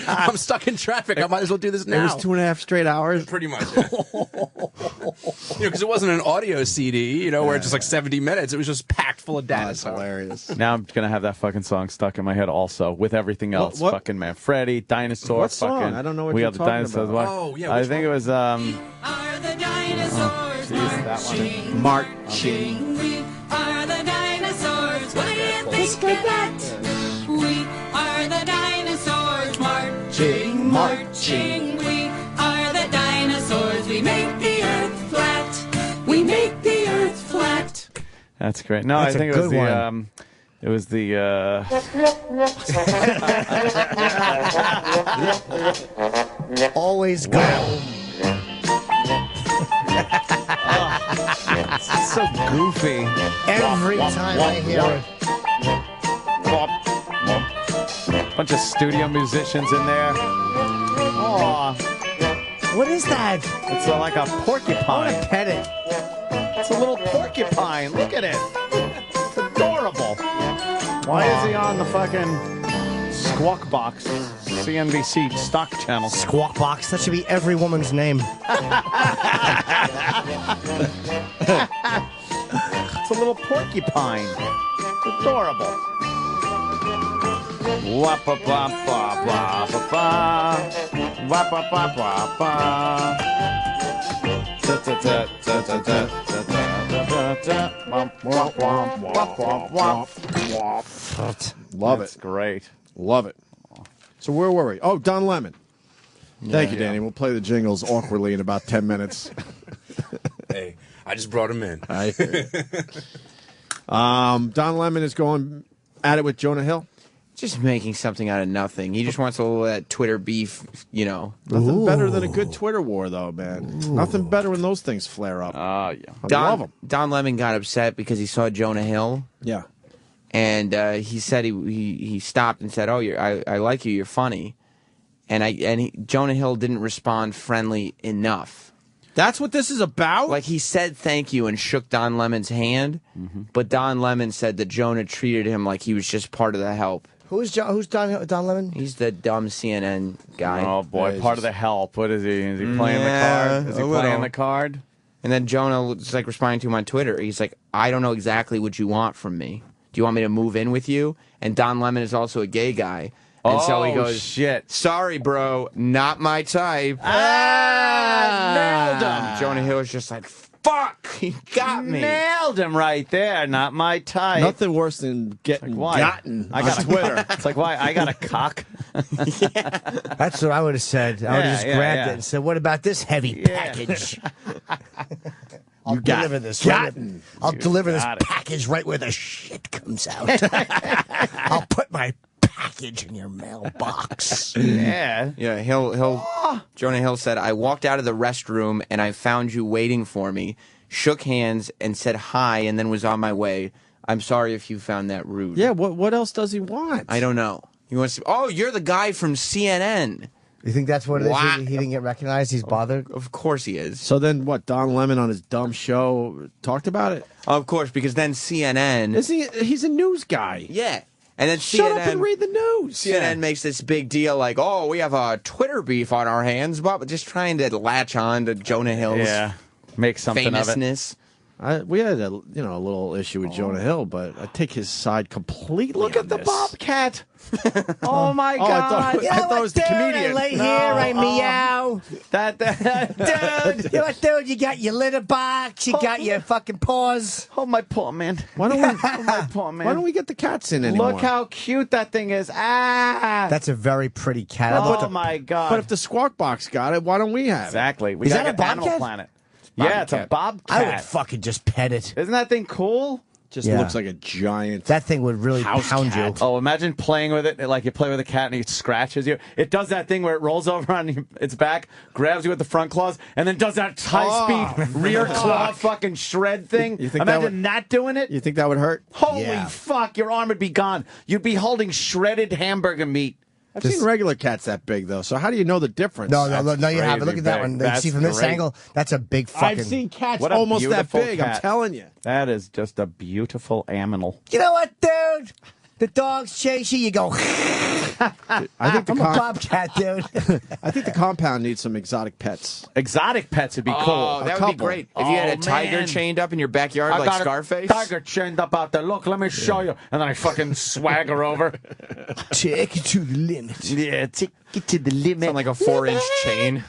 I'm stuck in traffic. I might as well do this now. It was 2.5 straight hours. Pretty much. Yeah. Because it wasn't an audio CD, where it's just like 70 minutes. It was just packed full of data. That's hilarious. Now I'm gonna have that fucking song stuck in my head also with everything else. What? Fucking Manfredi, Dinosaur. What song? Fucking, I don't know what we you're got the talking dinosaurs. about. Oh, yeah, I which think one? it was Are the dinosaurs that one. Marching. We are the dinosaurs. What do you think of that? We are the dinosaurs. Marching, marching. We are the dinosaurs. We make the earth flat. We make the earth flat. That's great. No, That's I think a it was good the one. it was the Always go. it's so goofy. Every time I hear it. Bunch of studio musicians in there. Aw, What is that? it's like a I want porcupine. to pet it. It's a little porcupine. Look at it. It's adorable. Why is he on the fucking Squawkbox CNBC stock channel? Squawkbox. That should be every woman's name. It's a little porcupine. It's adorable. Wah-pa-pa-pa-pa-pa-pa. Wah-pa-pa-pa-pa. Love That's it. great. Love it. So where were we? Oh, Don Lemon. Thank you, Danny. We'll play the jingles awkwardly in about 10 minutes. Hey, I just brought him in. Don Lemon is going at it with Jonah Hill. Just making something out of nothing. He just wants a little of that Twitter beef, Nothing better than a good Twitter war, though, man. Nothing better when those things flare up. Yeah. I love them. Don Lemon got upset because he saw Jonah Hill. Yeah. And he said he stopped and said, "Oh, I like you. You're funny," and Jonah Hill didn't respond friendly enough. That's what this is about? Like, he said thank you and shook Don Lemon's hand, but Don Lemon said that Jonah treated him like he was just part of the help. Who's Don Lemon? He's the dumb CNN guy. Oh boy, Yeah, part of the help. What is he? Is he playing the card? Is he a playing little. the card? And then Jonah was like responding to him on Twitter. He's like, I don't know exactly what you want from me. Do you want me to move in with you? And Don Lemon is also a gay guy. And so he goes, shit. Sorry, bro, not my type. Nailed him. Jonah Hill was just like, fuck, he got me. Nailed him right there. Not my type. Nothing worse than getting gotten on Twitter. It's like, why? I got a cock. That's what I would have said. I would have just grabbed it and said, what about this heavy package? I'll deliver this. I'll deliver this package right where the shit comes out. I'll put my package in your mailbox. Yeah. Jonah Hill said, I walked out of the restroom and I found you waiting for me, shook hands and said hi and then was on my way. I'm sorry if you found that rude. Yeah, what else does he want? I don't know. He wants to, oh, you're the guy from CNN. You think that's what it is? He didn't get recognized? He's bothered? Of course he is. So then what, Don Lemon on his dumb show talked about it? Of course, because then CNN... He's a news guy. Yeah. And then Shut CNN, up and read the news. CNN makes this big deal like, oh, we have a Twitter beef on our hands, but just trying to latch on to Jonah Hill's make something famousness. of it. We had a little issue with Jonah Hill, but I take his side completely. Look at the Bobcat. Oh my I God! thought it was the comedian. I lay here, I meow. Dude, you know what, dude? You got your litter box. You got your fucking paws. Oh my paw, man. Why don't we? My paw, man. Why don't we get the cats in anymore? Look how cute that thing is. That's a very pretty cat. Oh my God! But if the Squawkbox got it, why don't we have it? Exactly. Is that a bobcat? Animal Planet. Yeah, it's a bobcat. I would fucking just pet it. Isn't that thing cool? Just looks like a giant. That thing would really pound you. Oh, imagine playing with it like you play with a cat and it scratches you. It does that thing where it rolls over on its back, grabs you with the front claws, and then does that high-speed rear claw fucking shred thing. You think imagine that doing it? You think that would hurt? Holy fuck, your arm would be gone. You'd be holding shredded hamburger meat. I've seen regular cats that big, though, so how do you know the difference? No, you haven't. Look at that one. You see from this angle, that's a big fucking... I've seen cats almost that big, I'm telling you. That is just a beautiful animal. You know what, dude? The dogs chase you, you go... I think I'm a bobcat, dude. I think the compound needs some exotic pets. Exotic pets would be cool. Oh, that would be great. If you had a tiger chained up in your backyard like Scarface. Tiger chained up out there. Look, let me show you. And then I fucking swagger over. Take it to the limit. Yeah, take it to the limit. Sound like a 4-inch chain.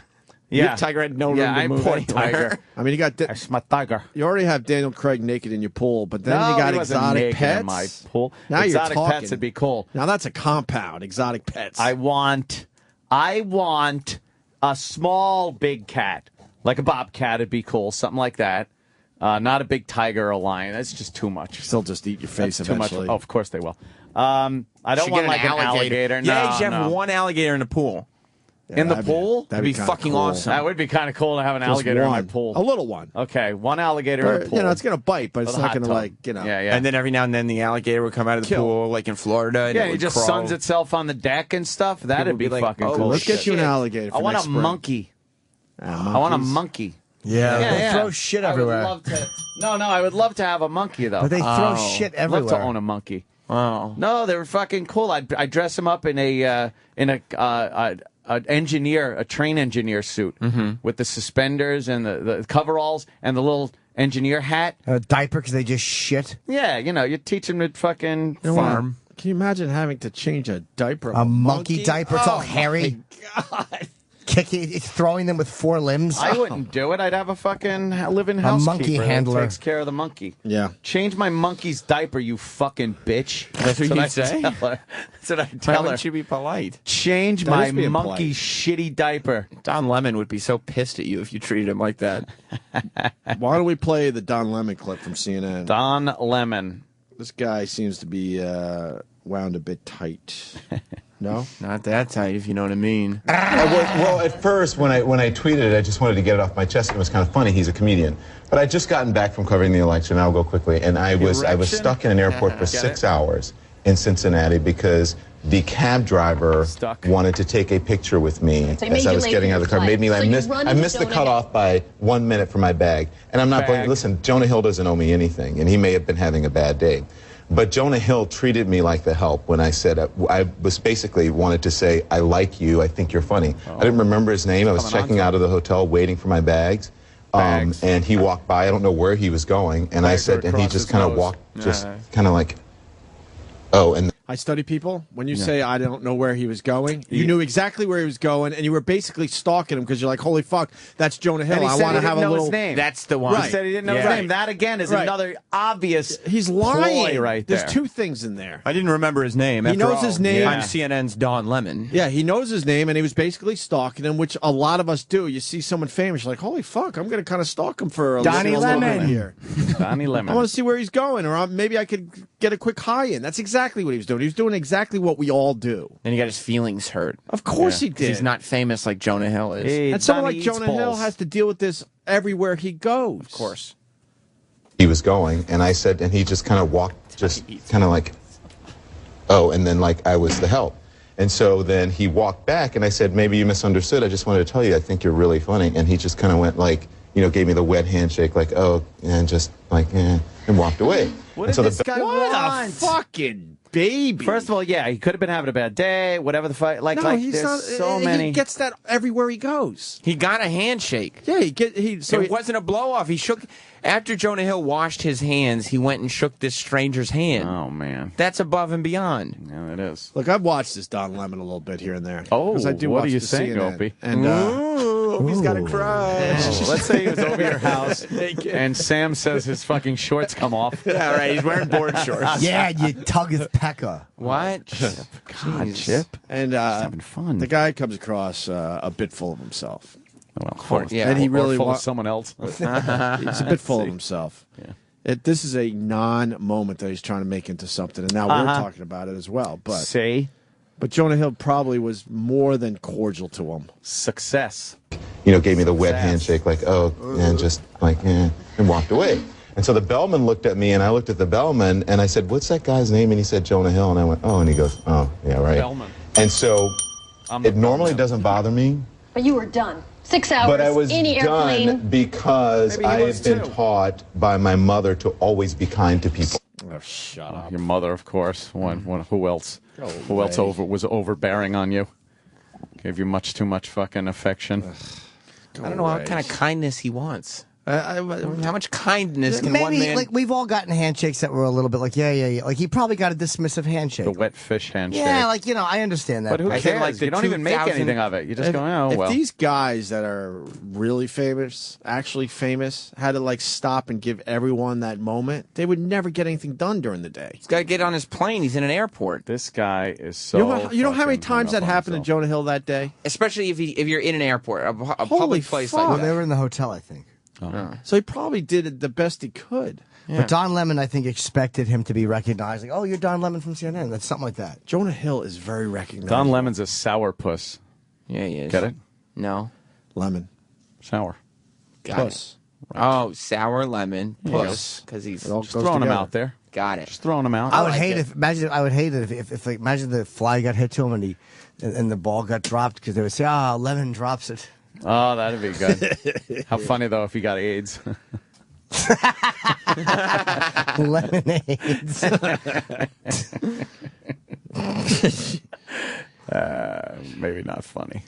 Yeah. Your tiger had no room to move poor anywhere. tiger. I mean, you got... That's my tiger. You already have Daniel Craig naked in your pool, but then you got exotic pets. In my pool. Now exotic you're talking. pets would be cool. Now that's a compound. Exotic pets. I want a small big cat. Like a bobcat would be cool. Something like that. Not a big tiger or a lion. That's just too much. They'll just eat your face That's eventually. Too much. Oh, of course they will. I don't want like an alligator. Yeah, you No, should have no. one alligator in the pool. In the pool? That'd be fucking awesome. That would be kind of cool to have an Just alligator in my one. pool. A little one. Okay, one alligator in a pool. You know, it's going to bite, but it's With a not hot going to, tub. like, you know. Yeah. And then every now and then the alligator would come out of the pool, like in Florida. And Yeah, it it would just crawl. suns itself on the deck and stuff. That'd be like, fucking oh, cool. Let's get you an alligator for I want next a spring. monkey. I want a monkey. Yeah, Yeah, they yeah. throw shit everywhere. I would love to. No, I would love to have a monkey though. But they throw shit I'd love to everywhere. own a monkey. Oh. No, they were fucking cool. I'd dress him up in a train engineer suit with the suspenders and the coveralls and the little engineer hat. A diaper because they just shit. Yeah, you teach him to fucking You know what? farm. Can you imagine having to change a diaper? Of A monkey diaper. It's all Oh, hairy. my God. Kicking, it's throwing them with 4 limbs. I wouldn't do it. I'd have a fucking live-in housekeeper monkey that handler. takes care of the monkey. Yeah. Change my monkey's diaper, you fucking bitch. That's what you I say? tell her. That's what I Why tell her. wouldn't you be polite? Change That my is being monkey's shitty diaper. Don Lemon would be so pissed at you if you treated him like that. Why don't we play the Don Lemon clip from CNN? Don Lemon. This guy seems to be wound a bit tight. No? Not that tight, if you know what I mean. Well, at first, when I tweeted it, I just wanted to get it off my chest. It was kind of funny. He's a comedian. But I'd just gotten back from covering the election. I'll go quickly. And I was stuck in an airport for 6 hours in Cincinnati because the cab driver wanted to take a picture with me as I was getting out of the car. Made me I missed the cutoff by 1 minute for my bag. And I'm not blaming. Listen, Jonah Hill doesn't owe me anything, and he may have been having a bad day. But Jonah Hill treated me like the help when I said, I was basically wanted to say, I like you, I think you're funny. I didn't remember his name. I was checking out of the hotel, waiting for my bags. And he walked by. I don't know where he was going. And I said, and he just kind of walked, just kind of like, oh, and I study people. When you say I don't know where he was going, you knew exactly where he was going, and you were basically stalking him because you're like, holy fuck, that's Jonah Hill. I want to have a little. His name. That's the one. Right. He said he didn't know his name. That again is another obvious. He's lying. ploy right there. There's two things in there. I didn't remember his name. He knows his name. I'm CNN's Don Lemon. Yeah, he knows his name, and he was basically stalking him, which a lot of us do. You see someone famous, you're like, holy fuck, I'm going to kind of stalk him for a little bit here. Donnie Lemon. I want to see where he's going, or maybe I could get a quick high in. That's exactly what he was doing. He was doing exactly what we all do. And he got his feelings hurt. Of course he did. He's not famous like Jonah Hill is. And someone like Jonah Hill has to deal with this everywhere he goes. Of course. he was going, and I said, and he just kind of walked, just kind of like, oh, and then like I was the help. And so then he walked back, and I said, maybe you misunderstood. I just wanted to tell you, I think you're really funny. And he just kind of went like, you know, gave me the wet handshake, like, oh, and just like, and walked away. What and did this guy want? A fucking baby. First of all, yeah, he could have been having a bad day, whatever the fuck. Like, he's there's not, so many. He gets that everywhere he goes. He got a handshake. Yeah, it wasn't a blow off. He shook after Jonah Hill washed his hands. He went and shook this stranger's hand. Oh man, that's above and beyond. Yeah, it is. Look, I've watched this Don Lemon a little bit here and there. Oh, I do what watch are you the saying, CNN, Opie? And Opie's got a crush. Let's say he was over your house, and Sam says his fucking shorts come off. Yeah, right. He's wearing board shorts. Yeah, you tug his pecker. What? God, Chip. And having fun. The guy comes across a bit full of himself. Well, of course. Yeah, and he really full of someone else. He's a bit full of himself. Yeah. This is a non-moment that he's trying to make into something, and now we're talking about it as well. But But Jonah Hill probably was more than cordial to him. Success. You know, gave me the wet handshake, like, oh, and just like, and walked away. And so the bellman looked at me, and I looked at the bellman, and I said, what's that guy's name? And he said, Jonah Hill. And I went, oh, and he goes, oh, yeah, right. Bellman. And so it normally doesn't bother me. But you were done. 6 hours But I was in the airplane. done because I had been taught by my mother to always be kind to people. Oh, shut up. Your mother, of course. Who else? Who else was overbearing on you? Gave you much too much fucking affection. I don't know what kind of kindness he wants. How much kindness can one Maybe man? like we've all gotten handshakes that were a little bit like yeah. Like he probably got a dismissive handshake. The wet fish handshake. Yeah, like I understand that. But who part. cares? like the you don't even make 2000 anything of it. You just go, oh, If well. these guys that are really famous, actually famous, had to like stop and give everyone that moment, they would never get anything done during the day. He's got to get on his plane. He's in an airport. This guy is so. You know how many times that happened to Jonah Hill that day? Especially if you're in an airport, a Holy public place fuck. like Well, that. they were in the hotel, I think. So he probably did it the best he could. But Don Lemon, I think, expected him to be recognized. Like, oh, you're Don Lemon from CNN. That's something like that. Jonah Hill is very recognizable. Don Lemon's a sourpuss. Yeah, he is. Get it? No. Lemon. Sour. Puss. Oh, sour lemon. Yes. Puss. Because he's Just throwing him out there. Got it. Just throwing him out. I would hate if like, imagine the fly got hit to him and the ball got dropped because they would say, Lemon drops it. Oh, that'd be good. How funny, though, if he got AIDS. Lemonades. Maybe not funny.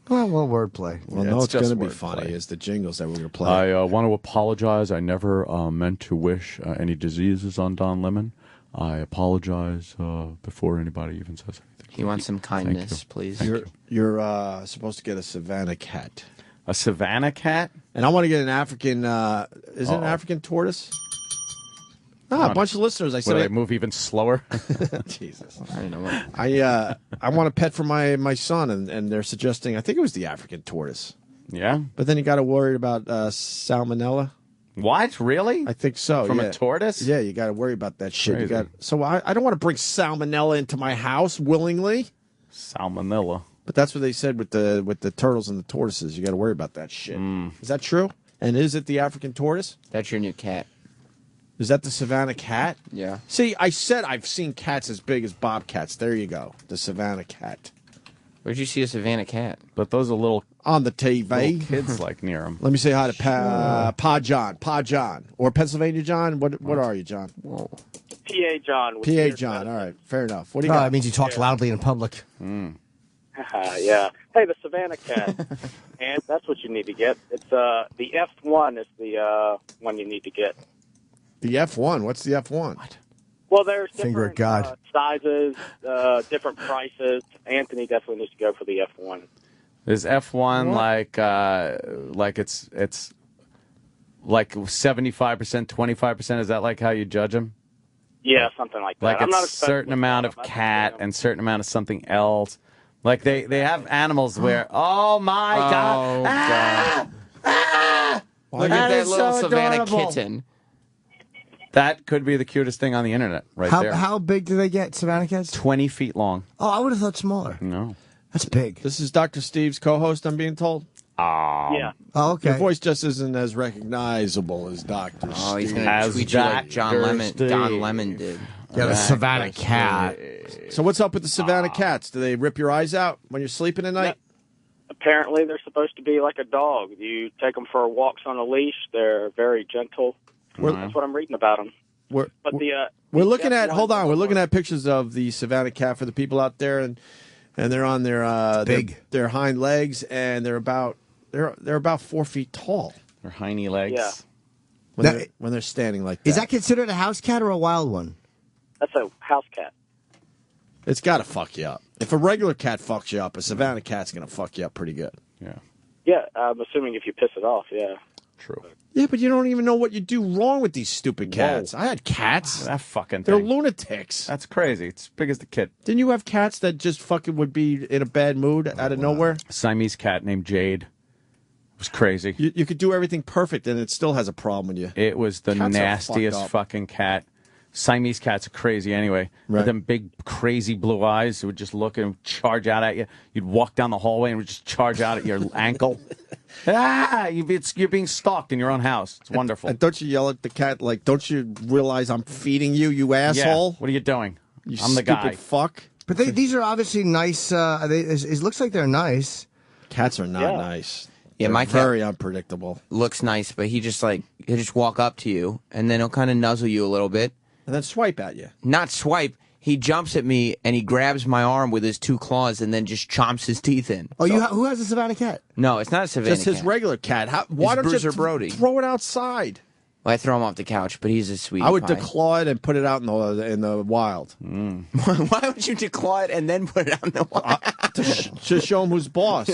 Well, wordplay. Well, Yeah, no, it's it's going to just be wordplay. funny is the jingles that we're going to play. I want to apologize. I never meant to wish any diseases on Don Lemon. I apologize before anybody even says anything. He wants some kindness, please. You're supposed to get a Savannah cat. A Savannah cat? And I want to get an African, is it an African tortoise? No, a bunch of listeners. I said, Will they move even slower? Jesus. I don't know what. I want a pet for my son, and they're suggesting, I think it was the African tortoise. Yeah? But then you got to worry about salmonella. What? Really? I think so. From yeah. a tortoise? Yeah, you got to worry about that shit. Crazy. So I don't want to bring salmonella into my house willingly. Salmonella. But that's what they said with the turtles and the tortoises. You got to worry about that shit. Is that true? And is it the African tortoise? That's your new cat. Is that the Savannah cat? Yeah. See, I said I've seen cats as big as bobcats. There you go. The Savannah cat. Where'd you see a Savannah cat? But those are little On the TV. kids like near him. Let me say hi to Pa John. Or Pennsylvania John. What are you, John? Whoa. PA John. PA John. All right. Fair enough. What do you Oh, got? it means he talks loudly in public. Yeah. Hey, the Savannah cat. And that's what you need to get. It's the F1 is the one you need to get. The F1. What's the F1? Well, there's Finger of different God. sizes, different prices. Anthony definitely needs to go for the F1. Is F1 like it's like 75%, 25%? Is that like how you judge them? Yeah, something like that. Like I'm it's not a certain amount of cat and certain amount of something else. Like they have animals where, oh my God. Look at that is little so Savannah adorable. kitten. That could be the cutest thing on the internet right there. How big do they get, Savannah cats? 20 feet long. Oh, I would have thought smaller. No. That's big. This is Dr. Steve's co-host, I'm being told. Yeah. Oh, okay. Your voice just isn't as recognizable as Dr. Oh, he's Steve. going to tweet you like Don Lemon did. Yeah, the Savannah cat. So what's up with the Savannah cats? Do they rip your eyes out when you're sleeping at night? Apparently, they're supposed to be like a dog. You take them for walks on a leash. They're very gentle. That's what I'm reading about them. We're looking at. Hold on, we're looking at pictures of the Savannah cat for the people out there, and they're on their their hind legs, and they're about 4 feet tall. Their hiney legs. Yeah. When they're standing like that. Is that considered a house cat or a wild one? That's a house cat. It's got to fuck you up. If a regular cat fucks you up, a Savannah cat's gonna fuck you up pretty good. Yeah. Yeah, I'm assuming if you piss it off, yeah. True. Yeah, but you don't even know what you do wrong with these stupid cats. I had cats. That fucking They're thing. lunatics. That's crazy. It's as big as the kid. Didn't you have cats that just fucking would be in a bad mood out of nowhere? Siamese cat named Jade. It was crazy. You could do everything perfect, and it still has a problem with you. It was the Cats are nastiest fucked up. fucking cat. Siamese cats are crazy anyway. Right. With them big, crazy blue eyes, it would just look and charge out at you. You'd walk down the hallway and it would just charge out at your ankle. You're being stalked in your own house. It's wonderful. And don't you yell at the cat like, don't you realize I'm feeding you, you asshole? Yeah. What are you doing? You I'm the stupid guy. fuck. But these are obviously nice. It looks like they're nice. Cats are not nice. Yeah, They're my cat very unpredictable. looks nice, but he'll just walk up to you, and then he'll kind of nuzzle you a little bit. And then swipe at you. Not swipe. He jumps at me, and he grabs my arm with his two claws, and then just chomps his teeth in. Oh, who has a Savannah cat? No, it's not a Savannah Just his cat. regular cat. Why don't Bruiser you Brody. throw it outside? Well, I throw him off the couch, but he's a sweetie I would pie. declaw it and put it out in the wild. Why would you declaw it and then put it out in the wild? to show him who's boss.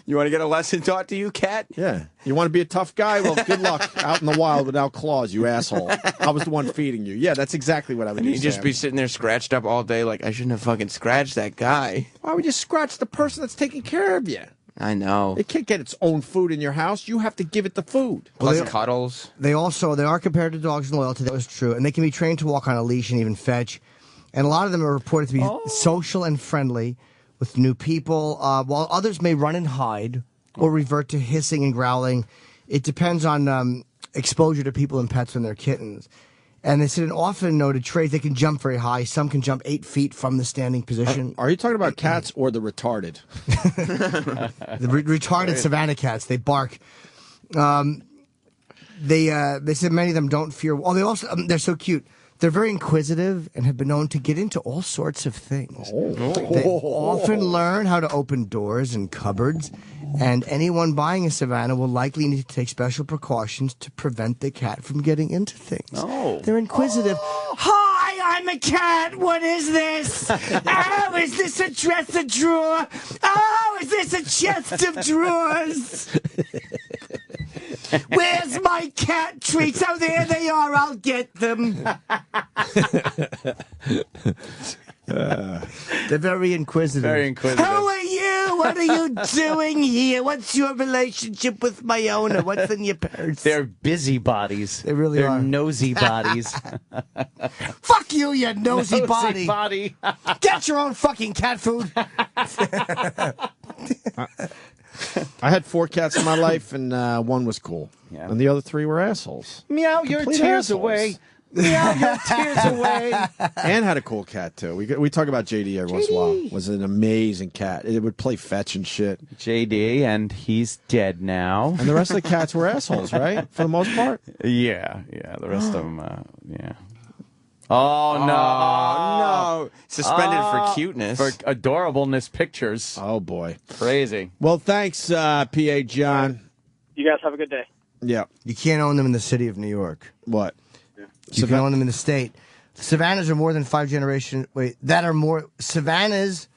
You want to get a lesson taught to you, cat? Yeah. You want to be a tough guy? Well, good luck out in the wild without claws, you asshole. I was the one feeding you. Yeah, that's exactly what I would do. You'd just Sam. be sitting there scratched up all day like, I shouldn't have fucking scratched that guy. Why would you scratch the person that's taking care of you? I know. It can't get its own food in your house. You have to give it the food. Plus cuddles. They are compared to dogs in loyalty. That was true, and they can be trained to walk on a leash and even fetch. And a lot of them are reported to be social and friendly with new people, while others may run and hide or revert to hissing and growling. It depends on exposure to people and pets when they're kittens. And they said an often noted trait, they can jump very high. Some can jump 8 feet from the standing position. Are you talking about cats or the retarded? The retarded Savannah cats, they bark. They said many of them don't fear. Oh, they also they're so cute. They're very inquisitive and have been known to get into all sorts of things. They often learn how to open doors and cupboards, and anyone buying a Savannah will likely need to take special precautions to prevent the cat from getting into things. They're inquisitive. Hi, I'm a cat. What is this? Oh, is this a dresser drawer? Oh, is this a chest of drawers? Where's my cat treats? Oh, there they are. I'll get them. They're very inquisitive. Very inquisitive. Who are you? What are you doing here? What's your relationship with my owner? What's in your purse? They're busybodies. They really They're are. nosy bodies. Fuck you, you nosy body. Get your own fucking cat food. I had 4 cats in my life, and one was cool. Yeah. And the other 3 were assholes. Meow your Complete tears assholes. away. Meow your tears away. Ann had a cool cat, too. We talk about JD every once in a while. It was an amazing cat. It would play fetch and shit. JD, and he's dead now. And the rest of the cats were assholes, right? For the most part? Yeah. The rest of them, yeah. Oh, no. no. Suspended for cuteness. For adorableness pictures. Oh, boy. Crazy. Well, thanks, P.A. John. You guys have a good day. Yeah. You can't own them in the city of New York. What? You can own them in the state. Savannahs are more than 5 generations. Savannahs,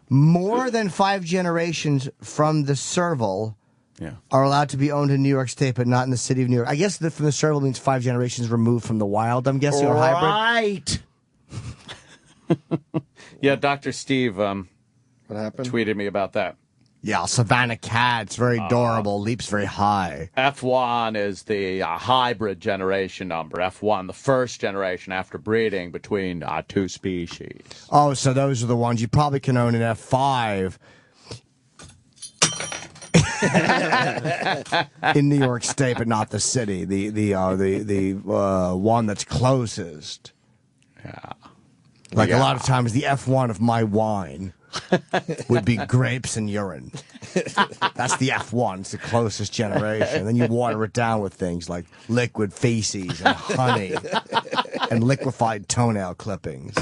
more than 5 generations from the serval are allowed to be owned in New York State, but not in the city of New York. I guess from the serval means 5 generations removed from the wild, I'm guessing, or hybrid. Yeah, Dr. Steve what happened? tweeted me about that. Yeah, Savannah cat's very adorable, leaps very high. F1 is the hybrid generation number. F1, the first generation after breeding between 2 species. Oh, so those are the ones you probably can own in F5 in New York State, but not the city. The one that's closest. Yeah. Like a lot of times, the F1 of my wine would be grapes and urine. That's the F1. It's the closest generation. Then you water it down with things like liquid feces and honey and liquefied toenail clippings.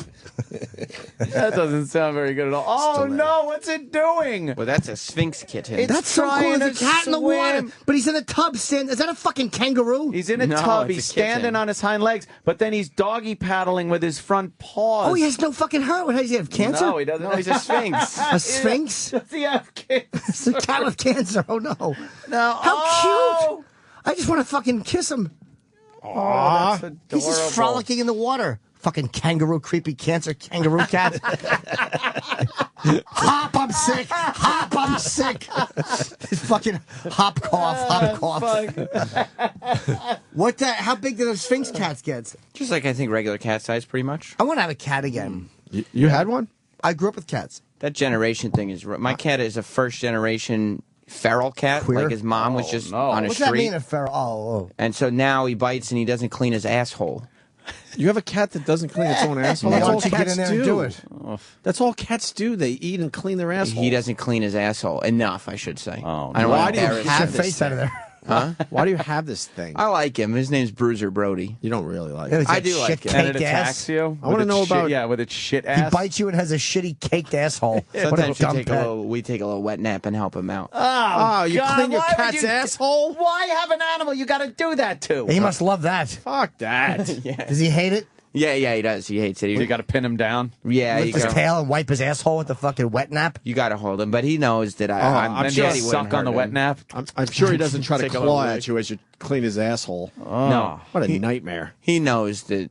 That doesn't sound very good at all. Oh, no, what's it doing? Well, that's a sphinx kitten. That's so cool. There's a cat in the water. But he's in the tub. Is that a fucking kangaroo? He's in a tub. He's standing on his hind legs, but then he's doggy paddling with his front paws. Oh, he has no fucking hurt. What does he have? Cancer? No, he doesn't. No, he's a sphinx. A sphinx? Does he have cancer? It's a cat with cancer. Oh, no. No. How cute. I just want to fucking kiss him. Oh, that's adorable. He's just frolicking in the water. Fucking kangaroo, creepy cancer kangaroo cat. Hop, I'm sick. Hop, I'm sick. His fucking hop cough. What the? How big do those sphinx cats get? Just like I think regular cat size, pretty much. I want to have a cat again. You had one? I grew up with cats. That generation thing is... My cat is a first-generation feral cat. Queer? Like his mom was just on a What's street. that mean, a feral? Oh. And so now he bites and he doesn't clean his asshole. You have a cat that doesn't clean its own asshole? Why That's all don't you get cats in there do. and do it? That's all cats do. They eat and clean their asshole. He doesn't clean his asshole enough, I should say. Oh, I don't Why want do to you embarrass have him. Get your face out of there. Huh? Why do you have this thing? I like him. His name's Bruiser Brody. You don't really like It it. was I that do shit like it. And it caked ass. attacks you? I wanna know about- Yeah, with its shit He ass. bites you and has a shitty caked asshole. What a Sometimes dumb pet. we take a little wet nap and help him out. Oh, you God, clean your why would cat's you- asshole? Why have an animal you got to do that to? He must love that. Fuck that. Yeah. Does he hate it? Yeah, he does. He hates it. You got to pin him down. Yeah, Lift his tail and wipe his asshole with the fucking wet nap? You got to hold him, but he knows that I'm Then sure you he suck wouldn't on the hurt wet him. nap. I'm sure he doesn't try to Take a claw little at you as you clean his asshole. No, What a nightmare. he knows that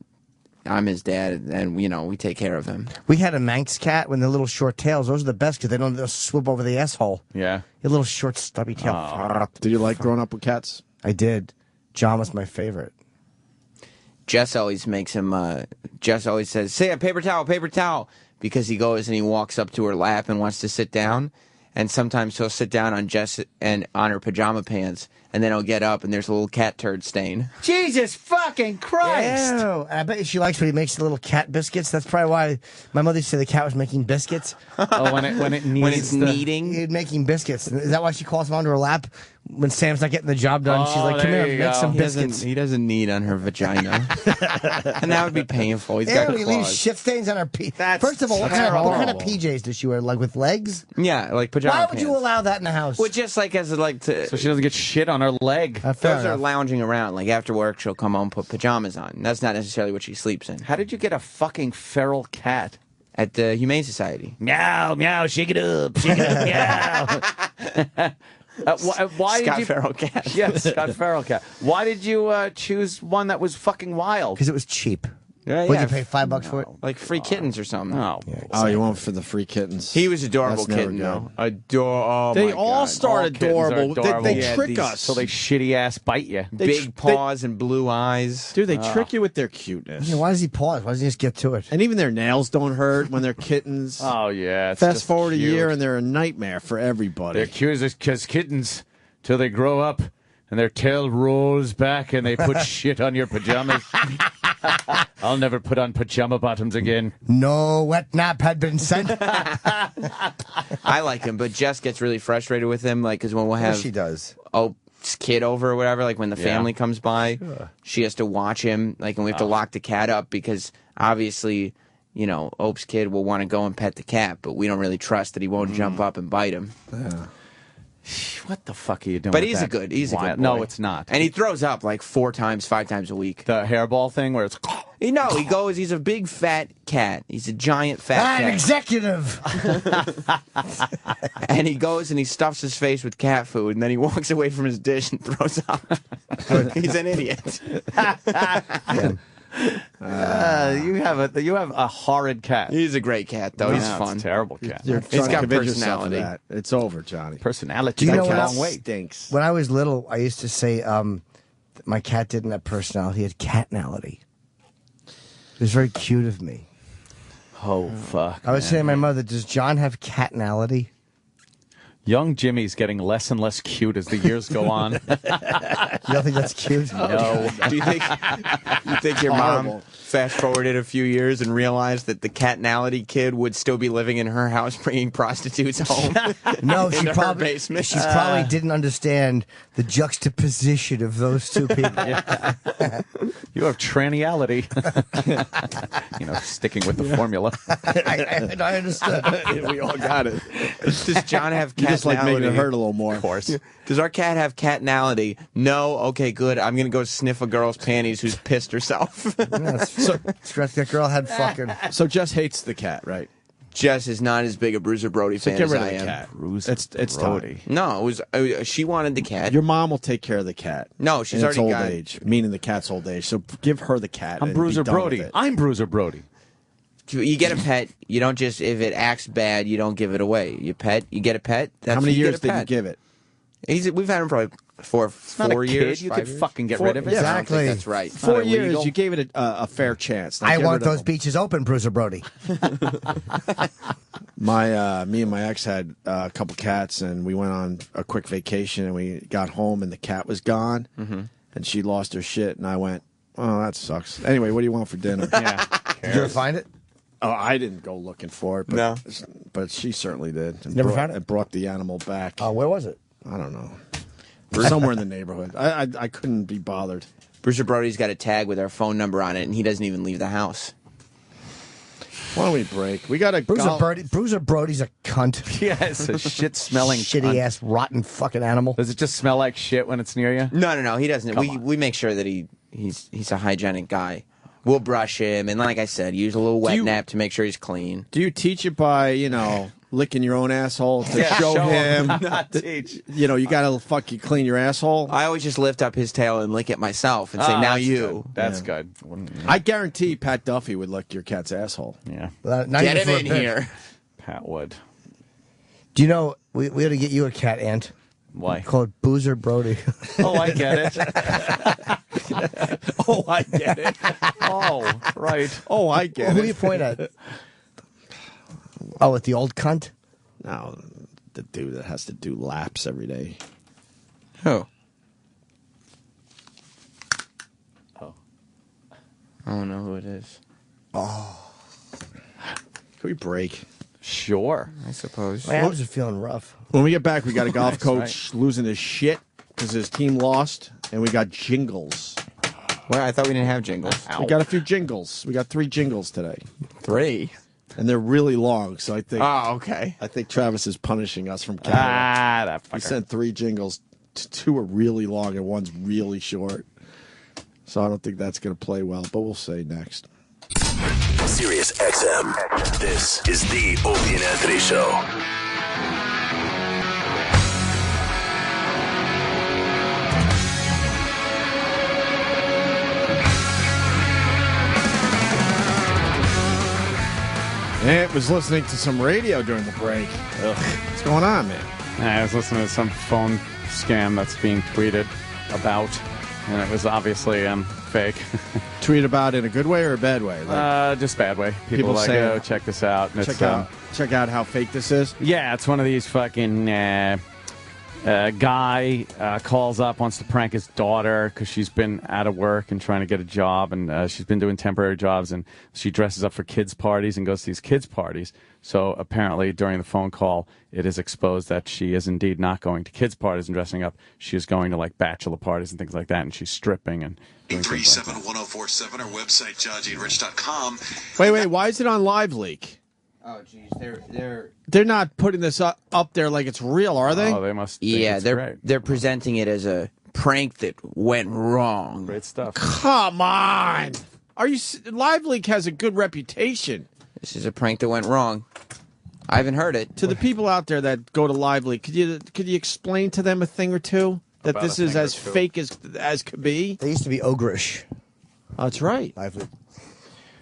I'm his dad, and we take care of him. We had a Manx cat with the little short tails. Those are the best because they don't just swoop over the asshole. Yeah. Your little short stubby tail. Did you like growing up with cats? I did. John was my favorite. Jess always makes him. Jess always says, "Say a paper towel," because he goes and he walks up to her lap and wants to sit down, and sometimes he'll sit down on Jess and on her pajama pants, and then he'll get up and there's a little cat turd stain. Jesus fucking Christ! Ew. I bet you she likes when he makes the little cat biscuits. That's probably why my mother used to say the cat was making biscuits. Oh, when it needs When it's kneading. He's making biscuits. Is that why she calls him onto her lap when Sam's not getting the job done? She's like, "Come there here, you make go. some He biscuits." doesn't knead on her vagina, and that would be painful. He's got Ew, he leaves claws. shit stains on her That's First of all, what kind of terrible. PJs does she wear? Like with legs? Yeah, like pajama Why pants. would you allow that in the house? Well, just like as like to. So she doesn't get shit on her leg. Fair Those are enough. lounging around. Like after work, she'll come home, put pajamas on. That's not necessarily what she sleeps in. How did you get a fucking feral cat? At the Humane Society. Meow, meow, shake it up, meow. Why Scott did you? Feral Cat. Yes, Scott Feral Cat. Why did you choose one that was fucking wild? Because it was cheap. Yeah, Would yeah. you pay $5 for it? Like free kittens or something. Oh, Oh, you went for the free kittens. He was adorable That's never kitten, good. though. Oh, They my all God. start All kittens are adorable. adorable. They Yeah, trick these- us. so they shitty ass bite you. Big paws and blue eyes. Dude, they trick you with their cuteness. Yeah, why does he pause? Why doesn't he just get to it? And even their nails don't hurt when they're kittens. Oh yeah. It's Fast just forward a cute. year and they're a nightmare for everybody. They're cute as kittens till they grow up and their tail rolls back and they put shit on your pajamas. I'll never put on pajama bottoms again. No wet nap had been sent. I like him, but Jess gets really frustrated with him, like, because when we'll have she does. kid over or whatever, like when the family comes by, she has to watch him, like, and we have to lock the cat up because obviously, Ope's kid will want to go and pet the cat, but we don't really trust that he won't jump up and bite him. Yeah. What the fuck are you doing? But with he's that? a good boy. No, it's not. And he throws up like 4 times, 5 times a week. The hairball thing where it's... No, he goes, he's a big fat cat. He's a giant fat cat. An executive! And he goes and he stuffs his face with cat food, and then he walks away from his dish and throws up. He's an idiot. You have a horrid cat. He's a great cat, though. He's fun. It's a terrible cat. He's got personality. It's over, Johnny. Personality. Do you know goes a what long way. Stinks. When I was little, I used to say my cat didn't have personality; he had catnality. It was very cute of me. Oh, fuck. I was saying to my mother, does John have catnality? Young Jimmy's getting less and less cute as the years go on. You don't think that's cute? No. Do you think your mom fast forwarded a few years and realized that the catnality kid would still be living in her house bringing prostitutes home? No, she probably didn't understand the juxtaposition of those two people. You have tranniality. Sticking with the formula. I understood. We all got it. Does John have catnality? Just like making it hurt a little more. Of course. Does our cat have catnality? No. Okay, good. I'm gonna go sniff a girl's panties who's pissed herself. That girl had fucking. So Jess hates the cat, right? Jess is not as big a Bruiser Brody fan get rid as of I the am. cat. Bruiser It's Brody. time. No, it was. She wanted the cat. Your mom will take care of the cat. No, she's in its already old got age, meaning the cat's old age. So give her the cat. I'm and Bruiser be done Brody. with it. I'm Bruiser Brody. You get a pet. You don't just if it acts bad, you don't give it away. You get a pet. How many years did you you give it? We've had him for like four Not a years. kid. You 5 could years. fucking get rid of it. Yeah, Exactly. I don't think that's right. 4 years. illegal. You gave it a fair chance. Now I get want rid of those them. beaches open, Bruiser Brody. Me and my ex had a couple cats, and we went on a quick vacation, and we got home, and the cat was gone, and she lost her shit, and I went, oh, that sucks. Anyway, what do you want for dinner? Yeah. Did you ever find it? Oh, I didn't go looking for it, but, No. but she certainly did. And Never found it? And brought the animal back. Where was it? I don't know. Somewhere in the neighborhood. I couldn't be bothered. Bruiser Brody's got a tag with our phone number on it, and he doesn't even leave the house. Why don't we break? We got a Bruiser Brody's a cunt. Yes, a shit-smelling shitty cunt. ass rotten fucking animal. Does it just smell like shit when it's near you? No, he doesn't. We make sure that he's a hygienic guy. We'll brush him, and like I said, use a little wet nap to make sure he's clean. Do you teach it by, licking your own asshole to show him? Not teach. You got to fucking clean your asshole? I always just lift up his tail and lick it myself and say, now that's you. Good. That's good. I guarantee Pat Duffy would lick your cat's asshole. Yeah. Get him in here. Pat would. Do you know, we ought to get you a cat, Ant. Why? Call it Boozer Brody. Oh, I get it. Oh, I get it. Oh, right. Oh, I get Who it. do you point at? Oh, at the old cunt? No, the dude that has to do laps every day. Who? Oh. I don't know who it is. Oh. Can we break? Sure. I suppose. My abs are feeling rough. When we get back, we got a golf That's coach losing his shit because his team lost, and we got jingles. Well, I thought we didn't have jingles. We got a few jingles. We got 3 jingles today. 3? And they're really long, so I think. Oh, okay. I think Travis is punishing us from Canada. That fucker. He sent 3 jingles. 2 are really long and 1's really short. So I don't think that's going to play well, but we'll say next. Sirius XM. This is the Opie and Anthony Show. Ant was listening to some radio during the break. Ugh. What's going on, man? I was listening to some phone scam that's being tweeted about, and it was obviously fake. Tweet about in a good way or a bad way? Just bad way. People like, say, oh, check this out. And check out how fake this is. Yeah, it's one of these fucking, A guy calls up, wants to prank his daughter because she's been out of work and trying to get a job, and she's been doing temporary jobs, and she dresses up for kids' parties and goes to these kids' parties. So apparently during the phone call, it is exposed that she is indeed not going to kids' parties and dressing up. She is going to like bachelor parties and things like that, and she's stripping and doing things like that. 837-1047, our website, JohnGRich.com. Wait, why is it on Live Leak? Oh, jeez, They're not putting this up there like it's real, are they? Oh, they must. Yeah, they're presenting it as a prank that went wrong. Great stuff. Come on, Live Leak has a good reputation. This is a prank that went wrong. I haven't heard it. To the people out there that go to Live Leak, could you explain to them a thing or two that About this a is thing or as two. fake as could be? They used to be ogreish. That's right. Live Leak.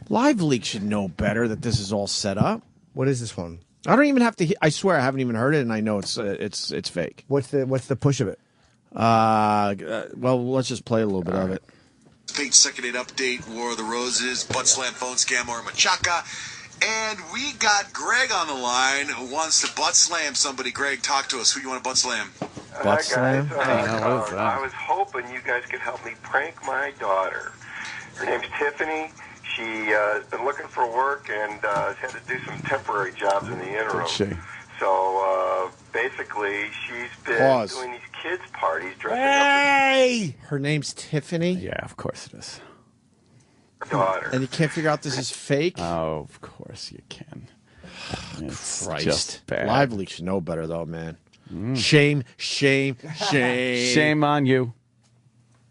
Live Leak should know better that this is all set up. What is this one? I don't even have to. I swear I haven't even heard it, and I know it's fake. What's the push of it? Well, let's just play a little bit of it. Page second 8 update, War of the Roses, butt slam, phone scam, or machaca. And we got Greg on the line who wants to butt slam somebody. Greg, talk to us. Who you want to butt slam? Butt slam? I was hoping you guys could help me prank my daughter. Her name's Tiffany. She's been looking for work and has had to do some temporary jobs in the interim. So basically, she's been doing these kids' parties dressing up Her name's Tiffany? Yeah, of course it is. as her daughter. And you can't figure out this is fake? Oh, of course you can. It's Christ. just bad. Live Leak should know better, though, man. Shame. Shame on you.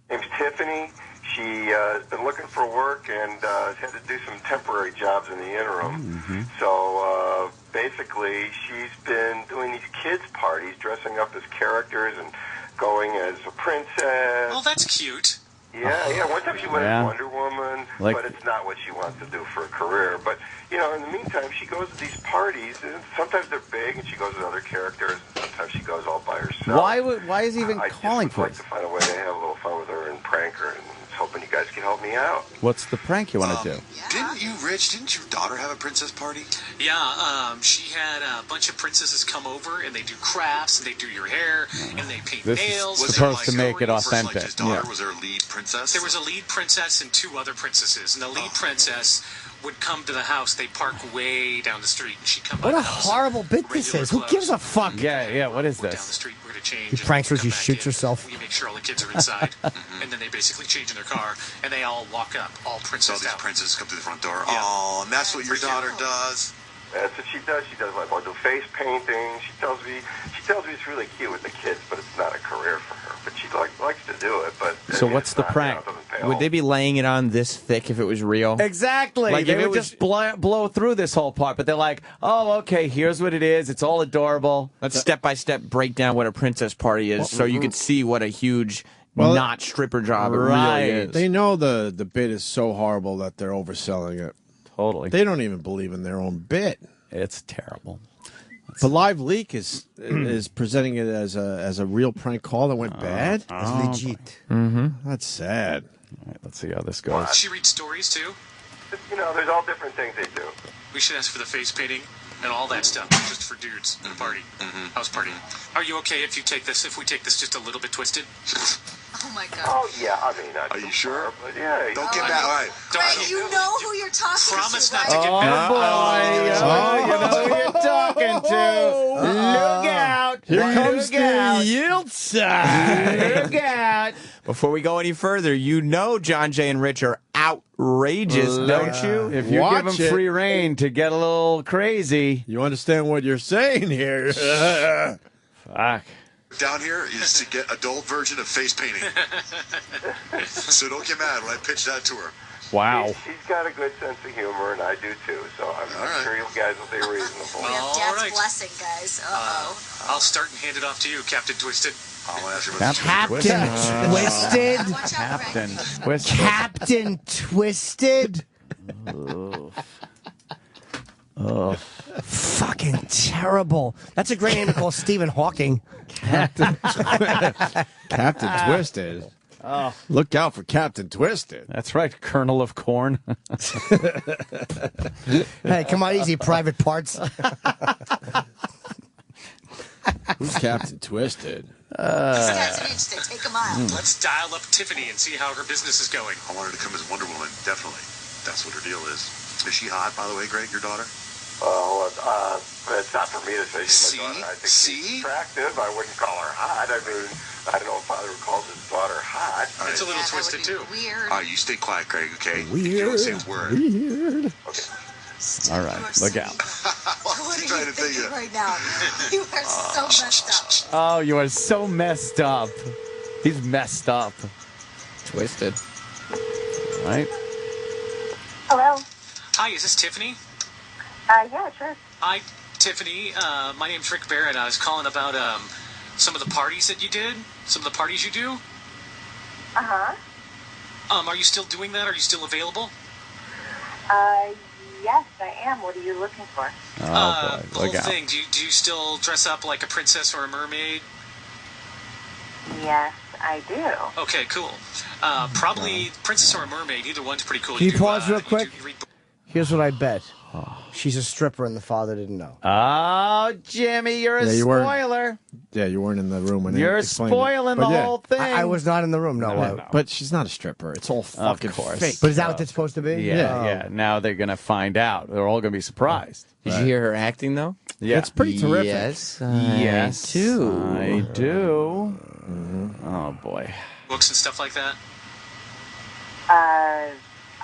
Her name's Tiffany. She's been looking for work and has had to do some temporary jobs in the interim. So basically, she's been doing these kids' parties, dressing up as characters and going as a princess. Oh, that's cute. Yeah. One time she went as Wonder Woman, but it's not what she wants to do for a career. But, in the meantime, she goes to these parties, and sometimes they're big, and she goes with other characters, and sometimes she goes all by herself. Why is he even calling for I'd just like to find a way to have a little fun with her and prank her, and I was hoping you guys could help me out. What's the prank you want to do? Didn't your daughter have a princess party? Yeah, she had a bunch of princesses come over, and they do crafts, and they do your hair, and they paint This nails. is supposed to make it authentic. His daughter, was there a lead princess? There was a lead princess and two other princesses, and the lead princess would come to the house. They park way down the street, and she'd come by What the a house. horrible bit this is. Who gives a fuck? Yeah, what is Down the this? street, we're going to change. He pranks her, she shoots herself. We make sure all the kids are inside, and then they basically change in their car, and they all walk up, all So princessed these out. princesses come through the front door. Oh, and that's what your daughter does. That's what she does. She does like all do face painting. She tells me it's really cute with the kids, but it's not a career for her. But she likes to do it. But So what's the prank? Would they be laying it on this thick if it was real? Exactly. Like They if it would was just blow through this whole part, but they're like, oh, okay, here's what it is. It's all adorable. Let's step-by-step break down what a princess party is so you could see what a huge not stripper job it really is. They know the bit is so horrible that they're overselling it. Totally. They don't even believe in their own bit. It's terrible. But Live Leak is presenting it as a real prank call that went bad. It's legit. That's sad. All right, let's see how this goes. She reads stories too. There's all different things they do. We should ask for the face painting and all that stuff, just for dudes in a party. House party. Are you okay if we take this just a little bit twisted? Oh my god. Oh yeah, I mean, Are you sure? but yeah. Don't get mad. All right. Greg, you know who you're talking Promise to, not right? to get mad. You know who you're talking to. Look out. Here comes Look out. the yield side. Look out. Before we go any further, John Jay and Rich are outrageous, don't you? If you Watch give them it. free reign to get a little crazy. You understand what you're saying here? Fuck. Down here is to get adult version of face painting. So don't get mad when I pitch that to her. Wow. She's got a good sense of humor, and I do too. So I'm sure you guys will be reasonable. We have All Dad's right. blessing, guys. Uh-oh. I'll start and hand it off to you, Captain Twisted. I want to ask you about Captain Twisted. Watch out, Greg. Twisted. Captain Twisted. Oh. Fucking terrible. That's a great name to call Stephen Hawking. Captain Twisted. Oh. Look out for Captain Twisted. That's right, Colonel of Corn. Hey, come on, easy, private parts. Who's Captain Twisted? These guys are interested. Take a mile. Let's dial up Tiffany and see how her business is going. I want her to come as Wonder Woman, definitely. That's what her deal is. Is she hot, by the way, Greg, your daughter? It's not for me to say she's my daughter. I think she's attractive. I wouldn't call her hot. I mean, I don't know if father calls his daughter hot. It's a little twisted, too. Weird. All right, you stay quiet, Greg, okay? Weird. You don't say a word. Weird. Okay. All right, look out. What are you thinking right now? You are so messed up. Oh, you are so messed up. He's messed up. Twisted. All right. Hello. Hi, is this Tiffany? Yeah, sure. Hi, Tiffany. My name's Rick Barrett. I was calling about some of the parties that you did. Some of the parties you do. Uh-huh. Are you still doing that? Are you still available? Yes, I am. What are you looking for? Oh, boy. The whole Look out. thing. Do you still dress up like a princess or a mermaid? Yes, I do. Okay, cool. Probably princess or a mermaid. Either one's pretty cool. Can you do, pause real you quick? read Here's what I bet. She's a stripper and the father didn't know. Oh, Jimmy, you're a Yeah, you weren't. spoiler. Yeah, you weren't in the room when they You're explained it. spoiling the But yeah. whole thing. I was not in the room, no. But she's not a stripper. It's all fucking course. fake. But is that what it's supposed to be? Yeah, yeah. Now they're going to find out. They're all going to be surprised. Did you hear her acting, though? Yeah. It's pretty terrific. Yes, Yes, too. I do. Oh, boy. books and stuff like that?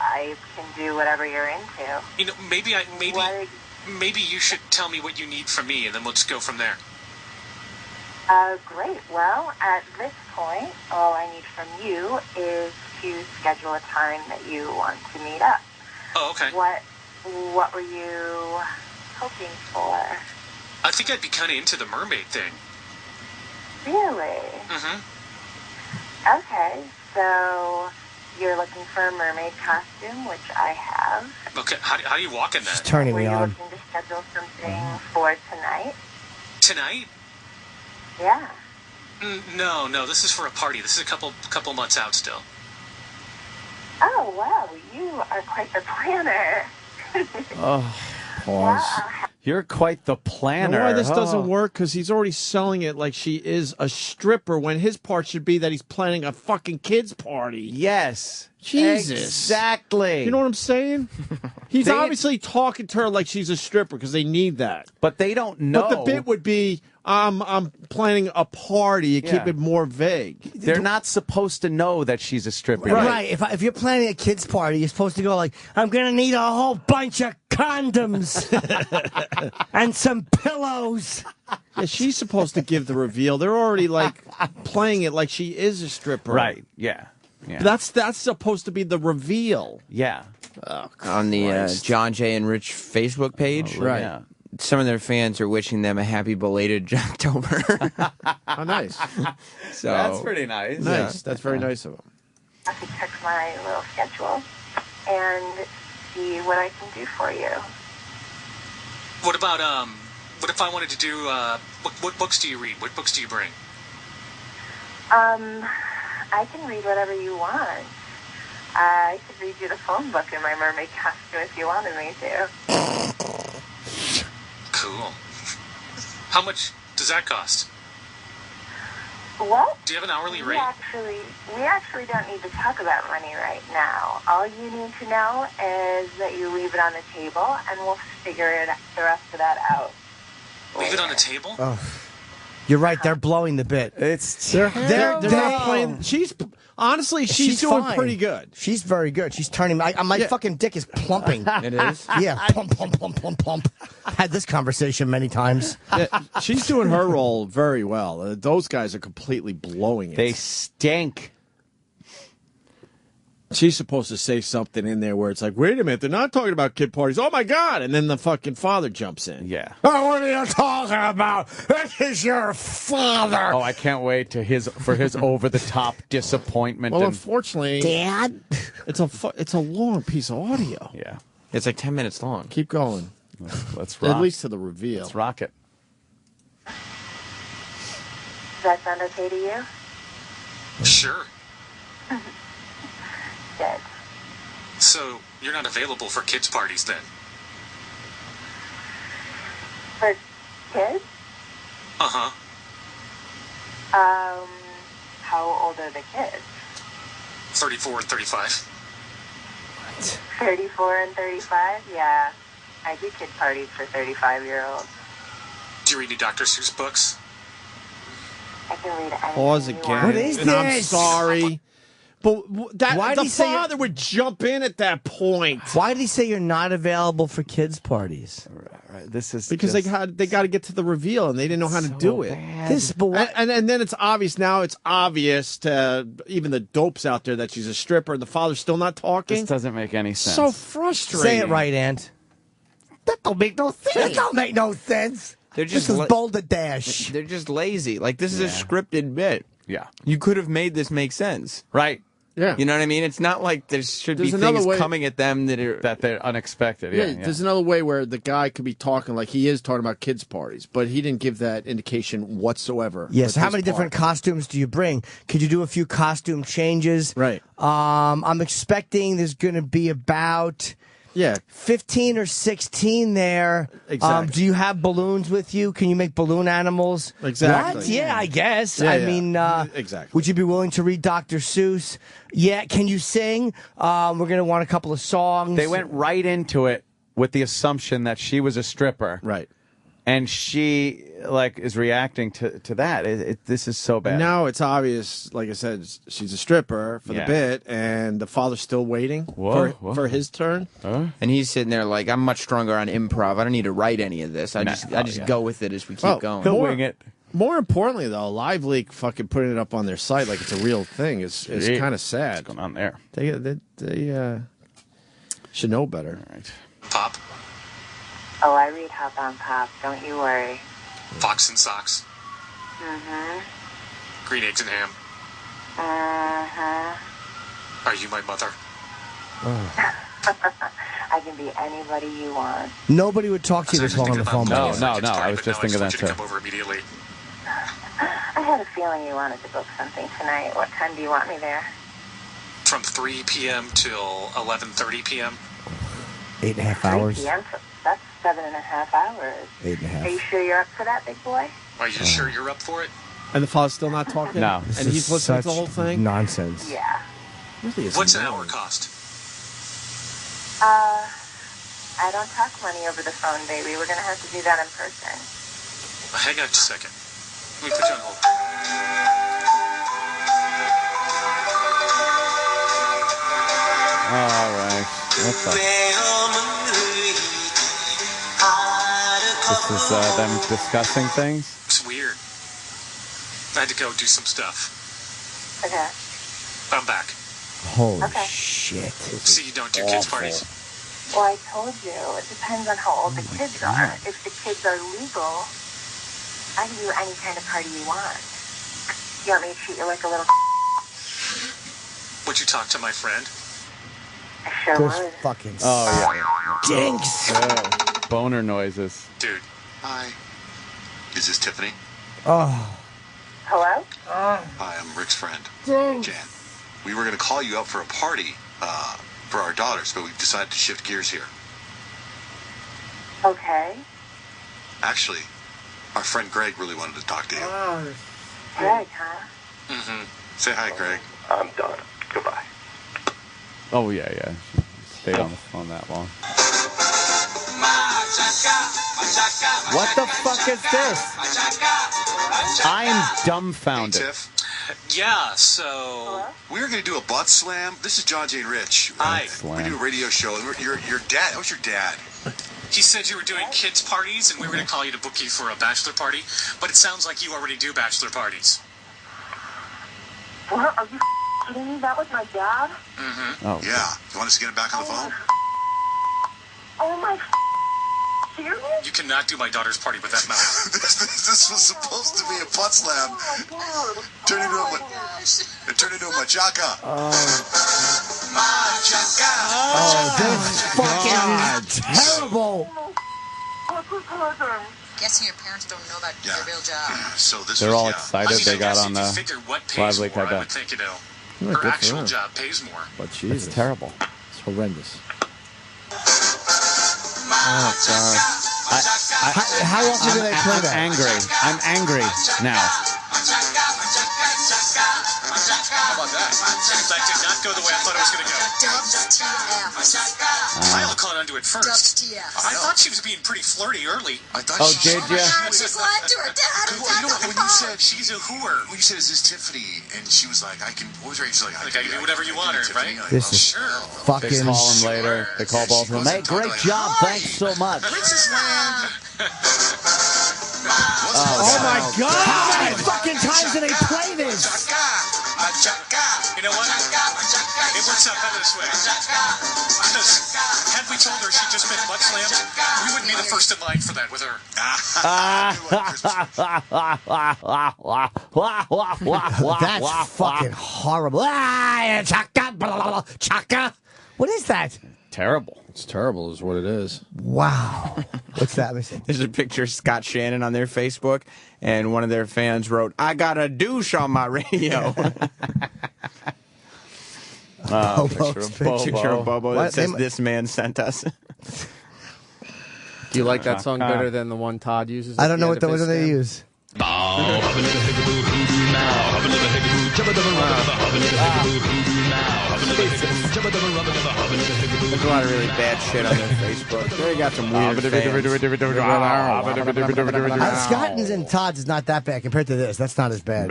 I can do whatever you're into. You know, maybe you should tell me what you need from me, and then we'll just go from there. Great. Well, at this point, all I need from you is to schedule a time that you want to meet up. Oh, okay. What were you hoping for? I think I'd be kind of into the mermaid thing. Really? Mm-hmm. Okay, so you're looking for a mermaid costume, which I have. Okay, how do you walk in that? She's turning me Were you on. looking to schedule something for tonight? Tonight? Yeah. No, this is for a party. This is a couple months out still. Oh, wow, you are quite the planner. Oh, pause. You're quite the You planner. know why this Oh. doesn't work? Because he's already selling it like she is a stripper when his part should be that he's planning a fucking kids' party. Yes. Jesus. Exactly. You know what I'm saying? He's They- obviously talking to her like she's a stripper because they need that. But they don't know. But the bit would be, I'm planning a party. You keep Yeah. it more vague. They're not supposed to know that she's a stripper. Right. If you're planning a kid's party, you're supposed to go like, I'm going to need a whole bunch of condoms and some pillows. Yeah, she's supposed to give the reveal. They're already like playing it like she is a stripper. Right. Yeah. Yeah. That's supposed to be the reveal. Yeah. On the Christ. John Jay and Rich Facebook page. Right. Yeah. Some of their fans are wishing them a happy belated Jocktober. Oh, nice. So That's pretty nice. Nice. That's very nice of him. I can check my little schedule and see what I can do for you. What about what if I wanted to do what books do you read? What books do you bring? I can read whatever you want. I could read you the phone book in my mermaid costume if you wanted me to. Cool. How much does that cost? What? Do you have an hourly rate? We actually don't need to talk about money right now. All you need to know is that you leave it on the table, and we'll figure the rest of that out. Leave it on the table? Oh. You're right. They're blowing the bit. They're not playing. She's honestly, she's doing fine. pretty good. She's very good. She's turning. My fucking dick is plumping. It is? Yeah, plump, plump, plump, plump, plump. Had this conversation many times. Yeah, she's doing her role very well. Those guys are completely blowing it. They stink. She's supposed to say something in there where it's like, wait a minute, they're not talking about kid parties. Oh, my God. And then the fucking father jumps in. Yeah. Oh, what are you talking about? This is your father. Oh, I can't wait for his over the top disappointment. Well, and, unfortunately, Dad, it's a long piece of audio. yeah. it's like 10 minutes long. Keep going. Let's rock. At least to the reveal. Let's rock it. Does that sound okay to you? Sure. Good. So you're not available for kids' parties then? For kids? Uh-huh. how old are the kids? 34 and 35. 34 and 35? Yeah. I do kid parties for 35-year-olds. Do you read any Dr. Seuss books? I can read anything Pause you again. want. What is and I'm this? sorry. But Why did the he say father would jump in at that point. Why did he say you're not available for kids' parties? Right. This is Because they got to get to the reveal and they didn't know how to do it. And then it's obvious now. It's obvious to even the dopes out there that she's a stripper. The father's still not talking. This doesn't make any sense. So frustrating. Say it right, Ant. That don't make no sense. That don't make no sense. They're just this is Boulder Dash. They're just lazy. Like, this is a scripted bit. Yeah. You could have made this make sense. Right. Yeah. You know what I mean? It's not like there should There's be another things way- coming at them that they're unexpected. Yeah, there's another way where the guy could be talking like he is talking about kids' parties, but he didn't give that indication whatsoever. Yes. with How his many different part. costumes do you bring? Could you do a few costume changes? Right. I'm expecting there's going to be about 15 or 16 there. Exactly. Do you have balloons with you? Can you make balloon animals? Exactly. What? Yeah, I guess. Yeah, I yeah. mean, Exactly. would you be willing to read Dr. Seuss? Yeah. Can you sing? We're going to want a couple of songs. They went right into it with the assumption that she was a stripper. Right. And she is reacting to that. This is so bad. Now it's obvious, like I said, she's a stripper for the bit, and the father's still waiting for his turn. And he's sitting there like, I'm much stronger on improv. I don't need to write any of this. I just go with it as we keep going. He'll wing it. More importantly, though, Live Leak fucking putting it up on their site like it's a real thing is kind of sad. What's going on there? They should know better. All right. Pop, Oh, I read Hop on Pop. Don't you worry. Fox and Socks, Mm-hmm. Green Eggs and Ham. Mm-hmm. Are you my mother? I can be anybody you want. Nobody would talk to you this long on the phone. No, buddy. I was just thinking that I want you to too. come over immediately. I had a feeling you wanted to book something tonight. What time do you want me there? From 3 p.m. till 11:30 p.m. 8.5 hours. 3 p.m. That's 7.5 hours. 8.5. Are you sure you're up for that, big boy? Are you sure you're up for it? And the father's still not talking? No. And he's listening to the whole thing? Nonsense. Yeah. Really is What's an annoying. hour cost? I don't talk money over the phone, baby. We're gonna have to do that in person. Hang on just a second. Let me put you on hold. All right. What the? This is them discussing things? It's weird. I had to go do some stuff. Okay. I'm back. Holy Okay. shit. See, you don't do kids' parties. Well, I told you, it depends on how old the kids are. If the kids are legal, I can do any kind of party you want. You want me to treat you like a little Would you talk to my friend? I sure There's would. fucking Oh, yeah. Jinx. Oh, boner noises. Dude. Hi. Is this Tiffany? Oh. Hello? Hi, I'm Rick's friend, Jinx. Jan. We were going to call you up for a party for our daughters, but we've decided to shift gears here. Okay. Actually, our friend Greg really wanted to talk to you. Greg, huh? Mm-hmm. Say hi, Greg. I'm done. Goodbye. Oh, yeah. Stayed on the phone that long. What the fuck is this? I'm dumbfounded. Hey, Tiff. Yeah, so... We were going to do a butt slam. This is John Jane Rich. Hi. We do a radio show. And your dad, how's your dad? He said you were doing kids' parties, and we were going to call you to book you for a bachelor party, but it sounds like you already do bachelor parties. What? Are you kidding me? That was my dad? Mm-hmm. Oh. Yeah. You want us to get him back on the phone? Oh my serious? You cannot do my daughter's party with that mouth. this was supposed to be a butt slam. Turned into a machaca. That's fucking terrible. Guessing your parents don't know about your real job. So this They're was, all yeah. excited they got on the Live Leak, I I would bet. think, Yeah, her good for actual them. job pays more. But Jesus. It's terrible. It's horrendous. Oh, God. How often do they play that? I'm angry now. That did not go the way I thought it was going to go. I held on to it first. I thought she was being pretty flirty early. I thought Oh, she did ya? She's lying to her dad. You know what, when you said She's a hooer. when you said, "Is this Tiffany?" and she was like, "I can." What was her? She's like, I can do whatever you want her, right? This is fucking. They call him later. They call both of them. Hey, great job. Thanks so much. Princess Land. Oh my God! How many fucking times do they play this? You know what? It works out better this way. Because had we told her she just been butt slammed, we wouldn't be the first in line for that with her. That's fucking horrible. Chaka, blah, blah, blah, chaka. What is that? Terrible. It's terrible, is what it is. Wow. What's that? There's a picture of Scott Shannon on their Facebook, and one of their fans wrote, "I got a douche on my radio." Picture of Bobo that says, "This man sent us." Do you like that song better than the one Todd uses? I don't know what they use. There's a lot of really bad shit on their Facebook. They got some weird fans. Scott's and Todd's is not that bad compared to this. That's not as bad.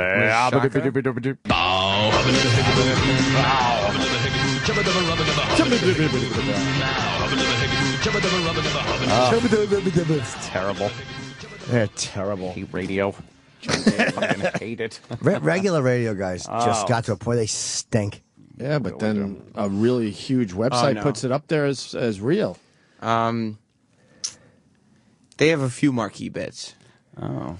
It's terrible. They're terrible. Hate radio. I hate it. Regular radio guys just got to a point they stink. Yeah, but then a really huge website puts it up there as real. They have a few marquee bits. Oh.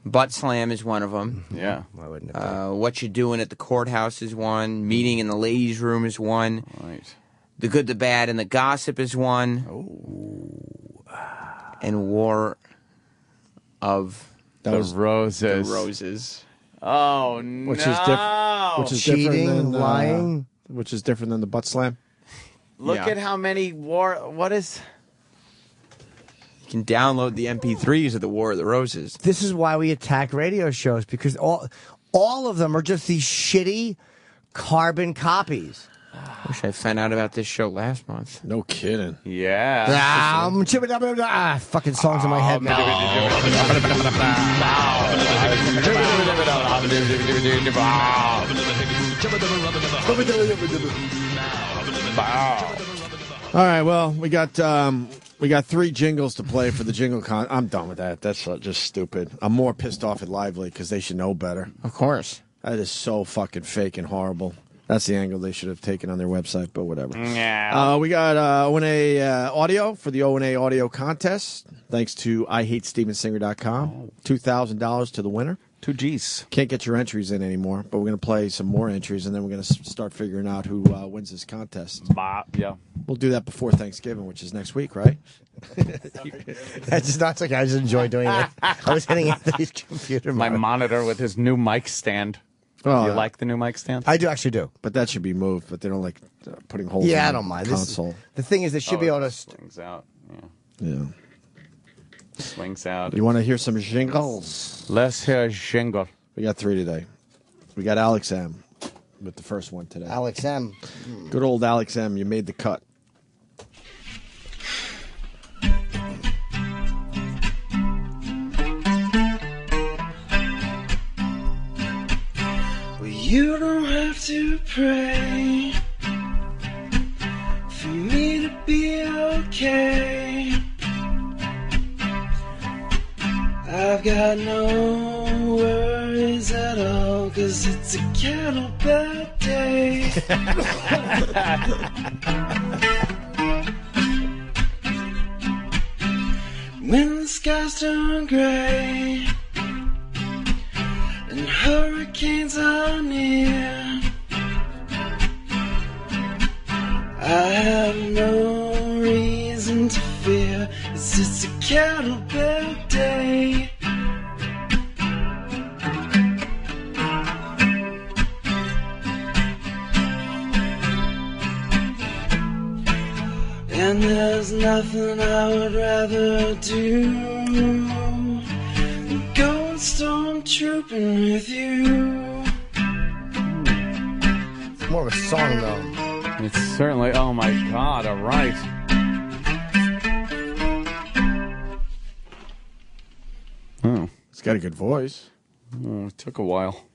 Butt Slam is one of them. Yeah. Why wouldn't it What You Doing at the Courthouse is one. Meeting in the Ladies' Room is one. Right. The Good, the Bad, and the Gossip is one. Oh. And War of the Roses. The Roses. Oh, no. Which is cheating, different than, lying. Which is different than the butt slam. Look at how many what is... You can download the MP3s of the War of the Roses. This is why we attack radio shows, because all of them are just these shitty carbon copies. Wish I found out about this show last month. No kidding. Yeah. Fucking songs in my head now. All right, well, we got 3 jingles to play for the jingle con. I'm done with that. That's just stupid. I'm more pissed off at Lively because they should know better. Of course. That is so fucking fake and horrible. That's the angle they should have taken on their website, but whatever. Yeah. We got O&A audio for the O&A audio contest. Thanks to IHateStevenSinger.com. $2,000 to the winner. 2 G's. Can't get your entries in anymore, but we're going to play some more entries, and then we're going to start figuring out who wins this contest. Yeah. We'll do that before Thanksgiving, which is next week, right? That's just not okay. I just enjoy doing it. I was hitting Anthony's computer. My monitor with his new mic stand. Oh, do you like the new mic stand? I do actually do. But that should be moved, but they don't like putting holes in I the don't mind. console. The thing is, they should be able to... Swings out. Yeah. Swings out. You want to hear some jingles? Let's hear jingle. We got 3 today. We got Alex M with the first one today. Alex M. Good old Alex M. You made the cut. You don't have to pray for me to be okay. I've got no worries at all, 'cause it's a kettlebell day. When the skies turn gray and hurricanes are near, I have no reason to fear. It's just a kettlebell day. And there's nothing I would rather do than go stormtrooping with you. More of a song, though. It's certainly. Oh my God! All right. Oh, it's got a good voice. Oh, it took a while.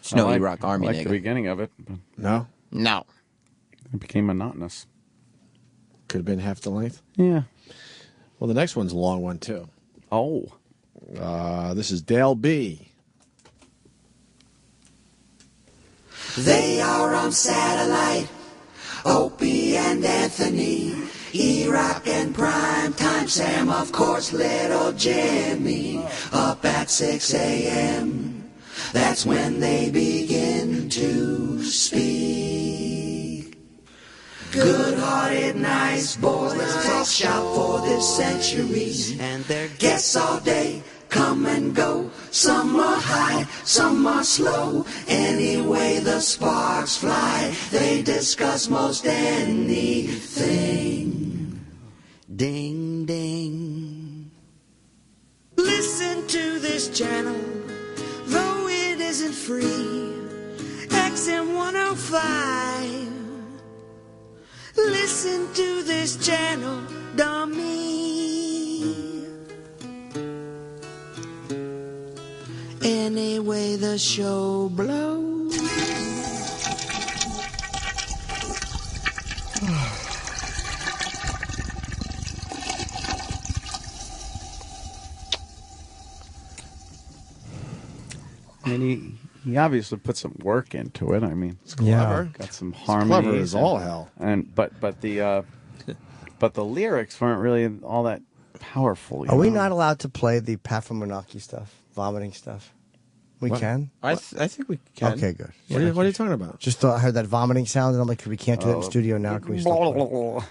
Snowy Rock Army I like nigga. the beginning of it. But No? No. It became monotonous. Could have been half the length. Yeah. Well, the next one's a long one, too. Oh. This is Dale B. They are on satellite, Opie and Anthony, E-Rock and Prime Time Sam, of course, little Jimmy, up at 6 a.m. That's when they begin to speak. Good-hearted, nice boys, let's talk shop for this century, and their guests all day come and go. Some are high, some are slow. Anyway, the sparks fly. They discuss most anything. Ding, ding. Listen to this channel, though it isn't free. XM 105. Listen to this channel, dummy. Anyway, the show blows. And he obviously put some work into it. I mean, it's clever. Got some It's harmonies. clever as all hell. And but the lyrics weren't really all that powerful. you Are we know? not allowed to play the Pat from Monarchy stuff, vomiting stuff? We What? can? I think we can. Okay, good. What are you talking about? Just thought I heard that vomiting sound, and I'm like, we can't do that in the studio now. Can we stop playing?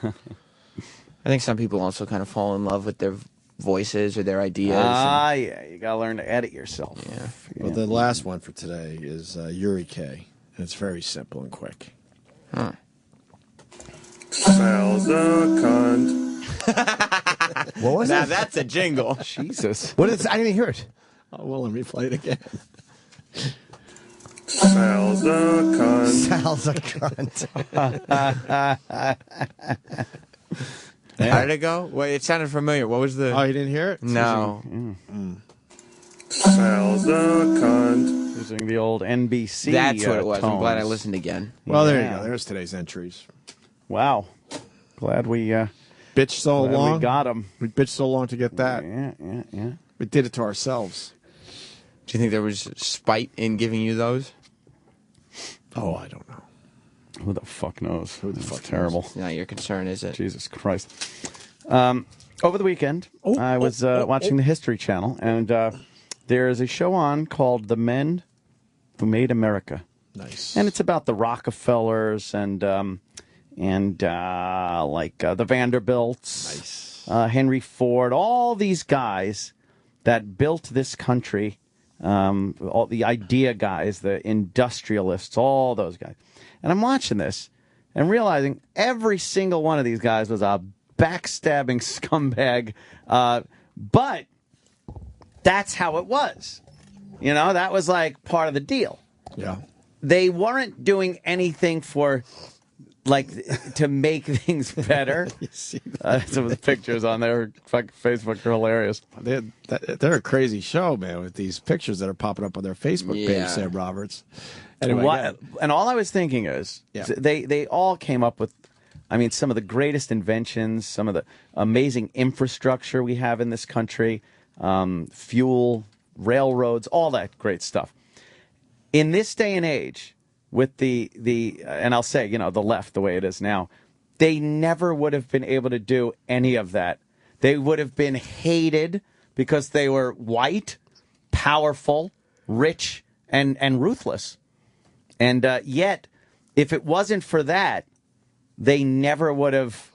I think some people also kind of fall in love with their voices or their ideas. Yeah, you gotta learn to edit yourself. Yeah. Well, the last one for today is Yuri K. And it's very simple and quick. Huh. Sal's a cunt. What was Now it? that's a jingle. Jesus. What is it? I didn't even hear it. Oh, well, let me play it again. Sal's a cunt. Sal's a cunt. How did it go? Wait, it sounded familiar. What was the... Oh, you didn't hear it? No. Sal's a cunt. Using the old NBC. That's what it was. I'm glad I tones. listened again. Well, there you Yeah. go. There's today's entries. Wow. Glad we Bitched so glad long. we got him. We bitched so long to get that. Yeah. We did it to ourselves. Do you think there was spite in giving you those? Oh, I don't know. Who the fuck knows? Who the It's fuck terrible. It's not your concern, is it? Jesus Christ. Over the weekend, I was watching the History Channel, and there is a show on called The Men Who Made America. Nice. And it's about the Rockefellers and the Vanderbilts, Henry Ford, all these guys that built this country, all the idea guys, the industrialists, all those guys. And I'm watching this and realizing every single one of these guys was a backstabbing scumbag, but that's how it was. You know, that was like part of the deal. Yeah. They weren't doing anything for, like, to make things better. Some of the pictures on their fucking Facebook are hilarious. They're a crazy show, man, with these pictures that are popping up on their Facebook page, Sam Roberts. Anyway, And all I was thinking is, they all came up with, I mean, some of the greatest inventions, some of the amazing infrastructure we have in this country, fuel, railroads, all that great stuff. In this day and age, with the and I'll say, you know, the left, the way it is now, they never would have been able to do any of that. They would have been hated because they were white, powerful, rich, and ruthless. And yet, if it wasn't for that, they never would have.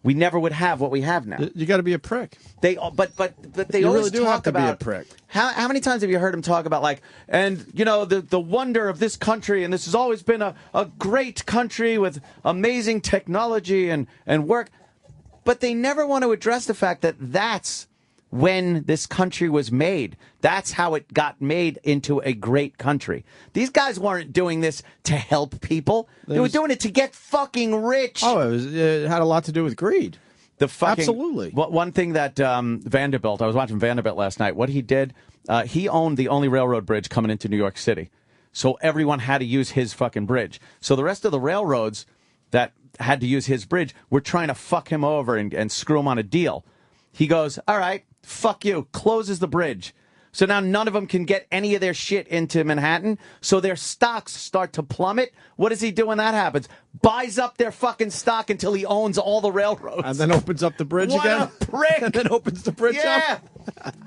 We never would have what we have now. You got to be a prick. They, but they You always really do talk have to about be a prick. How many times have you heard him talk about, like, and you know, the wonder of this country, and this has always been a great country with amazing technology and work, but they never want to address the fact that that's when this country was made. That's how it got made into a great country. These guys weren't doing this to help people. They were doing it to get fucking rich. Oh, it had a lot to do with greed. Absolutely. One thing that Vanderbilt, I was watching Vanderbilt last night, what he did, he owned the only railroad bridge coming into New York City. So everyone had to use his fucking bridge. So the rest of the railroads that had to use his bridge were trying to fuck him over and screw him on a deal. He goes, all right, fuck you, closes the bridge. So now none of them can get any of their shit into Manhattan. So their stocks start to plummet. What does he do when that happens? Buys up their fucking stock until he owns all the railroads. And then opens up the bridge again? What a prick! And then opens the bridge up?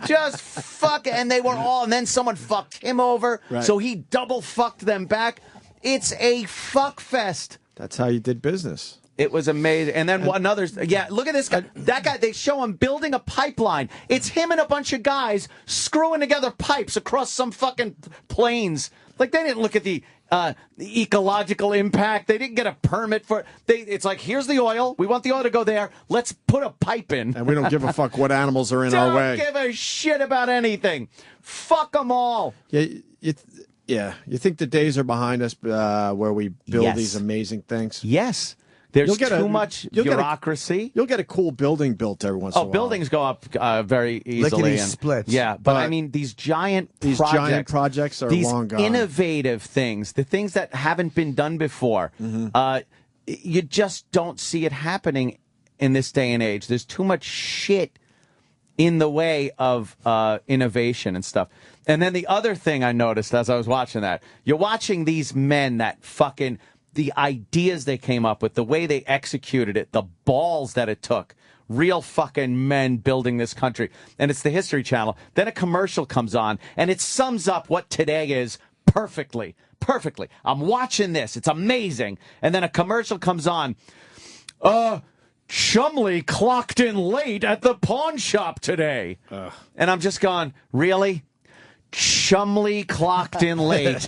Just fuck it. And they were all, and then someone fucked him over. Right. So he double fucked them back. It's a fuck fest. That's how you did business. It was amazing. And then another, look at this guy. That guy, they show him building a pipeline. It's him and a bunch of guys screwing together pipes across some fucking plains. Like, they didn't look at the ecological impact. They didn't get a permit for it. It's like, here's the oil. We want the oil to go there. Let's put a pipe in. And we don't give a fuck what animals are in our way. Don't give a shit about anything. Fuck them all. Yeah, you think the days are behind us where we build these amazing things? Yes. There's too much bureaucracy. You'll get a cool building built every once in a while. Buildings go up very easily. Lickety splits. Yeah, but I mean, these giant projects are long gone. These innovative things, the things that haven't been done before, you just don't see it happening in this day and age. There's too much shit in the way of innovation and stuff. And then the other thing I noticed as I was watching that, you're watching these men that fucking... the ideas they came up with, the way they executed it, the balls that it took. Real fucking men building this country. And it's the History Channel. Then a commercial comes on, and it sums up what today is perfectly. Perfectly. I'm watching this. It's amazing. And then a commercial comes on. Chumley clocked in late at the pawn shop today. And I'm just going, really? Chumley clocked in late.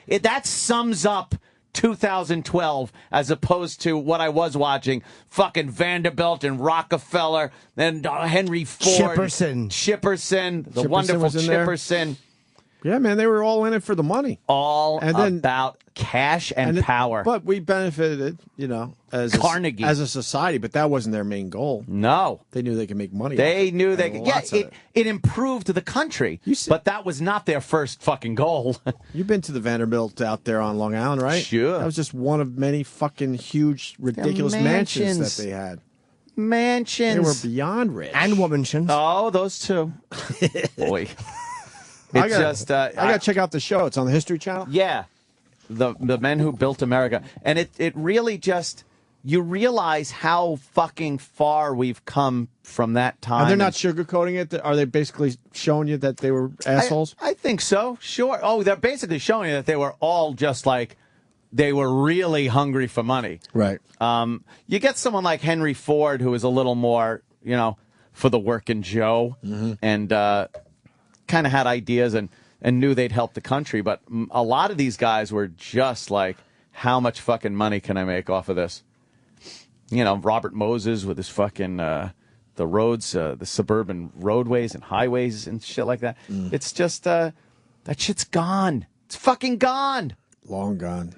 That sums up 2012 as opposed to what I was watching, fucking Vanderbilt and Rockefeller and Henry Ford. Shipperson, the wonderful Shipperson. Yeah, man, they were all in it for the money. About cash and power. But we benefited, as Carnegie. As a society, but that wasn't their main goal. No. They knew they could make money. They knew they could. Yeah, it improved the country, but that was not their first fucking goal. You've been to the Vanderbilt out there on Long Island, right? Sure. That was just one of many fucking huge, ridiculous mansions that they had. Mansions. They were beyond rich. And womansions. Oh, those two. Boy. I gotta check out the show. It's on the History Channel. Yeah, the men who built America, and it really just you realize how fucking far we've come from that time. And they're not sugarcoating it. Are they basically showing you that they were assholes? I think so. Sure. Oh, they're basically showing you that they were all just like they were really hungry for money. Right. You get someone like Henry Ford who is a little more, for the working Joe, and. Kind of had ideas and knew they'd help the country, but a lot of these guys were just like, how much fucking money can I make off of this? Robert Moses with his fucking the roads, the suburban roadways and highways and shit like that. It's just that shit's gone. It's fucking gone. Long gone.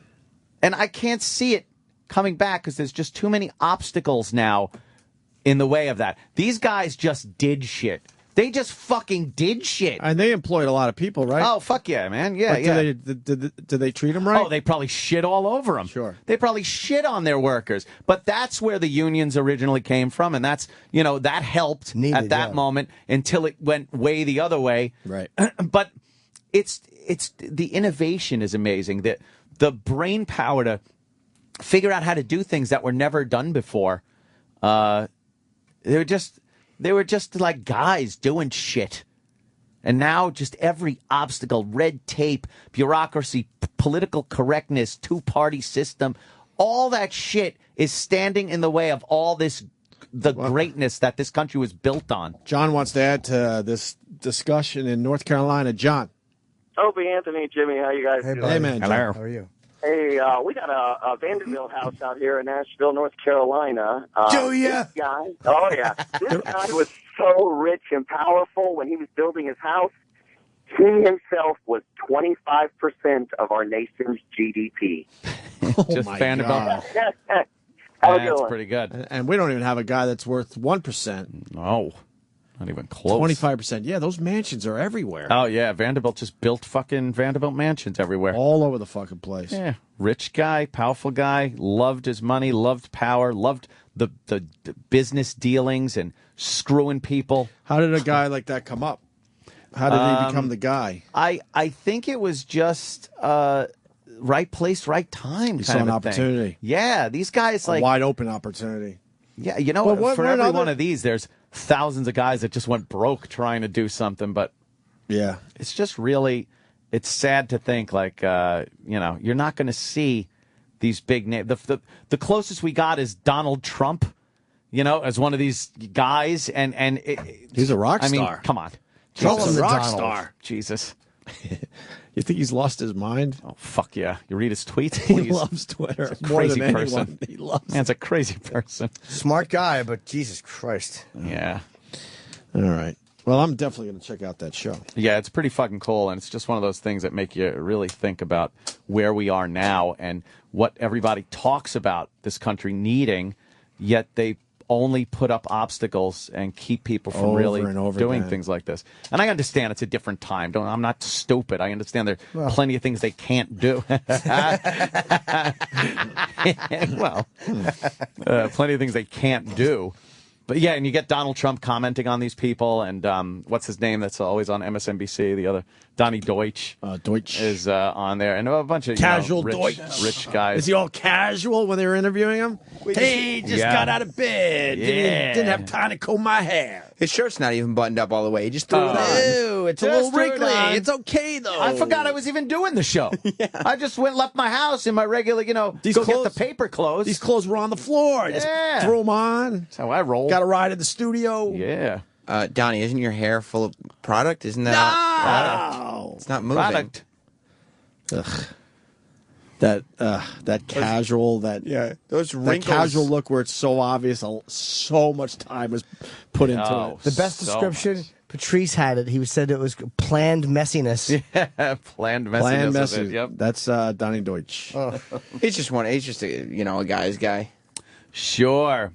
And I can't see it coming back because there's just too many obstacles now in the way of that. These guys just did shit. They just fucking did shit. And they employed a lot of people, right? Oh, fuck yeah, man. Yeah, Did they treat them right? Oh, they probably shit all over them. Sure. They probably shit on their workers. But that's where the unions originally came from, and that's, that helped at that moment until it went way the other way. Right. But it's the innovation is amazing. The brain power to figure out how to do things that were never done before. They were just like guys doing shit. And now just every obstacle, red tape, bureaucracy, political correctness, two-party system, all that shit is standing in the way of all the greatness that this country was built on. John wants to add to this discussion in North Carolina. John. Opie, Anthony, Jimmy, how you guys doing? Hey, man. Hello. How are you? Hey, we got a Vanderbilt house out here in Nashville, North Carolina. Do ya? This guy, this guy was so rich and powerful when he was building his house. He himself was 25% of our nation's GDP. Just my Vanderbilt. God. That's pretty good. And we don't even have a guy that's worth 1%. No, not even close. 25%. Yeah, those mansions are everywhere. Oh, yeah. Vanderbilt just built fucking Vanderbilt mansions everywhere. All over the fucking place. Yeah. Rich guy, powerful guy, loved his money, loved power, loved the business dealings and screwing people. How did a guy like that come up? How did he become the guy? I think it was just right place, right time. He saw an opportunity. Yeah, these guys A wide open opportunity. Yeah, you know, for every one of these, there's thousands of guys that just went broke trying to do something. But yeah, it's just really, it's sad to think like, you're not going to see these big names. The closest we got is Donald Trump, as one of these guys, and he's a rock star. I mean, come on, Trump's a rock star. Jesus. You think he's lost his mind? Oh, fuck yeah. You read his tweets, please. He loves Twitter. He's a crazy more than person. anyone. He loves Man's a crazy person. Smart guy, but Jesus Christ. Yeah. All right. Well, I'm definitely going to check out that show. Yeah, it's pretty fucking cool, and it's just one of those things that make you really think about where we are now and what everybody talks about this country needing, yet they only put up obstacles and keep people from really doing things like this. And I understand it's a different time. I'm not stupid. I understand there are plenty of things they can't do. Plenty of things they can't do. But yeah, and you get Donald Trump commenting on these people, and what's his name that's always on MSNBC, the other, Donnie Deutsch. Deutsch. Is on there, and a bunch of casual rich guys. Is he all casual when they were interviewing him? Hey, just got out of bed. Yeah. Didn't have time to comb my hair. His shirt's not even buttoned up all the way. He just threw it on. Ew, it's a little wrinkly. It's okay, though. I forgot I was even doing the show. I just left my house in my regular, get the paper clothes. These clothes were on the floor. Just threw them on. That's how I roll. Got a ride in the studio. Yeah. Donnie, isn't your hair full of product? Isn't that No! It's not moving. Product. Ugh. That casual, those that wrinkles. casual look where it's so obvious, so much time was put into it. The best description, Petraeus had it. He said it was planned messiness. Yeah, planned messiness. Planned of messiness. it, yep. That's Donnie Deutsch. He's just a guy's guy. Sure.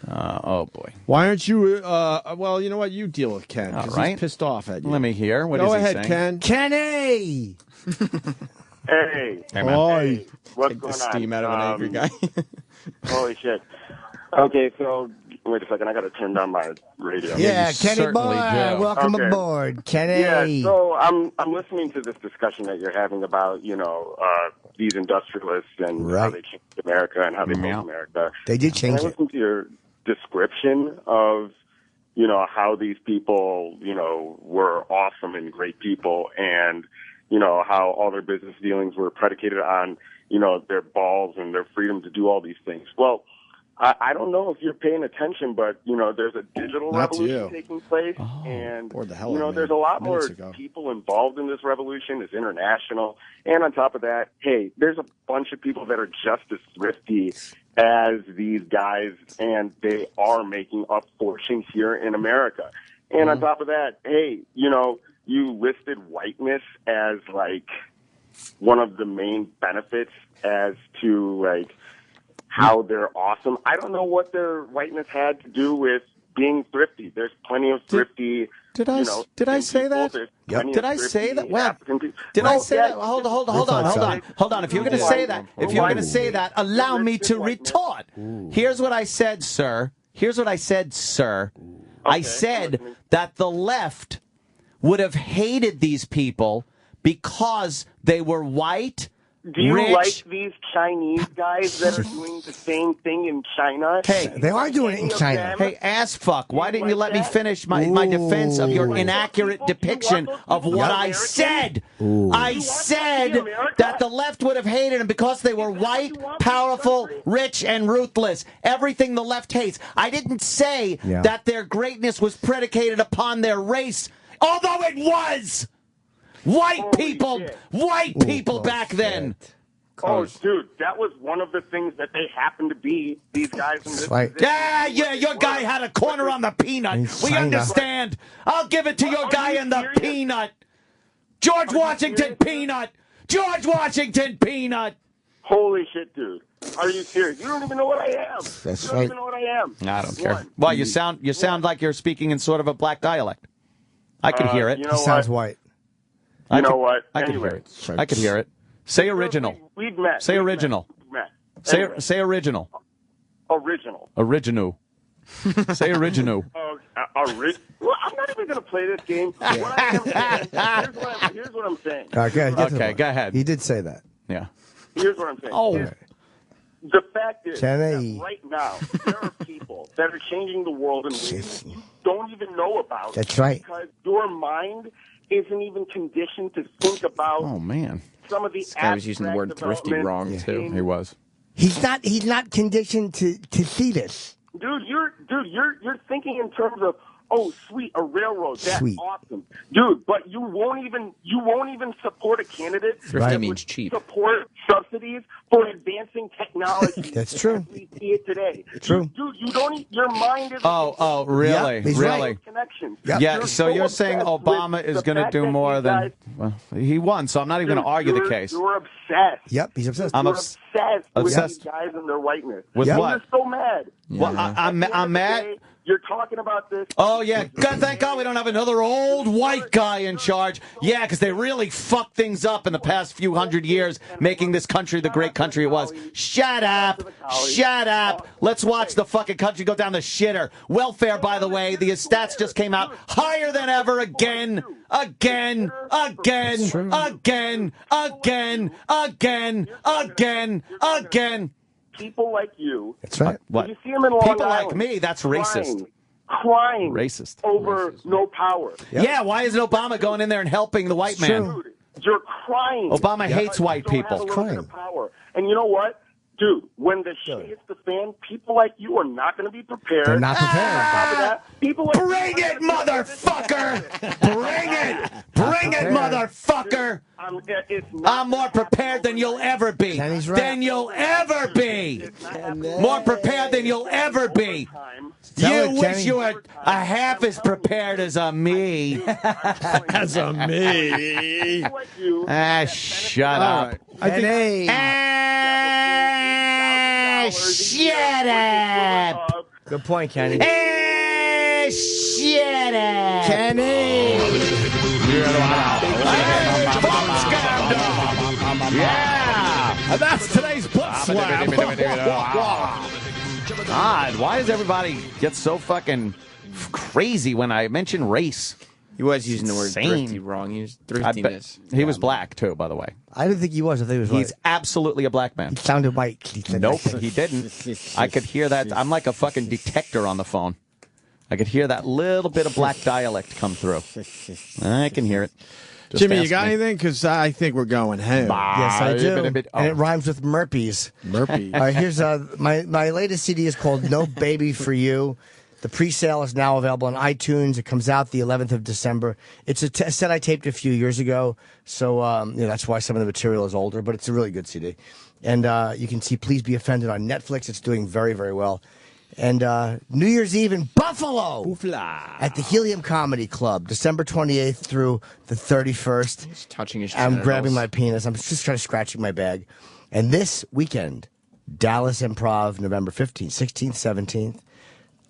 Oh boy. Why aren't you? Well, you know what? You deal with Ken. All 'cause right. He's pissed off at you. Let me hear. What Go is he ahead, saying? Ken. Kenny! Hey. Hey, man. Oi. What's Take the going on? steam out of an angry guy. Holy shit. Okay, so wait a second. I got to turn down my radio. Yeah, you Kenny certainly boy, do. welcome Okay. aboard, Kenny. Yeah, so I'm listening to this discussion that you're having about these industrialists and how they changed America and how they built America. They did change and I it. listened to your description of how these people were awesome and great people, and how all their business dealings were predicated on their balls and their freedom to do all these things. Well, I don't know if you're paying attention, but there's a digital Not to revolution you. taking place, and Bored the hell out of me there's a lot more minutes ago. people involved in this revolution. It's international, and on top of that, hey, there's a bunch of people that are just as thrifty as these guys, and they are making a fortune here in America. And on top of that, hey, you listed whiteness as like one of the main benefits as to like how they're awesome. I don't know what their whiteness had to do with being thrifty. There's plenty of thrifty. Did I say that? Did I say that? Well, did I say that? Hold on. If you're going to say that, allow me to retort. Here's what I said, sir. I said that the left would have hated these people because they were white. Do you rich. like these Chinese guys that are doing the same thing in China? Hey, they are doing it in China. Hey, ass fuck, why didn't you let me finish my defense of your inaccurate depiction of what I said? I said that the left would have hated them because they were white, powerful, rich, and ruthless. Everything the left hates. I didn't say that their greatness was predicated upon their race, although it was. White people back then. Oh, dude, that was one of the things that they happened to be, these guys in this right. position. Yeah, your guy had a corner on the peanut. We understand. I'll give it to your guy in the peanut. George Washington peanut. George Washington peanut. Holy shit, dude. Are you serious? You don't even know what I am. That's you don't even know what I am. I don't care. Well, you sound like you're speaking in sort of a black dialect. I could hear it. You know He sounds what? white. You know what? I could Anyway. hear it. I could hear it. Say original. We've met. Say original. We've met. Say Anyway. say original. Original. Original. Say original. Well, I'm not even going to play this game. What I am saying, here's what I'm saying. Okay, go ahead. He did say that. Yeah. Here's what I'm saying. Oh. The fact is Jenny. that right now, there are people that are changing the world in ways you don't even know about. That's right. Because your mind isn't even conditioned to think about Oh, man. some of the This guy was using the word thrifty wrong, too. He was. He's not conditioned to see this. Dude, you're thinking in terms of, oh, sweet, a railroad, that's Sweet. awesome, dude. But you won't even support a candidate. Thrifty that means would cheap. Support subsidies for advancing technology. That's true. We see it today. True. Dude, you don't. Your mind is. Oh, really? Yeah, he's really? right. Connections. Yeah, so you're saying obsessed Obama with is the going to fact do that more you than... guys- Well, he won, so I'm not even going to argue the case. You're obsessed. Yep, he's obsessed. I'm You're obs- obsessed with obsessed. these guys and their whiteness. With And what? You're so mad. Well, I'm At the end of the mad. day, You're talking about this. Oh, yeah. God, thank God we don't have another old white guy in charge. Yeah, because they really fucked things up in the past few hundred years, making this country the great country it was. Shut up. Shut up. Let's watch the fucking country go down the shitter. Welfare, by the way, the stats just came out higher than ever again. Again. Again. Again. Again. Again. Again. Again. People like you. That's right. What? You see them in Long People Island, like me, that's racist. Crying Racist. over no power. Yeah, why isn't Obama going in there and helping the white man? Dude, you're crying. Obama hates white You don't have people. a little bit of power. And you know what? Dude, when the shit hits the fan, people like you are not going to be prepared. They're not prepared. On top of that, people like Bring it, motherfucker! Bring it! Bring it, motherfucker! I'm more prepared than you'll ever be. Kenny's right. Than you'll ever be. More prepared than you'll ever be. Tell You it, wish Kenny. you were a half as prepared as a me. As a me. Ah, shut up. Kenny. Ah, shut up. Good point, Kenny. Ah, shut up. Kenny. Yeah. And that's today's butt slap. God, why does everybody get so fucking crazy when I mention race? He was using the word Insane. thrifty wrong. He was I bet- thriftiness. He was black, too, by the way. I didn't think he was. I think he was white. He's absolutely a black man. He sounded white. He said Nope, that. he didn't. I could hear that. I'm like a fucking detector on the phone. I could hear that little bit of black dialect come through. I can hear it. Just Jimmy, you ask got me. anything? Because I think we're going home. Yes, I do. bit- And it rhymes with Murpies. Murphy. All right, here's my latest CD is called No Baby for You. The pre-sale is now available on iTunes. It comes out the 11th of December. It's a set I taped a few years ago, so that's why some of the material is older, but it's a really good CD. And you can see Please Be Offended on Netflix. It's doing very, very well. And New Year's Eve in Buffalo at the Helium Comedy Club, December 28th through the 31st. He's touching his I'm genitals. grabbing my penis. I'm just trying to scratching my bag. And this weekend, Dallas Improv, November 15th, 16th, 17th.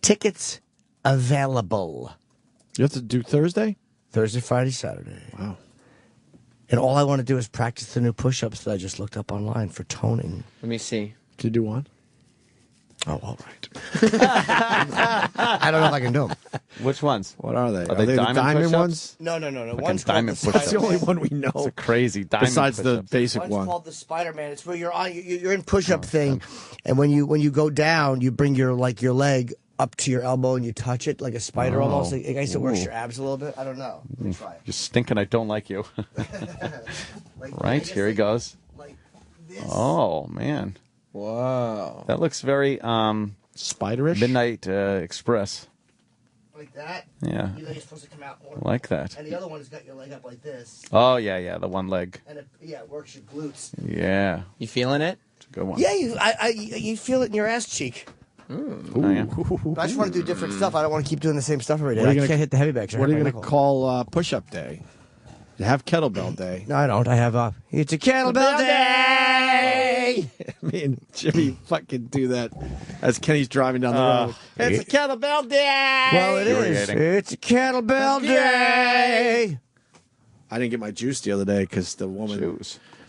Tickets available. You have to do Thursday? Thursday, Friday, Saturday. Wow. And all I want to do is practice the new push-ups that I just looked up online for toning. Let me see. Did you do one? Oh, all right. I don't know if I can do them. Which ones? What are they? Are they the diamond diamond push-ups? ones? No. Fucking One's diamond called push-ups. That's the only one we know. It's a crazy diamond Besides the push-ups. basic One's one. called the Spider-Man. It's where you're in push-up thing, and when you go down, you bring your leg up to your elbow and you touch it like a spider almost. I guess it works your abs a little bit. I don't know. Let me try it. You're stinking. I don't like you. Right, here he goes. Like this. Oh, man. Wow. That looks very Spiderish? Midnight Express. like that. Yeah. Your leg is supposed to come out more. I like that. And the other one has got your leg up like this. Oh, yeah, the one leg. And it works your glutes. Yeah. You feeling it? It's a good one. Yeah, you feel it in your ass cheek. Oh, yeah. But I just want to do different stuff. I don't want to keep doing the same stuff every day. What are I you can't gonna- hit the heavy bags. What are you going to call push-up day? You have kettlebell day. No, I don't. I have it's a kettlebell day. Me and Jimmy fucking do that as Kenny's driving down the road. It's a kettlebell day. Well, it is. It's a kettlebell day. I didn't get my juice the other day because the woman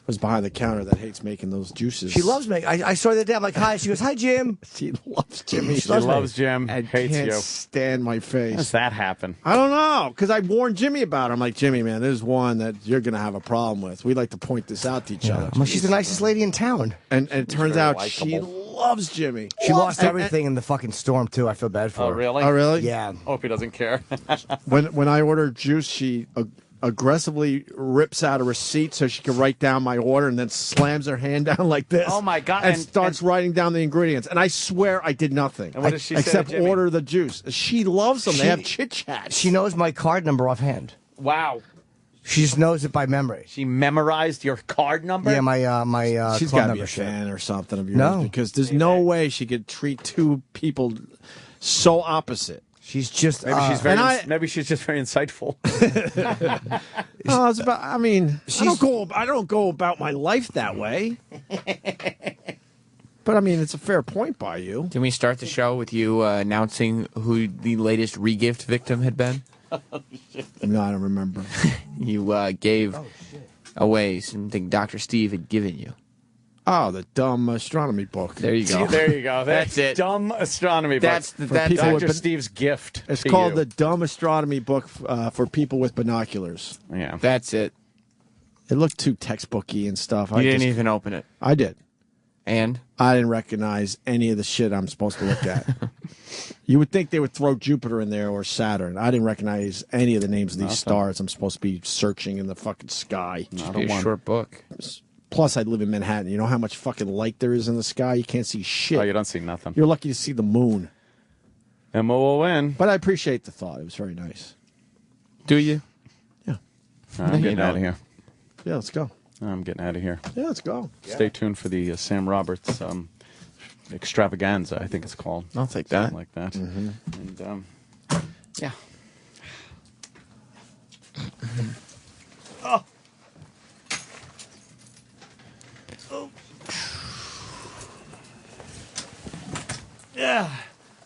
was behind the counter that hates making those juices. She loves me. I saw her the other day. I'm like, hi. She goes, hi, Jim. She loves Jimmy. She loves Jim. And Hates can't you. stand my face. How does that happen? I don't know, because I warned Jimmy about it. I'm like, Jimmy, man, there's one that you're going to have a problem with. We like to point this out to each other. Well, she's the nicest lady in town. And it turns very out she likable. loves Jimmy. She lost everything in the fucking storm, too. I feel bad for her. Oh, really? Oh, really? Yeah. Hope he doesn't care. When I order juice, she aggressively rips out a receipt so she can write down my order and then slams her hand down like this. Oh, my God. And starts writing down the ingredients. And I swear I did nothing. And what does she say to except Jimmy? order the juice. She loves them. They have chit-chats. She knows my card number offhand. Wow. She just knows it by memory. She memorized your card number? Yeah, my She's club got to be a membership. fan or something of yours. No. Because there's no way she could treat two people so opposite. She's just Maybe she's just very insightful. No, it's about, I mean, I don't go about my life that way. But I mean, it's a fair point by you. Can we start the show with you announcing who the latest regift victim had been? No, I don't remember. You gave away something Dr. Steve had given you. Oh, the dumb astronomy book. There you go. There you go. That's it. Dumb astronomy book. That's Dr. with- Steve's gift. It's to called you. the dumb astronomy book for people with binoculars. Yeah. That's it. It looked too textbooky and stuff. You didn't even open it. I did. And? I didn't recognize any of the shit I'm supposed to look at. You would think they would throw Jupiter in there or Saturn. I didn't recognize any of the names of these stars I'm supposed to be searching in the fucking sky. Should be a short book. Plus, I live in Manhattan. You know how much fucking light there is in the sky? You can't see shit. Oh, you don't see nothing. You're lucky to see the moon. Emma will win. But I appreciate the thought. It was very nice. Do you? Yeah. I'm getting out of here. Yeah, let's go. I'm getting out of here. Yeah, let's go. Stay tuned for the Sam Roberts extravaganza, I think it's called. I'll take that. Something like that. Mm-hmm. And, Yeah. oh. Yeah.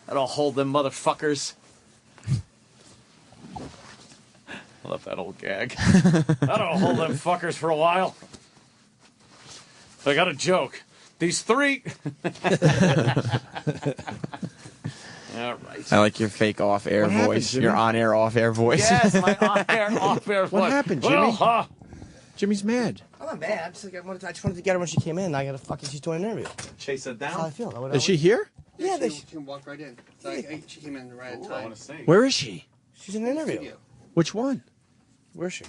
That'll hold them motherfuckers. I love that old gag. That'll hold them fuckers for a while. I got a joke. These three. All right. I like your fake off-air What happened, voice. Jimmy? Your on-air, off-air voice. Yes, my on-air, off-air voice. What happened, Jimmy? Well, Jimmy's mad. I'm not mad. I just wanted to get her when she came in. I got to fucking. She's doing an interview. Chase it That's how I down. feel. Is she here? Yeah, she can walk right in. So she came in right at I time. want to see. Where is she? she's in an interview. Studio. Which one? Where is she?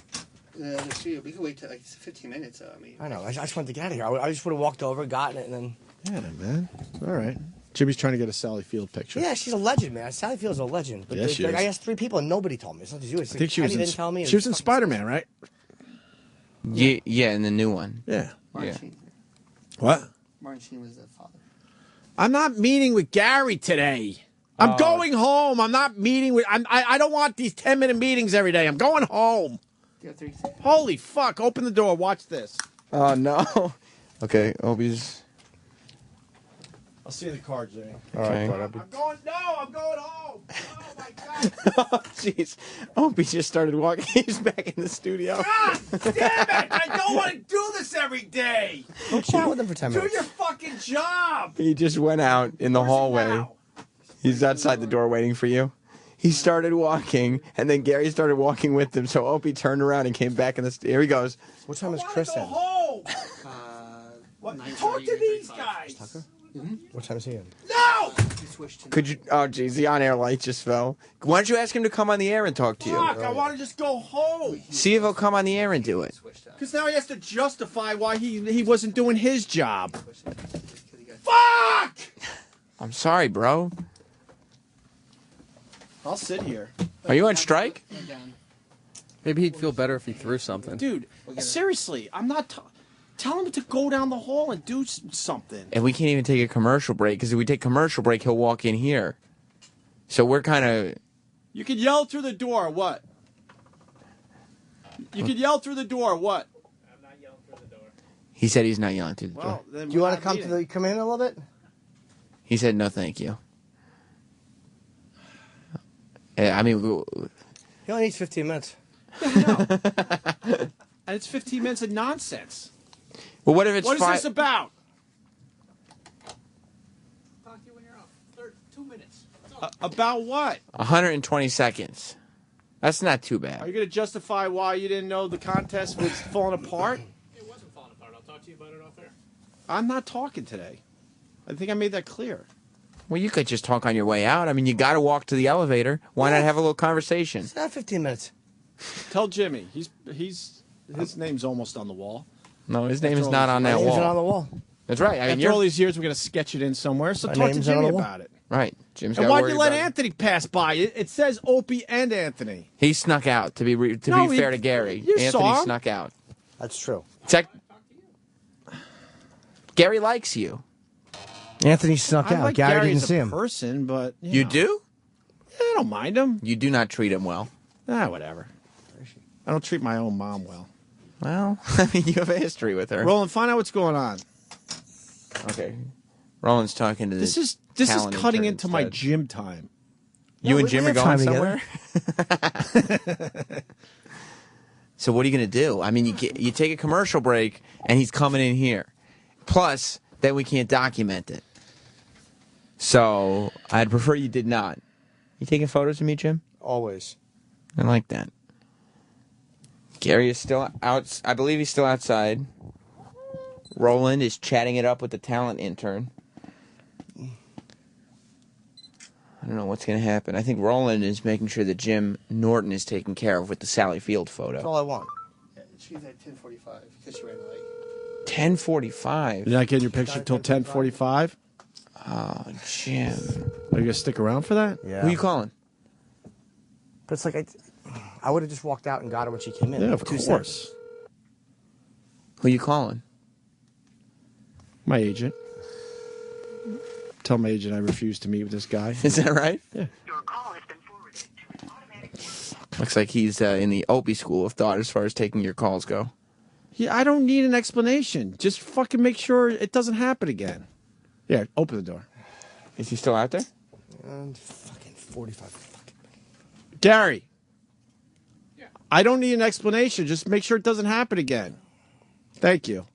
The studio. We could wait till like 15 minutes. I mean, I know. I just wanted to get out of here. I just would have walked over, gotten it, and then. Yeah, man. All right. Jimmy's trying to get a Sally Field picture. Yeah, she's a legend, man. Sally Field's a legend. But Yeah, she is. I asked 3 people and nobody told me. It's not just you. It's I think she was Kenny in. didn't tell me. She was in Spider-Man, right? Yeah, in the new one. Yeah. Martin Yeah. Sheen. What? Martin Sheen was the father. I'm not meeting with Gary today. I'm going home. I'm not meeting with. I don't want these 10-minute meetings every day. I'm going home. You have 3 Holy fuck! Open the door. Watch this. Oh, no. Okay, Opie's. I'll see the card, Jimmy. Okay. I'm going. No, I'm going home. Oh my god. Oh, jeez. Opie just started walking. He's back in the studio. God damn it! I don't want to do this every day. Go chat with him for 10 Do minutes. your fucking job. He just went out in the Where's he hallway. now? He's outside the door waiting for you. He started walking, and then Gary started walking with him. So Opie turned around and came back in the. Here he goes. What time is I wanna Chris go in? home. What? Talk to these 9:30, guys. Tucker? What time is he in? No. Could you? Oh, geez, the on-air light just fell. Why don't you ask him to come on the air and talk to you? Fuck! I want to just go home. See if he'll come on the air and do it. Because now he has to justify why he wasn't doing his job. Fuck! I'm sorry, bro. I'll sit here. Are you on strike? Maybe he'd feel better if he threw something. Dude, seriously, I'm not... Tell him to go down the hall and do something. And we can't even take a commercial break, because if we take commercial break, he'll walk in here. So we're kind of... You can yell through the door, what? You can yell through the door, what? He said he's not yelling through the door. Do you want to come in a little bit? He said no, thank you. I mean... He only needs 15 minutes. Yeah, I know. And it's 15 minutes of nonsense. Well, what if it's What is this about? Talk to you when you're off. 2 minutes. About what? 120 seconds. That's not too bad. Are you going to justify why you didn't know the contest was falling apart? It wasn't falling apart. I'll talk to you about it off air. I'm not talking today. I think I made that clear. Well, you could just talk on your way out. I mean, you got to walk to the elevator. Why not have a little conversation? It's not 15 minutes. Tell Jimmy. His name's almost on the wall. No, his name is not on that wall. His name's not on the wall. That's right. I mean, After all these years, we're going to sketch it in somewhere. So My talk to name's Jimmy on the wall. about it. Right. Jim's And got why'd worry you let about it. Anthony pass by? It says Opie and Anthony. He snuck out. To be No, fair to Gary, you Anthony saw him. snuck out. That's true. Gary likes you. Anthony snuck I out. like Gary Gary didn't as a see him. person, but You know. do? Yeah, I don't mind him. You do not treat him well. Whatever. I don't treat my own mom well. Well, I mean, you have a history with her. Roland, find out what's going on. Okay. Roland's talking to This the is talent cutting intern into my instead. gym time. You and we Jim are have going time somewhere? So what are you going to do? I mean, you take a commercial break, and he's coming in here. Plus, then we can't document it. So I'd prefer you did not. You taking photos of me, Jim? Always. I like that. Gary is still out. I believe he's still outside. Roland is chatting it up with the talent intern. I don't know what's going to happen. I think Roland is making sure that Jim Norton is taken care of with the Sally Field photo. That's all I want. Yeah, she's at 10:45 because she ran late. 10:45. You're not getting your picture till 10:45? Oh, Jim. Are you going to stick around for that? Yeah. Who you calling? But it's like I would have just walked out and got her when she came in. Yeah, of 2 course. seconds. Who you calling? My agent. Tell my agent I refuse to meet with this guy. Is that right? Yeah. Looks like he's in the Opie school of thought as far as taking your calls go. Yeah, I don't need an explanation. Just fucking make sure it doesn't happen again. Yeah, open the door. Is he still out there? Fucking 45. Gary. I don't need an explanation. Just make sure it doesn't happen again. Thank you.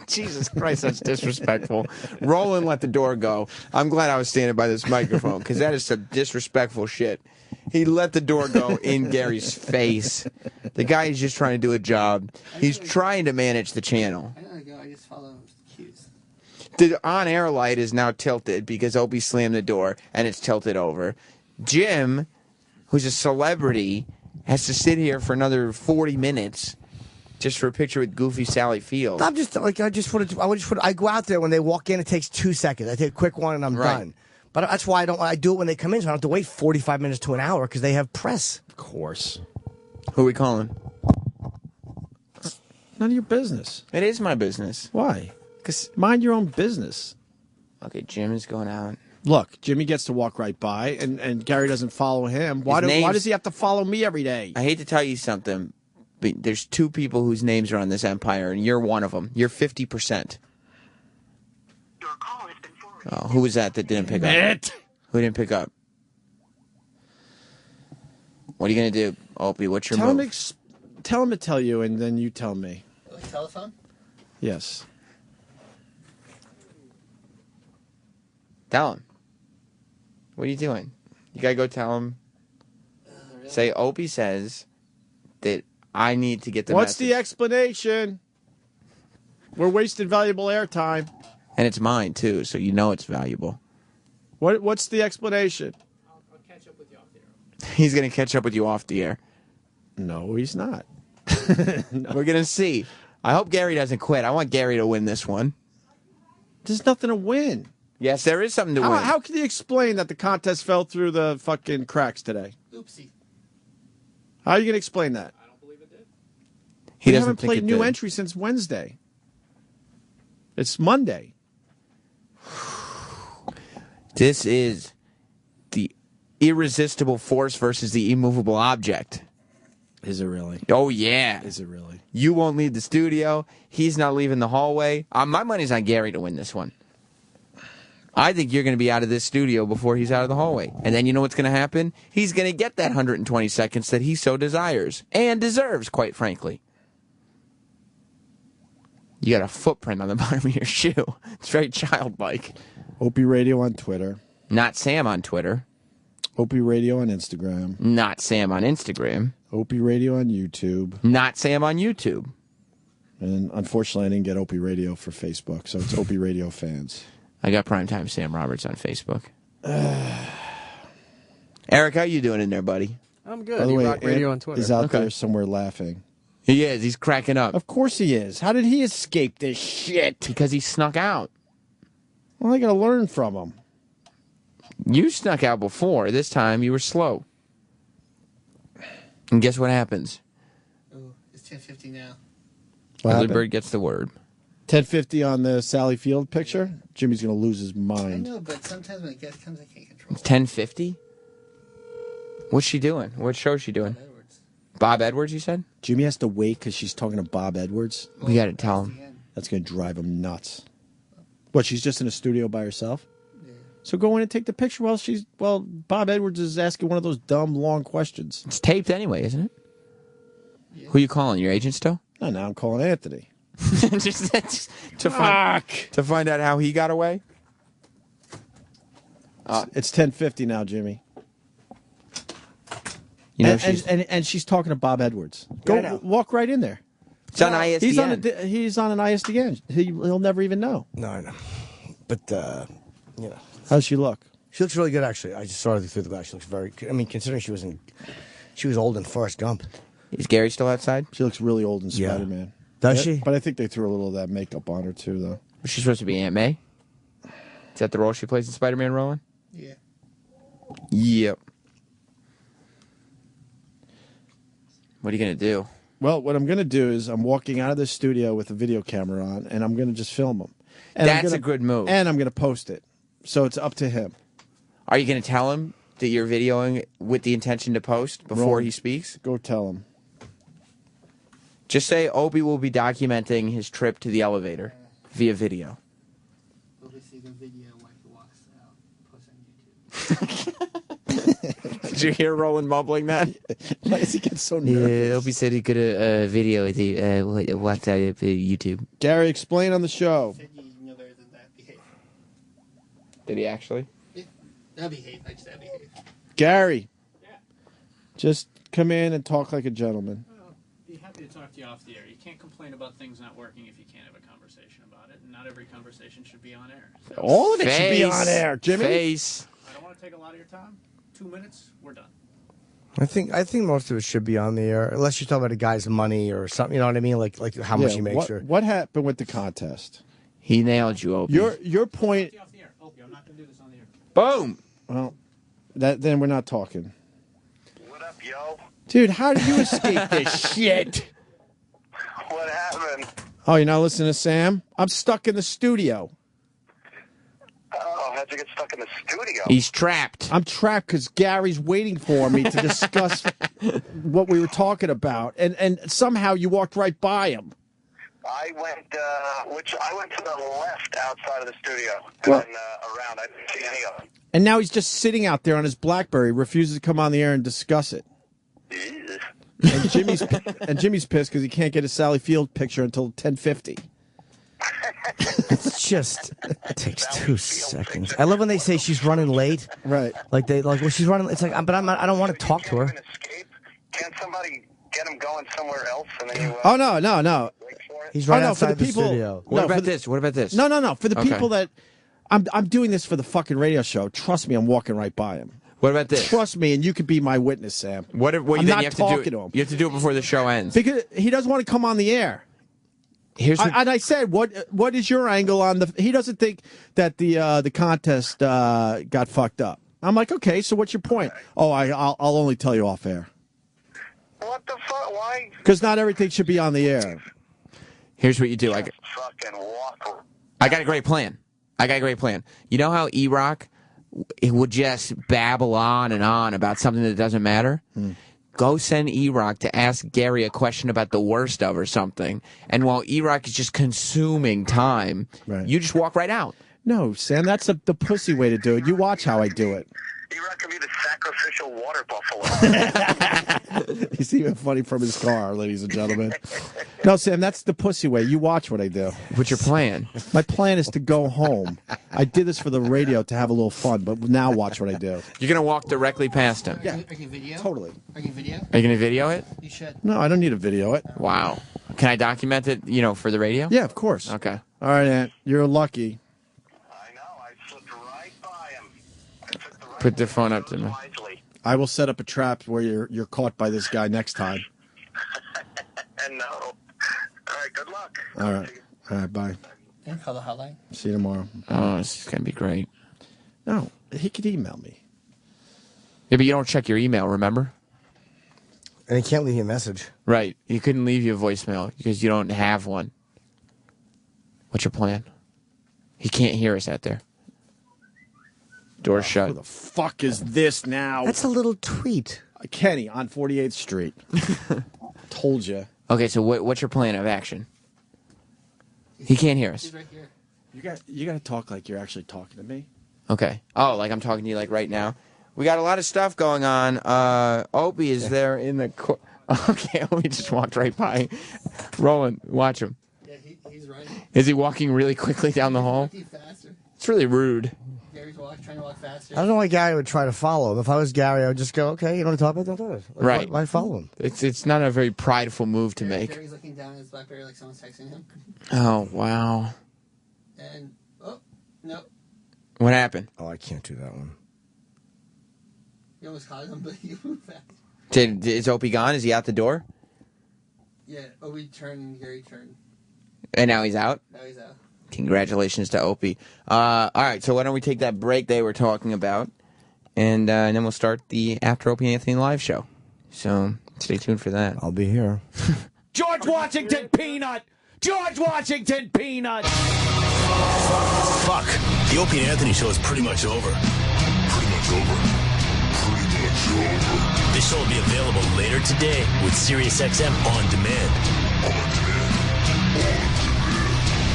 Jesus Christ, that's disrespectful. Roland let the door go. I'm glad I was standing by this microphone, because that is some disrespectful shit. He let the door go in Gary's face. The guy is just trying to do a job. He's trying to manage the channel. I gotta go. I just follow cues. The on-air light is now tilted because Opie slammed the door, and it's tilted over. Jim, who's a celebrity, has to sit here for another 40 minutes just for a picture with Goofy Sally Field. I'm just like I go out there when they walk in. It takes 2 seconds. I take a quick one and I'm done. But that's why I do it when they come in, so I don't have to wait 45 minutes to an hour because they have press. Of course. Who are we calling? None of your business. It is my business. Why? Because mind your own business. Okay, Jim is going out. Look, Jimmy gets to walk right by, and Gary doesn't follow him. Why does he have to follow me every day? I hate to tell you something, but there's 2 people whose names are on this empire, and you're one of them. You're 50%. Oh, who was that didn't pick up? Who didn't pick up? What are you going to do, Opie? What's your move? Tell him to tell you, and then you tell me. Like telephone? Yes. Tell him. What are you doing? You got to go tell him. Say, Opie says that I need to get the What's message. the explanation? We're wasting valuable airtime. And it's mine, too, so you know it's valuable. What's the explanation? I'll catch up with you off the air. He's going to catch up with you off the air. No, he's not. We're going to see. I hope Gary doesn't quit. I want Gary to win this one. There's nothing to win. Yes, there is something to win. How can you explain that the contest fell through the fucking cracks today? Oopsie. How are you going to explain that? I don't believe it did. He We doesn't haven't think played it new did. entry since Wednesday. It's Monday. This is the irresistible force versus the immovable object. Is it really? Oh, yeah. Is it really? You won't leave the studio. He's not leaving the hallway. My money's on Gary to win this one. I think you're going to be out of this studio before he's out of the hallway. And then you know what's going to happen? He's going to get that 120 seconds that he so desires. And deserves, quite frankly. You got a footprint on the bottom of your shoe. It's very childlike. Opie Radio on Twitter. Not Sam on Twitter. Opie Radio on Instagram. Not Sam on Instagram. Opie Radio on YouTube. Not Sam on YouTube. And unfortunately, I didn't get Opie Radio for Facebook, so it's Opie Radio fans. I got Primetime Sam Roberts on Facebook. Eric, how you doing in there, buddy? I'm good. By the way, Rock Radio on Twitter. He's out there somewhere laughing. He is. He's cracking up. Of course he is. How did he escape this shit? Because he snuck out. Well, I got to learn from him. You snuck out before. This time you were slow. And guess what happens? Oh, it's 10:50 now. Early bird gets the word. 10:50 on the Sally Field picture. Jimmy's going to lose his I mind. know, but sometimes when a guest comes, I can't control. 10:50? What's she doing? What show is she doing? Bob Edwards, you said? Jimmy has to wait because she's talking to Bob Edwards. We got to tell him. That's going to drive him nuts. What, she's just in a studio by herself? Yeah. So go in and take the picture while Bob Edwards is asking one of those dumb, long questions. It's taped anyway, isn't it? Yeah. Who you calling? Your agent still? No, now I'm calling Anthony. just to find out how he got away? It's 10:50 now, Jimmy. You know and she's talking to Bob Edwards. Go walk right in there. It's on ISDN. He's on an ISDN. He'll never even know. No, I know. But, you know. How does she look? She looks really good, actually. I just saw her through the glass. She looks very good. I mean, considering she was old in Forrest Gump. Is Gary still outside? She looks really old in Spider-Man. Does she? But I think they threw a little of that makeup on her, too, though. Was she supposed to be Aunt May? Is that the role she plays in Spider-Man, Roland? Yeah. Yep. What are you going to do? Well, what I'm going to do is I'm walking out of the studio with a video camera on, and I'm going to just film him. And That's a good move. And I'm going to post it. So it's up to him. Are you going to tell him that you're videoing with the intention to post before he speaks? Go tell him. Just say Opie will be documenting his trip to the elevator via video. Opie sees the video while he walks out, posts on YouTube. Did you hear Roland mumbling that? Why does he get so nervous? Yeah, Opie said he could video with the watch out of YouTube. Gary, explain on the show. Did he actually? Yeah. That'd behave. I just behave. Gary. Yeah. Just come in and talk like a gentleman. Well, be happy to talk to you off the air. You can't complain about things not working if you can't have a conversation about it, and not every conversation should be on air. So. All of it should be on air, Jimmy. I don't want to take a lot of your time. 2 minutes, we're done. I think most of it should be on the air, unless you're talking about a guy's money or something. You know what I mean? Like how much he makes. What happened with the contest? He nailed you, Opie. Your point. I'm not going to do this on the air. Boom. Well, then we're not talking. What up, yo? Dude, how did you escape this shit? What happened? Oh, you're not listening to Sam? I'm stuck in the studio. Oh, how'd you get stuck in the studio? He's trapped. I'm trapped because Gary's waiting for me to discuss what we were talking about, and somehow you walked right by him. I went to the left outside of the studio Well- and around. I didn't see any of them. And now he's just sitting out there on his BlackBerry, refuses to come on the air and discuss it. And Jimmy's pissed because he can't get a Sally Field picture until 10:50. It takes 2 seconds. I love when they say she's running late. Right. Well, she's running. It's like, but I don't want to talk to her. Can't somebody get him going somewhere else? And then you, Oh no. He's right for outside the people. studio. What about this? What about this? No. For the Okay. people that I'm doing this for the fucking radio show. Trust me, I'm walking right by him. What about this? Trust me, and you could be my witness, Sam. What I'm then not you have talking to do? to him You have to do it before the show ends. because he doesn't want to come on the air. And I said, what is your angle on the? He doesn't think that the contest got fucked up. I'm like, okay, so what's your point? Oh, I'll only tell you off air. What the fuck? Why? Because not everything should be on the air. Here's what you do. I got a great plan. You know how E-Rock would just babble on and on about something that doesn't matter? Go send E-Rock to ask Gary a question about the worst of or something. And while E-Rock is just consuming time, you just walk right out. No, Sam, that's the pussy way to do it. You watch how I do it. E-Rock can be the sacrificial water buffalo. He's even funny from his car, ladies and gentlemen. No, Sam, that's the pussy way. You watch what I do. What's your plan? My plan is to go home. I did this for the radio to have a little fun, but now watch what I do. You're going to walk directly past him. Yeah, Are you video? Totally. Are you video? Are you going to video it? You should. No, I don't need to video it. Wow. Can I document it, for the radio? Yeah, of course. Okay. All right, Aunt. You're lucky. Put the phone up to me. I will set up a trap where you're caught by this guy next time. No. All right, good luck. All right, bye. And call the hotline. See you tomorrow. Oh, this is going to be great. No, he could email me. Yeah, but you don't check your email, remember? And he can't leave you a message. Right. He couldn't leave you a voicemail because you don't have one. What's your plan? He can't hear us out there. Door shut. Who the fuck is this now? That's a little tweet. Kenny on 48th Street. Told you. Okay, so what's your plan of action? He can't hear us. He's right here. You got to talk like you're actually talking to me. Okay. Oh, like I'm talking to you like right now. We got a lot of stuff going on. Opie is there in the... Okay, Opie just walked right by. Roland, watch him. Yeah, he's running. Is he walking really quickly down the hall? Faster. It's really rude. Gary's trying to walk faster. I don't know why Gary would try to follow him. If I was Gary, I would just go, okay, you don't want to talk about it? Don't do it. Right. Why follow him? It's not a very prideful move to make. Gary's looking down at his BlackBerry like someone's texting him. Oh, wow. And, no. What happened? Oh, I can't do that one. You almost caught him, but you moved fast. Is Opie gone? Is he out the door? Yeah, Opie turned and Gary turned. And now he's out? Now he's out. Congratulations to Opie. All right, so why don't we take that break they were talking about, and then we'll start the After Opie and Anthony live show. So stay tuned for that. I'll be here. George Washington Peanut! George Washington Peanut! Fuck. The Opie and Anthony show is pretty much over. This show will be available later today with SiriusXM On Demand.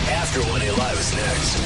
After 1A Live is next.